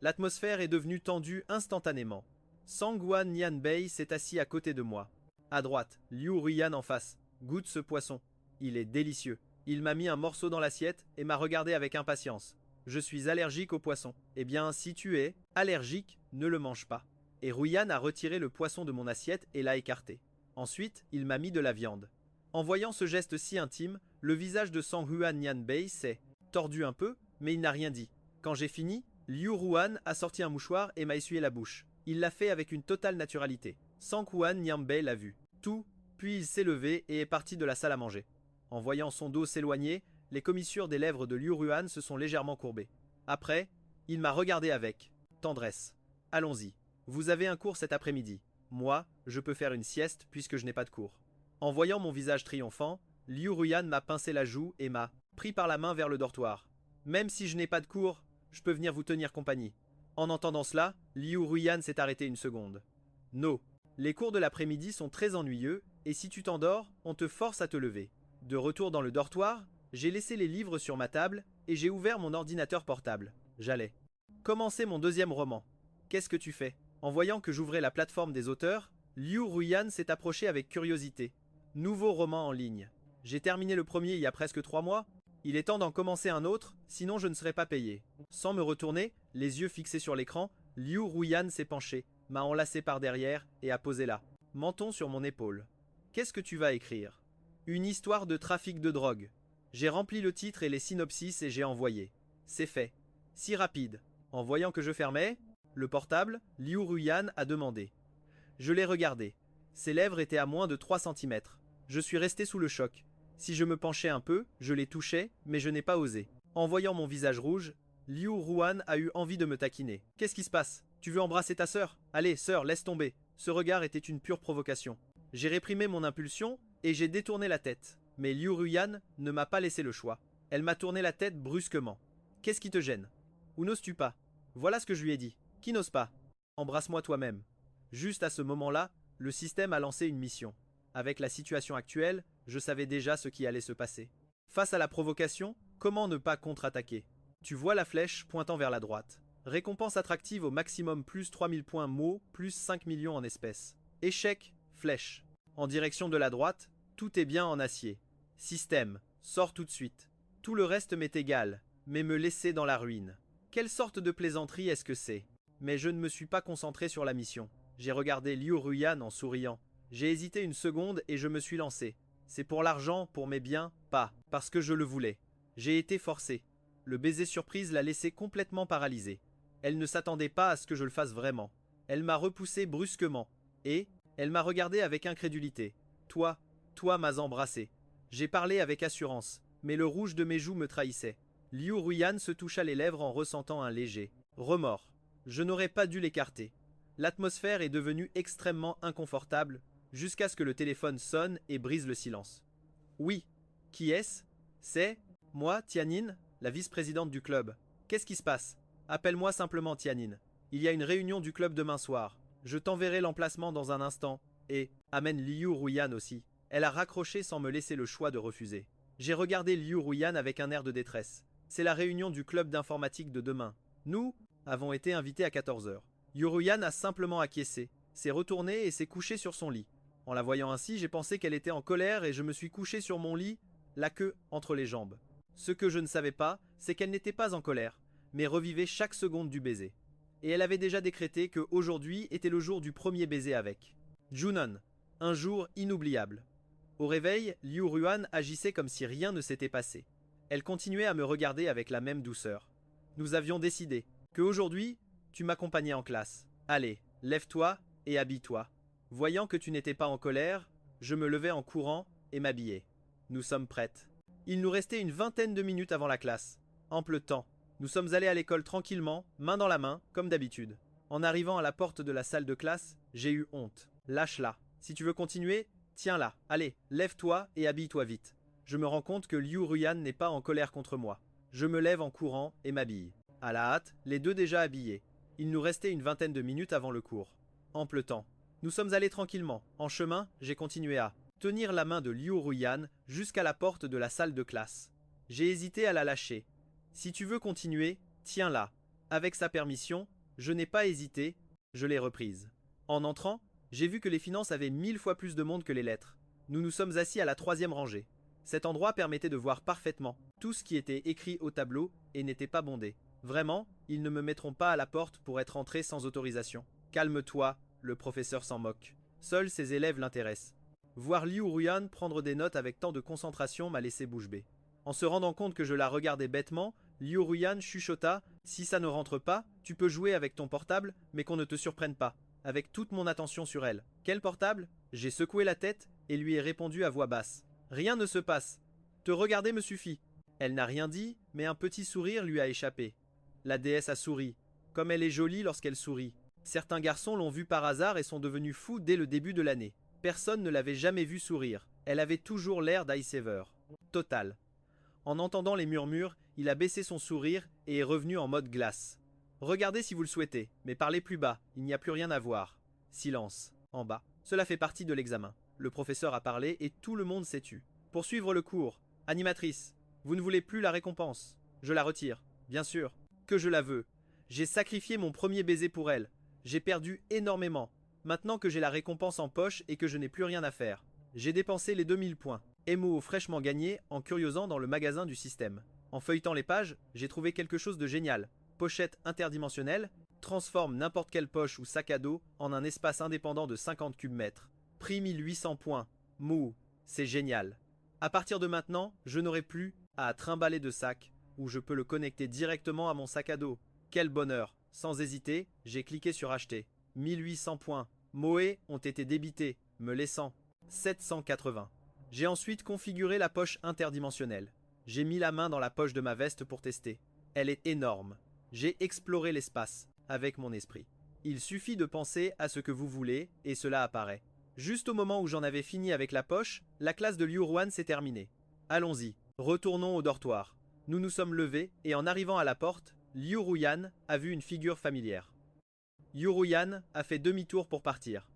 Speaker 1: L'atmosphère est devenue tendue instantanément. San Juan Nyambei s'est assis à côté de moi. À droite, Liu Ruyan en face. Goûte ce poisson. Il est délicieux. Il m'a mis un morceau dans l'assiette et m'a regardé avec impatience. Je suis allergique au poisson. Eh bien, si tu es allergique, ne le mange pas. Et Ruyan a retiré le poisson de mon assiette et l'a écarté. Ensuite, il m'a mis de la viande. En voyant ce geste si intime, le visage de San Juan Nyambei s'est tordu un peu, mais il n'a rien dit. Quand j'ai fini, Liu Ruyan a sorti un mouchoir et m'a essuyé la bouche. Il l'a fait avec une totale naturalité. San Juan Nyambei l'a vu. Tout, puis il s'est levé et est parti de la salle à manger. En voyant son dos s'éloigner, les commissures des lèvres de Liu Ruyan se sont légèrement courbées. Après, il m'a regardé avec tendresse. Allons-y. Vous avez un cours cet après-midi. Moi, je peux faire une sieste puisque je n'ai pas de cours. En voyant mon visage triomphant, Liu Ruyan m'a pincé la joue et m'a pris par la main vers le dortoir. Même si je n'ai pas de cours, je peux venir vous tenir compagnie. En entendant cela, Liu Ruyan s'est arrêté une seconde. No. Les cours de l'après-midi sont très ennuyeux et si tu t'endors, on te force à te lever. De retour dans le dortoir, j'ai laissé les livres sur ma table et j'ai ouvert mon ordinateur portable. J'allais commencer mon deuxième roman. Qu'est-ce que tu fais? En voyant que j'ouvrais la plateforme des auteurs, Liu Ruyan s'est approché avec curiosité. Nouveau roman en ligne. J'ai terminé le premier il y a presque 3 mois. Il est temps d'en commencer un autre, sinon je ne serai pas payé. Sans me retourner, les yeux fixés sur l'écran, Liu Ruyan s'est penché, m'a enlacé par derrière et a posé là, menton sur mon épaule. Qu'est-ce que tu vas écrire? Une histoire de trafic de drogue. J'ai rempli le titre et les synopsis et j'ai envoyé. C'est fait. Si rapide. En voyant que je fermais le portable, Liu Ruyan a demandé. Je l'ai regardé. Ses lèvres étaient à moins de 3 cm. Je suis resté sous le choc. Si je me penchais un peu, je les touchais, mais je n'ai pas osé. En voyant mon visage rouge, Liu Ruyan a eu envie de me taquiner. Qu'est-ce qui se passe? Tu veux embrasser ta sœur? Allez, sœur, laisse tomber. Ce regard était une pure provocation. J'ai réprimé mon impulsion et j'ai détourné la tête. Mais Liu Ruyan ne m'a pas laissé le choix. Elle m'a tourné la tête brusquement. Qu'est-ce qui te gêne? Ou n'oses-tu pas? Voilà ce que je lui ai dit. Qui n'ose pas? Embrasse-moi toi-même. Juste à ce moment-là, le système a lancé une mission. Avec la situation actuelle, je savais déjà ce qui allait se passer. Face à la provocation, comment ne pas contre-attaquer? Tu vois la flèche pointant vers la droite. Récompense attractive au maximum plus 3000 points mots, plus 5 millions en espèces. Échec, flèche. En direction de la droite, tout est bien en acier. Système, sors tout de suite. Tout le reste m'est égal, mais me laisser dans la ruine. Quelle sorte de plaisanterie est-ce que c'est? Mais je ne me suis pas concentré sur la mission. J'ai regardé Liu Ruyan en souriant. J'ai hésité une seconde et je me suis lancé. C'est pour l'argent, pour mes biens, pas, parce que je le voulais. J'ai été forcé. Le baiser surprise l'a laissé complètement paralysée. Elle ne s'attendait pas à ce que je le fasse vraiment. Elle m'a repoussé brusquement. Et, elle m'a regardé avec incrédulité. Toi m'as embrassé. J'ai parlé avec assurance, mais le rouge de mes joues me trahissait. Liu Ruyan se toucha les lèvres en ressentant un léger remords. Je n'aurais pas dû l'écarter. L'atmosphère est devenue extrêmement inconfortable, jusqu'à ce que le téléphone sonne et brise le silence. Oui. Qui est-ce? C'est moi, Tianyin, la vice-présidente du club. Qu'est-ce qui se passe? Appelle-moi simplement Tianyin. Il y a une réunion du club demain soir. Je t'enverrai l'emplacement dans un instant. Et amène Liu Ruyan aussi. Elle a raccroché sans me laisser le choix de refuser. J'ai regardé Liu Ruyan avec un air de détresse. C'est la réunion du club d'informatique de demain. Nous avons été invités à 14 h. Liu Ruyan a simplement acquiescé, s'est retourné et s'est couché sur son lit. En la voyant ainsi, j'ai pensé qu'elle était en colère et je me suis couché sur mon lit, la queue entre les jambes. Ce que je ne savais pas, c'est qu'elle n'était pas en colère, mais revivait chaque seconde du baiser. Et elle avait déjà décrété que aujourd'hui était le jour du premier baiser avec Junon, un jour inoubliable. Au réveil, Liu Ruyan agissait comme si rien ne s'était passé. Elle continuait à me regarder avec la même douceur. Nous avions décidé que aujourd'hui, tu m'accompagnais en classe. Allez, lève-toi et habille-toi. Voyant que tu n'étais pas en colère, je me levai en courant et m'habillai. Nous sommes prêtes. Il nous restait une vingtaine de minutes avant la classe. Ample temps. Nous sommes allés à l'école tranquillement, main dans la main, comme d'habitude. En arrivant à la porte de la salle de classe, j'ai eu honte. Lâche-la. Si tu veux continuer, tiens-la. Allez, lève-toi et habille-toi vite. je me rends compte que Liu Ruyan n'est pas en colère contre moi. Je me lève en courant et m'habille. À la hâte, les deux déjà habillés. Il nous restait une vingtaine de minutes avant le cours. Ample temps. Nous sommes allés tranquillement. En chemin, j'ai continué à tenir la main de Liu Ruyan jusqu'à la porte de la salle de classe. J'ai hésité à la lâcher. Si tu veux continuer, tiens-la. Avec sa permission, je n'ai pas hésité, je l'ai reprise. En entrant, j'ai vu que les finances avaient 1000 fois plus de monde que les lettres. Nous nous sommes assis à la 3e rangée. Cet endroit permettait de voir parfaitement tout ce qui était écrit au tableau et n'était pas bondé. Vraiment, ils ne me mettront pas à la porte pour être entré sans autorisation. Calme-toi, le professeur s'en moque. Seuls ses élèves l'intéressent. Voir Liu Ruyan prendre des notes avec tant de concentration m'a laissé bouche bée. En se rendant compte que je la regardais bêtement, Liu Ruyan chuchota « Si ça ne rentre pas, tu peux jouer avec ton portable, mais qu'on ne te surprenne pas. » Avec toute mon attention sur elle. Quel portable? J'ai secoué la tête et lui ai répondu à voix basse. Rien ne se passe. Te regarder me suffit. Elle n'a rien dit, mais un petit sourire lui a échappé. La déesse a souri. Comme elle est jolie lorsqu'elle sourit. Certains garçons l'ont vue par hasard et sont devenus fous dès le début de l'année. Personne ne l'avait jamais vue sourire. Elle avait toujours l'air d'Icever. Total. En entendant les murmures, il a baissé son sourire et est revenu en mode glace. Regardez si vous le souhaitez, mais parlez plus bas, il n'y a plus rien à voir. Silence. En bas. Cela fait partie de l'examen. Le professeur a parlé et tout le monde s'est tu. Pour suivre le cours. Animatrice. Vous ne voulez plus la récompense. Je la retire. Bien sûr. Que je la veux. J'ai sacrifié mon premier baiser pour elle. J'ai perdu énormément. Maintenant que j'ai la récompense en poche et que je n'ai plus rien à faire. J'ai dépensé les 2000 points. MO fraîchement gagné en curiosant dans le magasin du système. En feuilletant les pages, j'ai trouvé quelque chose de génial. Pochette interdimensionnelle, transforme n'importe quelle poche ou sac à dos en un espace indépendant de 50 cubes-mètres. Prix 1800 points. Mouh, c'est génial. À partir de maintenant, je n'aurai plus à trimballer de sac, ou je peux le connecter directement à mon sac à dos. Quel bonheur. Sans hésiter, j'ai cliqué sur acheter. 1800 points. Moé ont été débités, me laissant 780. J'ai ensuite configuré la poche interdimensionnelle. J'ai mis la main dans la poche de ma veste pour tester. Elle est énorme. J'ai exploré l'espace avec mon esprit. Il suffit de penser à ce que vous voulez et cela apparaît. Juste au moment où j'en avais fini avec la poche, la classe de Liu Ruyan s'est terminée. Allons-y, retournons au dortoir. Nous nous sommes levés et en arrivant à la porte, Liu Ruyan a vu une figure familière. Liu Ruyan a fait demi-tour pour partir.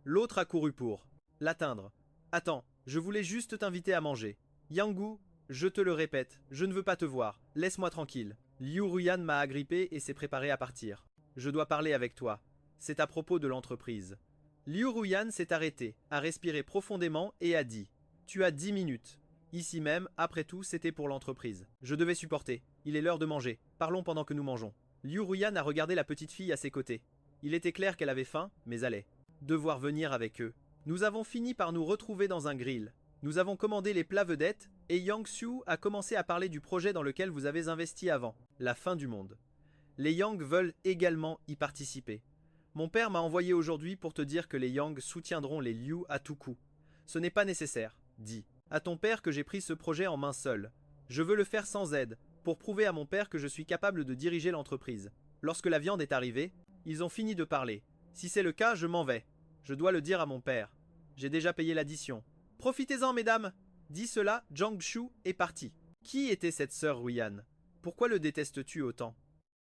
Speaker 1: L'autre a couru pour l'atteindre. Attends, je voulais juste t'inviter à manger. Yangu, je te le répète, je ne veux pas te voir, laisse-moi tranquille. Liu Ruyan m'a agrippé et s'est préparé à partir. Je dois parler avec toi. C'est à propos de l'entreprise. Liu Ruyan s'est arrêté, a respiré profondément et a dit « Tu as 10 minutes. » Ici même, après tout, c'était pour l'entreprise. Je devais supporter. Il est l'heure de manger. Parlons pendant que nous mangeons. Liu Ruyan a regardé la petite fille à ses côtés. Il était clair qu'elle avait faim, mais allait devoir venir avec eux. Nous avons fini par nous retrouver dans un grill. Nous avons commandé les plats vedettes et Yang Xiu a commencé à parler du projet dans lequel vous avez investi avant, la fin du monde. Les Yang veulent également y participer. Mon père m'a envoyé aujourd'hui pour te dire que les Yang soutiendront les Liu à tout coup. Ce n'est pas nécessaire, dis à ton père que j'ai pris ce projet en main seule. Je veux le faire sans aide, pour prouver à mon père que je suis capable de diriger l'entreprise. Lorsque la viande est arrivée, ils ont fini de parler. Si c'est le cas, je m'en vais. Je dois le dire à mon père. J'ai déjà payé l'addition. Profitez-en, mesdames. Dit cela, Zhang Shu est parti. Qui était cette sœur Ruyan? Pourquoi le détestes-tu autant?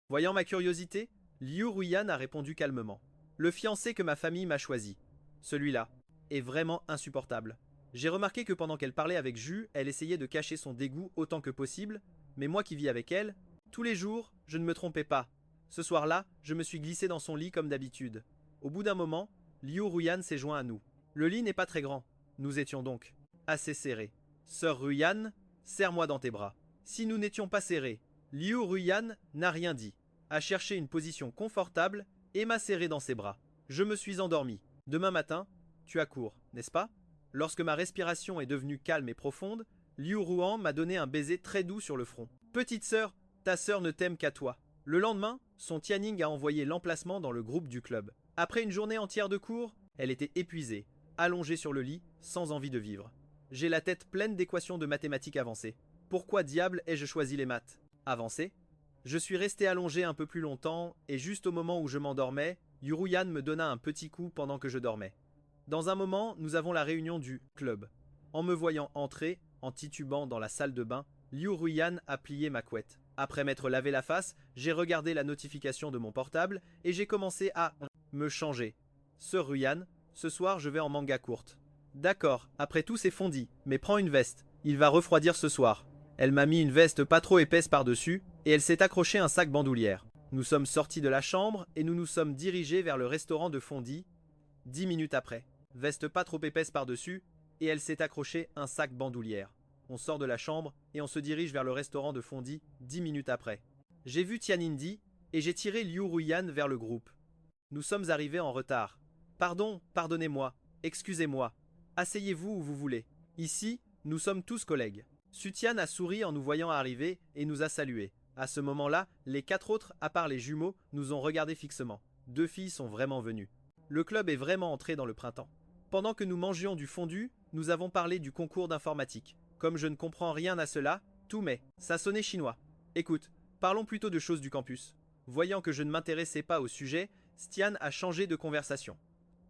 Speaker 1: Voyant ma curiosité, Liu Ruyan a répondu calmement. Le fiancé que ma famille m'a choisi. Celui-là est vraiment insupportable. J'ai remarqué que pendant qu'elle parlait avec Ju, elle essayait de cacher son dégoût autant que possible, mais moi qui vis avec elle, tous les jours, je ne me trompais pas. Ce soir-là, je me suis glissé dans son lit comme d'habitude. Au bout d'un moment, Liu Ruyan s'est joint à nous. Le lit n'est pas très grand. Nous étions donc assez serrés. Sœur Ruyan, serre-moi dans tes bras. Si nous n'étions pas serrés, Liu Ruyan n'a rien dit, a cherché une position confortable et m'a serré dans ses bras. Je me suis endormi. Demain matin, tu as cours, n'est-ce pas? Lorsque ma respiration est devenue calme et profonde, Liu Ruyan m'a donné un baiser très doux sur le front. Petite sœur, ta sœur ne t'aime qu'à toi. Le lendemain, son Tianning a envoyé l'emplacement dans le groupe du club. Après une journée entière de cours, elle était épuisée, allongée sur le lit, sans envie de vivre. J'ai la tête pleine d'équations de mathématiques avancées. Pourquoi diable ai-je choisi les maths? Avancées? Je suis resté allongé un peu plus longtemps, et juste au moment où je m'endormais, Liu Ruyan me donna un petit coup pendant que je dormais. Dans un moment, nous avons la réunion du club. En me voyant entrer, En titubant dans la salle de bain, Liu Ruyan a plié ma couette. Après m'être lavé la face, j'ai regardé la notification de mon portable et j'ai commencé à me changer. Sœur Ruyan, ce soir je vais en manga courte. D'accord, après tout c'est fondi, mais prends une veste, il va refroidir ce soir. Elle m'a mis une veste pas trop épaisse par-dessus et elle s'est accrochée un sac bandoulière. Nous sommes sortis de la chambre et nous nous sommes dirigés vers le restaurant de Fondi 10 minutes après. Veste pas trop épaisse par-dessus et elle s'est accrochée un sac bandoulière. On sort de la chambre et on se dirige vers le restaurant de Fondi 10 minutes après. J'ai vu Tianindi et j'ai tiré Liu Ruyan vers le groupe. Nous sommes arrivés en retard. Pardon, pardonnez-moi, excusez-moi. Asseyez-vous où vous voulez. Ici, nous sommes tous collègues. Sutian a souri en nous voyant arriver et nous a salués. À ce moment-là, les 4 autres, à part les jumeaux, nous ont regardés fixement. 2 filles sont vraiment venues. Le club est vraiment entré dans le printemps. Pendant que nous mangions du fondu, nous avons parlé du concours d'informatique. Comme je ne comprends rien à cela, tout mais, ça sonnait chinois. Écoute, parlons plutôt de choses du campus. Voyant que je ne m'intéressais pas au sujet, Stian a changé de conversation.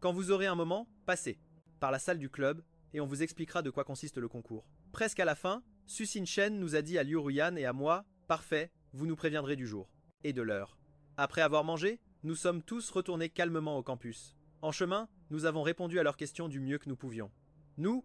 Speaker 1: Quand vous aurez un moment, passez par la salle du club et on vous expliquera de quoi consiste le concours. Presque à la fin, Su Xin Shen nous a dit à Liu Ruyan et à moi, parfait, vous nous préviendrez du jour et de l'heure. Après avoir mangé, nous sommes tous retournés calmement au campus. En chemin, nous avons répondu à leurs questions du mieux que nous pouvions. Nous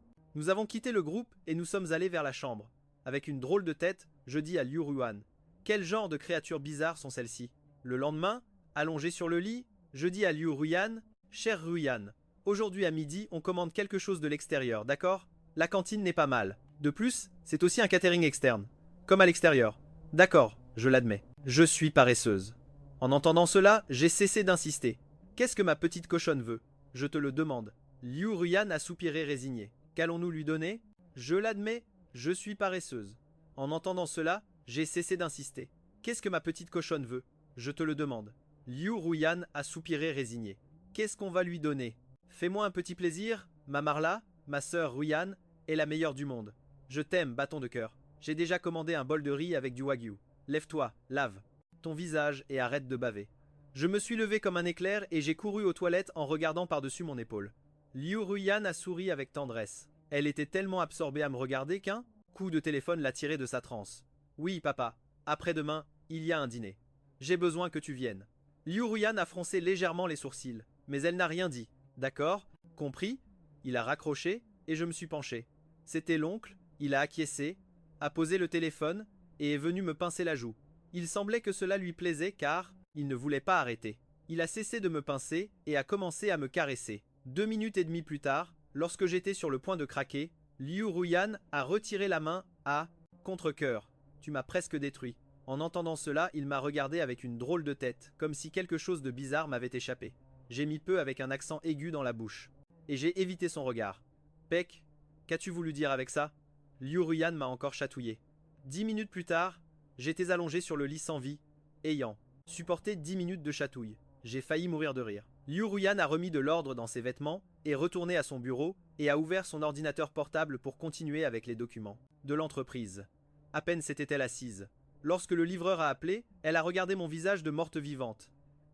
Speaker 1: avons quitté le groupe et nous sommes allés vers la chambre. Avec une drôle de tête, je dis à Liu Ruyan, quel genre de créatures bizarres sont celles-ci? Le lendemain, allongé sur le lit, je dis à Liu Ruyan, cher Ruyan, aujourd'hui à midi, on commande quelque chose de l'extérieur, d'accord? La cantine n'est pas mal. De plus, c'est aussi un catering externe. Comme à l'extérieur. D'accord, je l'admets. Je suis paresseuse. En entendant cela, j'ai cessé d'insister. Qu'est-ce que ma petite cochonne veut? Je te le demande. Liu Ruyan a soupiré résigné. Qu'allons-nous lui donner? Je l'admets, je suis paresseuse. En entendant cela, j'ai cessé d'insister. Qu'est-ce que ma petite cochonne veut? Je te le demande. Liu Ruyan a soupiré résigné. Qu'est-ce qu'on va lui donner? Fais-moi un petit plaisir, ma Marla, ma sœur Ruyan, est la meilleure du monde. Je t'aime, bâton de cœur. J'ai déjà commandé un bol de riz avec du wagyu. Lève-toi, lave ton visage et arrête de baver. Je me suis levé comme un éclair et j'ai couru aux toilettes en regardant par-dessus mon épaule. Liu Ruyan a souri avec tendresse. Elle était tellement absorbée à me regarder qu'un coup de téléphone l'a tirée de sa transe. Oui, papa, après-demain, il y a un dîner. J'ai besoin que tu viennes. Liu Ruyan a froncé légèrement les sourcils, mais elle n'a rien dit. D'accord, compris. Il a raccroché et je me suis penché. C'était l'oncle, il a acquiescé, a posé le téléphone et est venu me pincer la joue. Il semblait que cela lui plaisait car il ne voulait pas arrêter. Il a cessé de me pincer et a commencé à me caresser. 2 minutes et demie plus tard, lorsque j'étais sur le point de craquer, Liu Ruyan a retiré la main à contre-cœur. Tu m'as presque détruit. En entendant cela, il m'a regardé avec une drôle de tête, comme si quelque chose de bizarre m'avait échappé. J'ai mis peu avec un accent aigu dans la bouche. Et j'ai évité son regard. Peck, qu'as-tu voulu dire avec ça? Liu Ruyan m'a encore chatouillé. 10 minutes plus tard, j'étais allongé sur le lit sans vie, ayant supporté 10 minutes de chatouille. J'ai failli mourir de rire. Liu Ruyan a remis de l'ordre dans ses vêtements, est retourné à son bureau et a ouvert son ordinateur portable pour continuer avec les documents de l'entreprise. À peine s'était-elle assise. Lorsque le livreur a appelé, elle a regardé mon visage de morte vivante.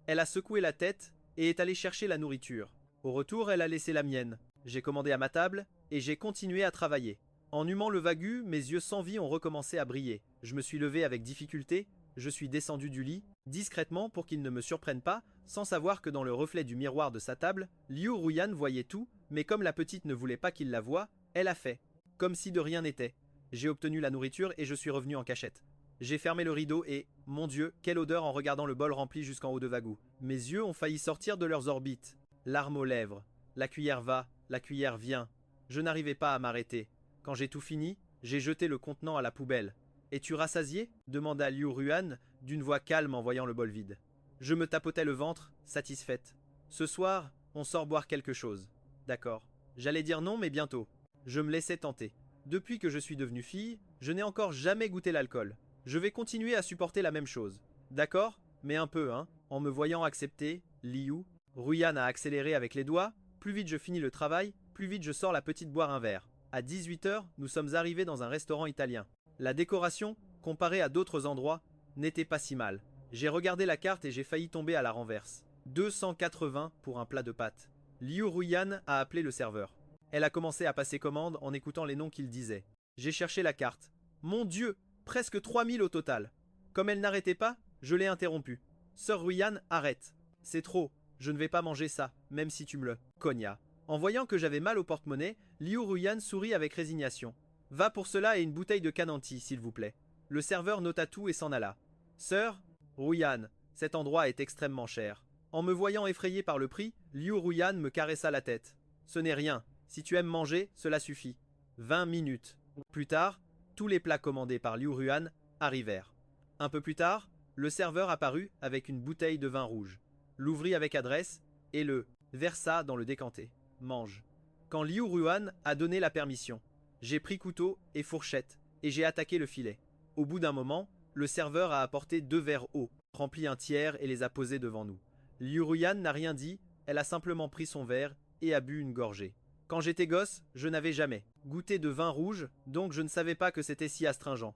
Speaker 1: Elle a secoué la tête et est allée chercher la nourriture. Au retour, elle a laissé la mienne. J'ai commandé à ma table et j'ai continué à travailler. En humant le wagyu, mes yeux sans vie ont recommencé à briller. Je me suis levé avec difficulté, je suis descendu du lit, discrètement pour qu'il ne me surprenne pas, sans savoir que dans le reflet du miroir de sa table, Liu Ruyan voyait tout, mais comme la petite ne voulait pas qu'il la voie, elle a fait comme si de rien n'était. J'ai obtenu la nourriture et je suis revenu en cachette. J'ai fermé le rideau et, mon Dieu, quelle odeur en regardant le bol rempli jusqu'en haut de Wagyu. Mes yeux ont failli sortir de leurs orbites. Larmes aux lèvres. La cuillère va, la cuillère vient. Je n'arrivais pas à m'arrêter. Quand j'ai tout fini, j'ai jeté le contenant à la poubelle. Es-tu rassasié? Demanda Liu Ruyan d'une voix calme en voyant le bol vide. Je me tapotais le ventre, satisfaite. Ce soir, on sort boire quelque chose. D'accord. J'allais dire non, mais bientôt. Je me laissais tenter. Depuis que je suis devenue fille, je n'ai encore jamais goûté l'alcool. Je vais continuer à supporter la même chose. D'accord? Mais un peu, hein? En me voyant accepter, Liu Ruyan a accéléré avec les doigts. Plus vite je finis le travail, plus vite je sors la petite boire un verre. À 18 h, nous sommes arrivés dans un restaurant italien. La décoration, comparée à d'autres endroits, n'était pas si mal. J'ai regardé la carte et j'ai failli tomber à la renverse. 280 pour un plat de pâtes. Liu Ruyan a appelé le serveur. Elle a commencé à passer commande en écoutant les noms qu'il disait. J'ai cherché la carte. Mon Dieu, presque 3000 au total. Comme elle n'arrêtait pas, je l'ai interrompue. Sœur Ruyan, arrête. C'est trop. Je ne vais pas manger ça, même si tu me le cognas. En voyant que j'avais mal au porte-monnaie, Liu Ruyan sourit avec résignation. Va pour cela et une bouteille de Cananti, s'il vous plaît. Le serveur nota tout et s'en alla. Sœur Ruyan, cet endroit est extrêmement cher. En me voyant effrayé par le prix, Liu Ruyan me caressa la tête. Ce n'est rien. Si tu aimes manger, cela suffit. 20 minutes. Plus tard, tous les plats commandés par Liu Ruyan arrivèrent. Un peu plus tard, le serveur apparut avec une bouteille de vin rouge, l'ouvrit avec adresse et le versa dans le décanté. Mange. Quand Liu Ruyan a donné la permission, j'ai pris couteau et fourchette et j'ai attaqué le filet. Au bout d'un moment, le serveur a apporté 2 verres eau, rempli un tiers et les a posés devant nous. Liu Ruyan n'a rien dit, elle a simplement pris son verre et a bu une gorgée. Quand j'étais gosse, je n'avais jamais goûté de vin rouge, donc je ne savais pas que c'était si astringent.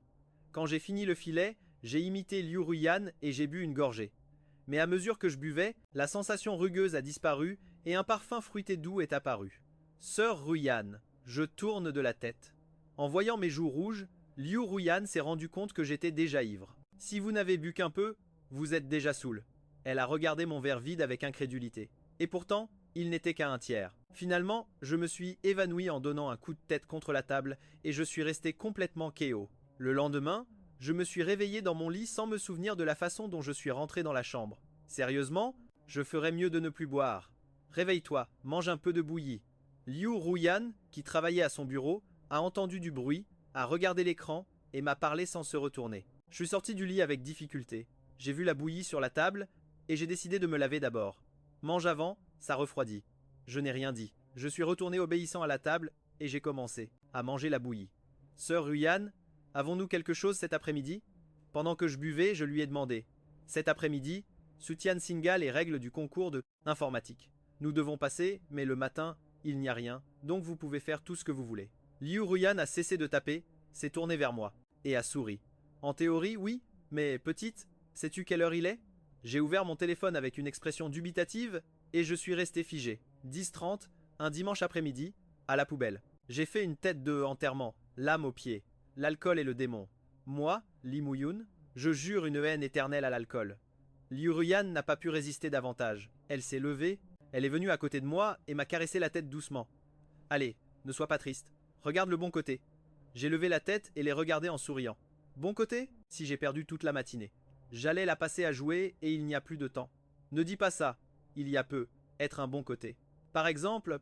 Speaker 1: Quand j'ai fini le filet, j'ai imité Liu Ruyan et j'ai bu une gorgée. Mais à mesure que je buvais, la sensation rugueuse a disparu et un parfum fruité doux est apparu. Sœur Ruyan, je tourne de la tête. En voyant mes joues rouges, Liu Ruyan s'est rendu compte que j'étais déjà ivre. Si vous n'avez bu qu'un peu, vous êtes déjà saoul. Elle a regardé mon verre vide avec incrédulité. Et pourtant, il n'était qu'à un tiers. Finalement, je me suis évanoui en donnant un coup de tête contre la table et je suis resté complètement KO. Le lendemain, je me suis réveillé dans mon lit sans me souvenir de la façon dont je suis rentré dans la chambre. Sérieusement, je ferais mieux de ne plus boire. Réveille-toi, mange un peu de bouillie. Liu Ruyan, qui travaillait à son bureau, a entendu du bruit, a regardé l'écran et m'a parlé sans se retourner. Je suis sorti du lit avec difficulté. J'ai vu la bouillie sur la table et j'ai décidé de me laver d'abord. Mange avant, ça refroidit. Je n'ai rien dit. Je suis retourné obéissant à la table et j'ai commencé à manger la bouillie. Sœur Ruyan, avons-nous quelque chose cet après-midi? Pendant que je buvais, je lui ai demandé. Cet après-midi, soutiennent Singa les règles du concours de informatique. Nous devons passer, mais le matin, il n'y a rien, donc vous pouvez faire tout ce que vous voulez. Liu Ruyan a cessé de taper, s'est tourné vers moi, et a souri. En théorie, oui, mais petite, sais-tu quelle heure il est? J'ai ouvert mon téléphone avec une expression dubitative, et je suis resté figé. 10h30, un dimanche après-midi, à la poubelle. J'ai fait une tête de enterrement, l'âme aux pieds. L'alcool est le démon. Moi, Li Muyun, je jure une haine éternelle à l'alcool. Liu Ruyan n'a pas pu résister davantage. Elle s'est levée, elle est venue à côté de moi et m'a caressé la tête doucement. Allez, ne sois pas triste. Regarde le bon côté. J'ai levé la tête et les regardé en souriant. Bon côté? Si j'ai perdu toute la matinée. J'allais la passer à jouer et il n'y a plus de temps. Ne dis pas ça. Il y a peu. Être un bon côté. Par exemple,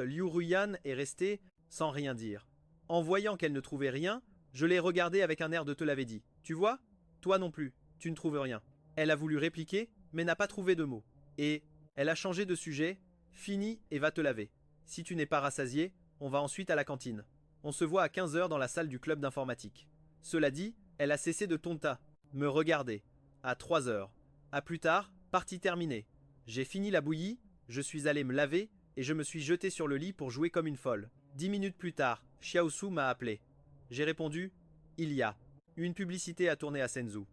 Speaker 1: Liu Ruyan est restée sans rien dire. En voyant qu'elle ne trouvait rien, je l'ai regardée avec un air de te l'avais dit. Tu vois? Toi non plus, tu ne trouves rien. Elle a voulu répliquer, mais n'a pas trouvé de mots. Et elle a changé de sujet. Fini et va te laver. Si tu n'es pas rassasié, on va ensuite à la cantine. On se voit à 15h dans la salle du club d'informatique. Cela dit, elle a cessé de tonta, me regarder. À 3h. À plus tard, partie terminée. J'ai fini la bouillie, je suis allé me laver et je me suis jeté sur le lit pour jouer comme une folle. 10 minutes plus tard, Xiaosu m'a appelé. J'ai répondu, il y a une publicité à tourner à Senzu.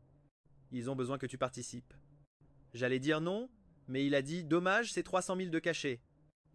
Speaker 1: Ils ont besoin que tu participes. J'allais dire non, mais il a dit dommage, c'est 300 000 de cachet.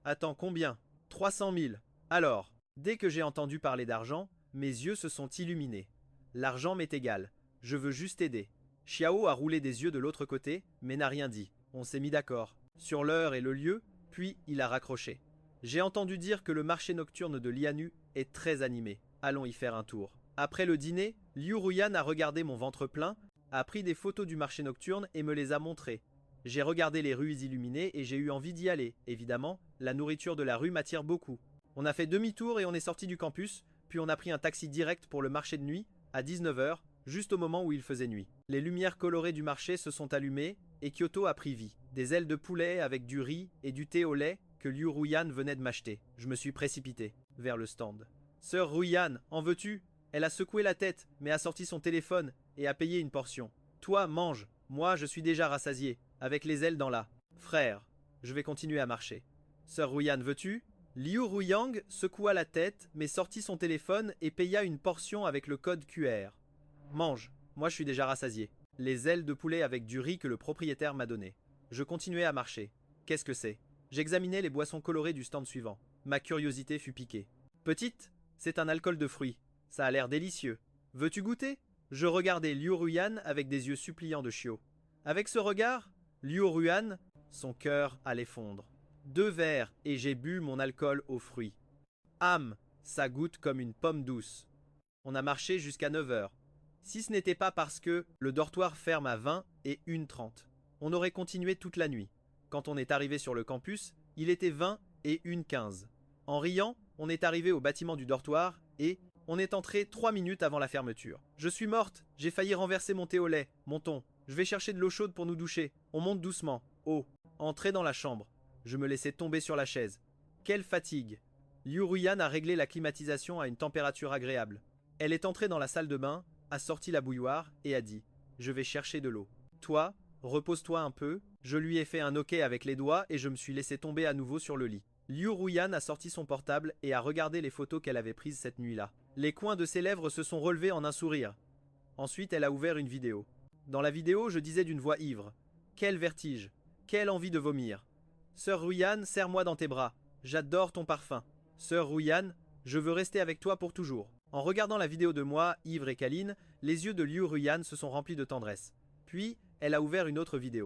Speaker 1: Attends, combien? 300 000. Alors, dès que j'ai entendu parler d'argent, mes yeux se sont illuminés. L'argent m'est égal. Je veux juste aider. Xiao a roulé des yeux de l'autre côté, mais n'a rien dit. On s'est mis d'accord sur l'heure et le lieu, puis il a raccroché. J'ai entendu dire que le marché nocturne de Lianu est très animé. Allons y faire un tour. Après le dîner, Liu Ruyan a regardé mon ventre plein, a pris des photos du marché nocturne et me les a montrées. J'ai regardé les rues illuminées et j'ai eu envie d'y aller. Évidemment, la nourriture de la rue m'attire beaucoup. On a fait demi-tour et on est sorti du campus, puis on a pris un taxi direct pour le marché de nuit, à 19h, juste au moment où il faisait nuit. Les lumières colorées du marché se sont allumées et Kyoto a pris vie. Des ailes de poulet avec du riz et du thé au lait que Liu Ruyan venait de m'acheter. Je me suis précipité vers le stand. Sœur Ruyan, en veux-tu? Elle a secoué la tête, mais a sorti son téléphone et a payé une portion. Toi, mange. Moi, je suis déjà rassasié, avec les ailes dans la. Frère, je vais continuer à marcher. Sœur Ruyan, veux-tu? Liu Ruyang secoua la tête, mais sortit son téléphone et paya une portion avec le code QR. Mange, moi je suis déjà rassasié. Les ailes de poulet avec du riz que le propriétaire m'a donné. Je continuais à marcher. Qu'est-ce que c'est? J'examinais les boissons colorées du stand suivant. Ma curiosité fut piquée. Petite, c'est un alcool de fruits. Ça a l'air délicieux. Veux-tu goûter? Je regardais Liu Ruyan avec des yeux suppliants de chiot. Avec ce regard, Liu Ruyan, son cœur allait fondre. 2 verres et j'ai bu mon alcool aux fruits. Âme, ça goûte comme une pomme douce. On a marché jusqu'à 9 heures. Si ce n'était pas parce que le dortoir ferme à 20 et 1h30, on aurait continué toute la nuit. Quand on est arrivé sur le campus, il était 20 et 1h15. En riant, on est arrivé au bâtiment du dortoir et on est entré 3 minutes avant la fermeture. Je suis morte, j'ai failli renverser mon thé au lait. Montons, je vais chercher de l'eau chaude pour nous doucher. On monte doucement. Oh, entrez dans la chambre. Je me laissais tomber sur la chaise. Quelle fatigue! Liu Ruyan a réglé la climatisation à une température agréable. Elle est entrée dans la salle de bain, a sorti la bouilloire et a dit « Je vais chercher de l'eau. Toi, repose-toi un peu. » Je lui ai fait un OK avec les doigts et je me suis laissé tomber à nouveau sur le lit. Liu Ruyan a sorti son portable et a regardé les photos qu'elle avait prises cette nuit-là. Les coins de ses lèvres se sont relevés en un sourire. Ensuite, elle a ouvert une vidéo. Dans la vidéo, je disais d'une voix ivre « Quel vertige! Quelle envie de vomir! Sœur Ruyan, serre-moi dans tes bras. J'adore ton parfum. Sœur Ruyan, je veux rester avec toi pour toujours. » En regardant la vidéo de moi, ivre et câline, les yeux de Liu Ruyan se sont remplis de tendresse. Puis, elle a ouvert une autre vidéo.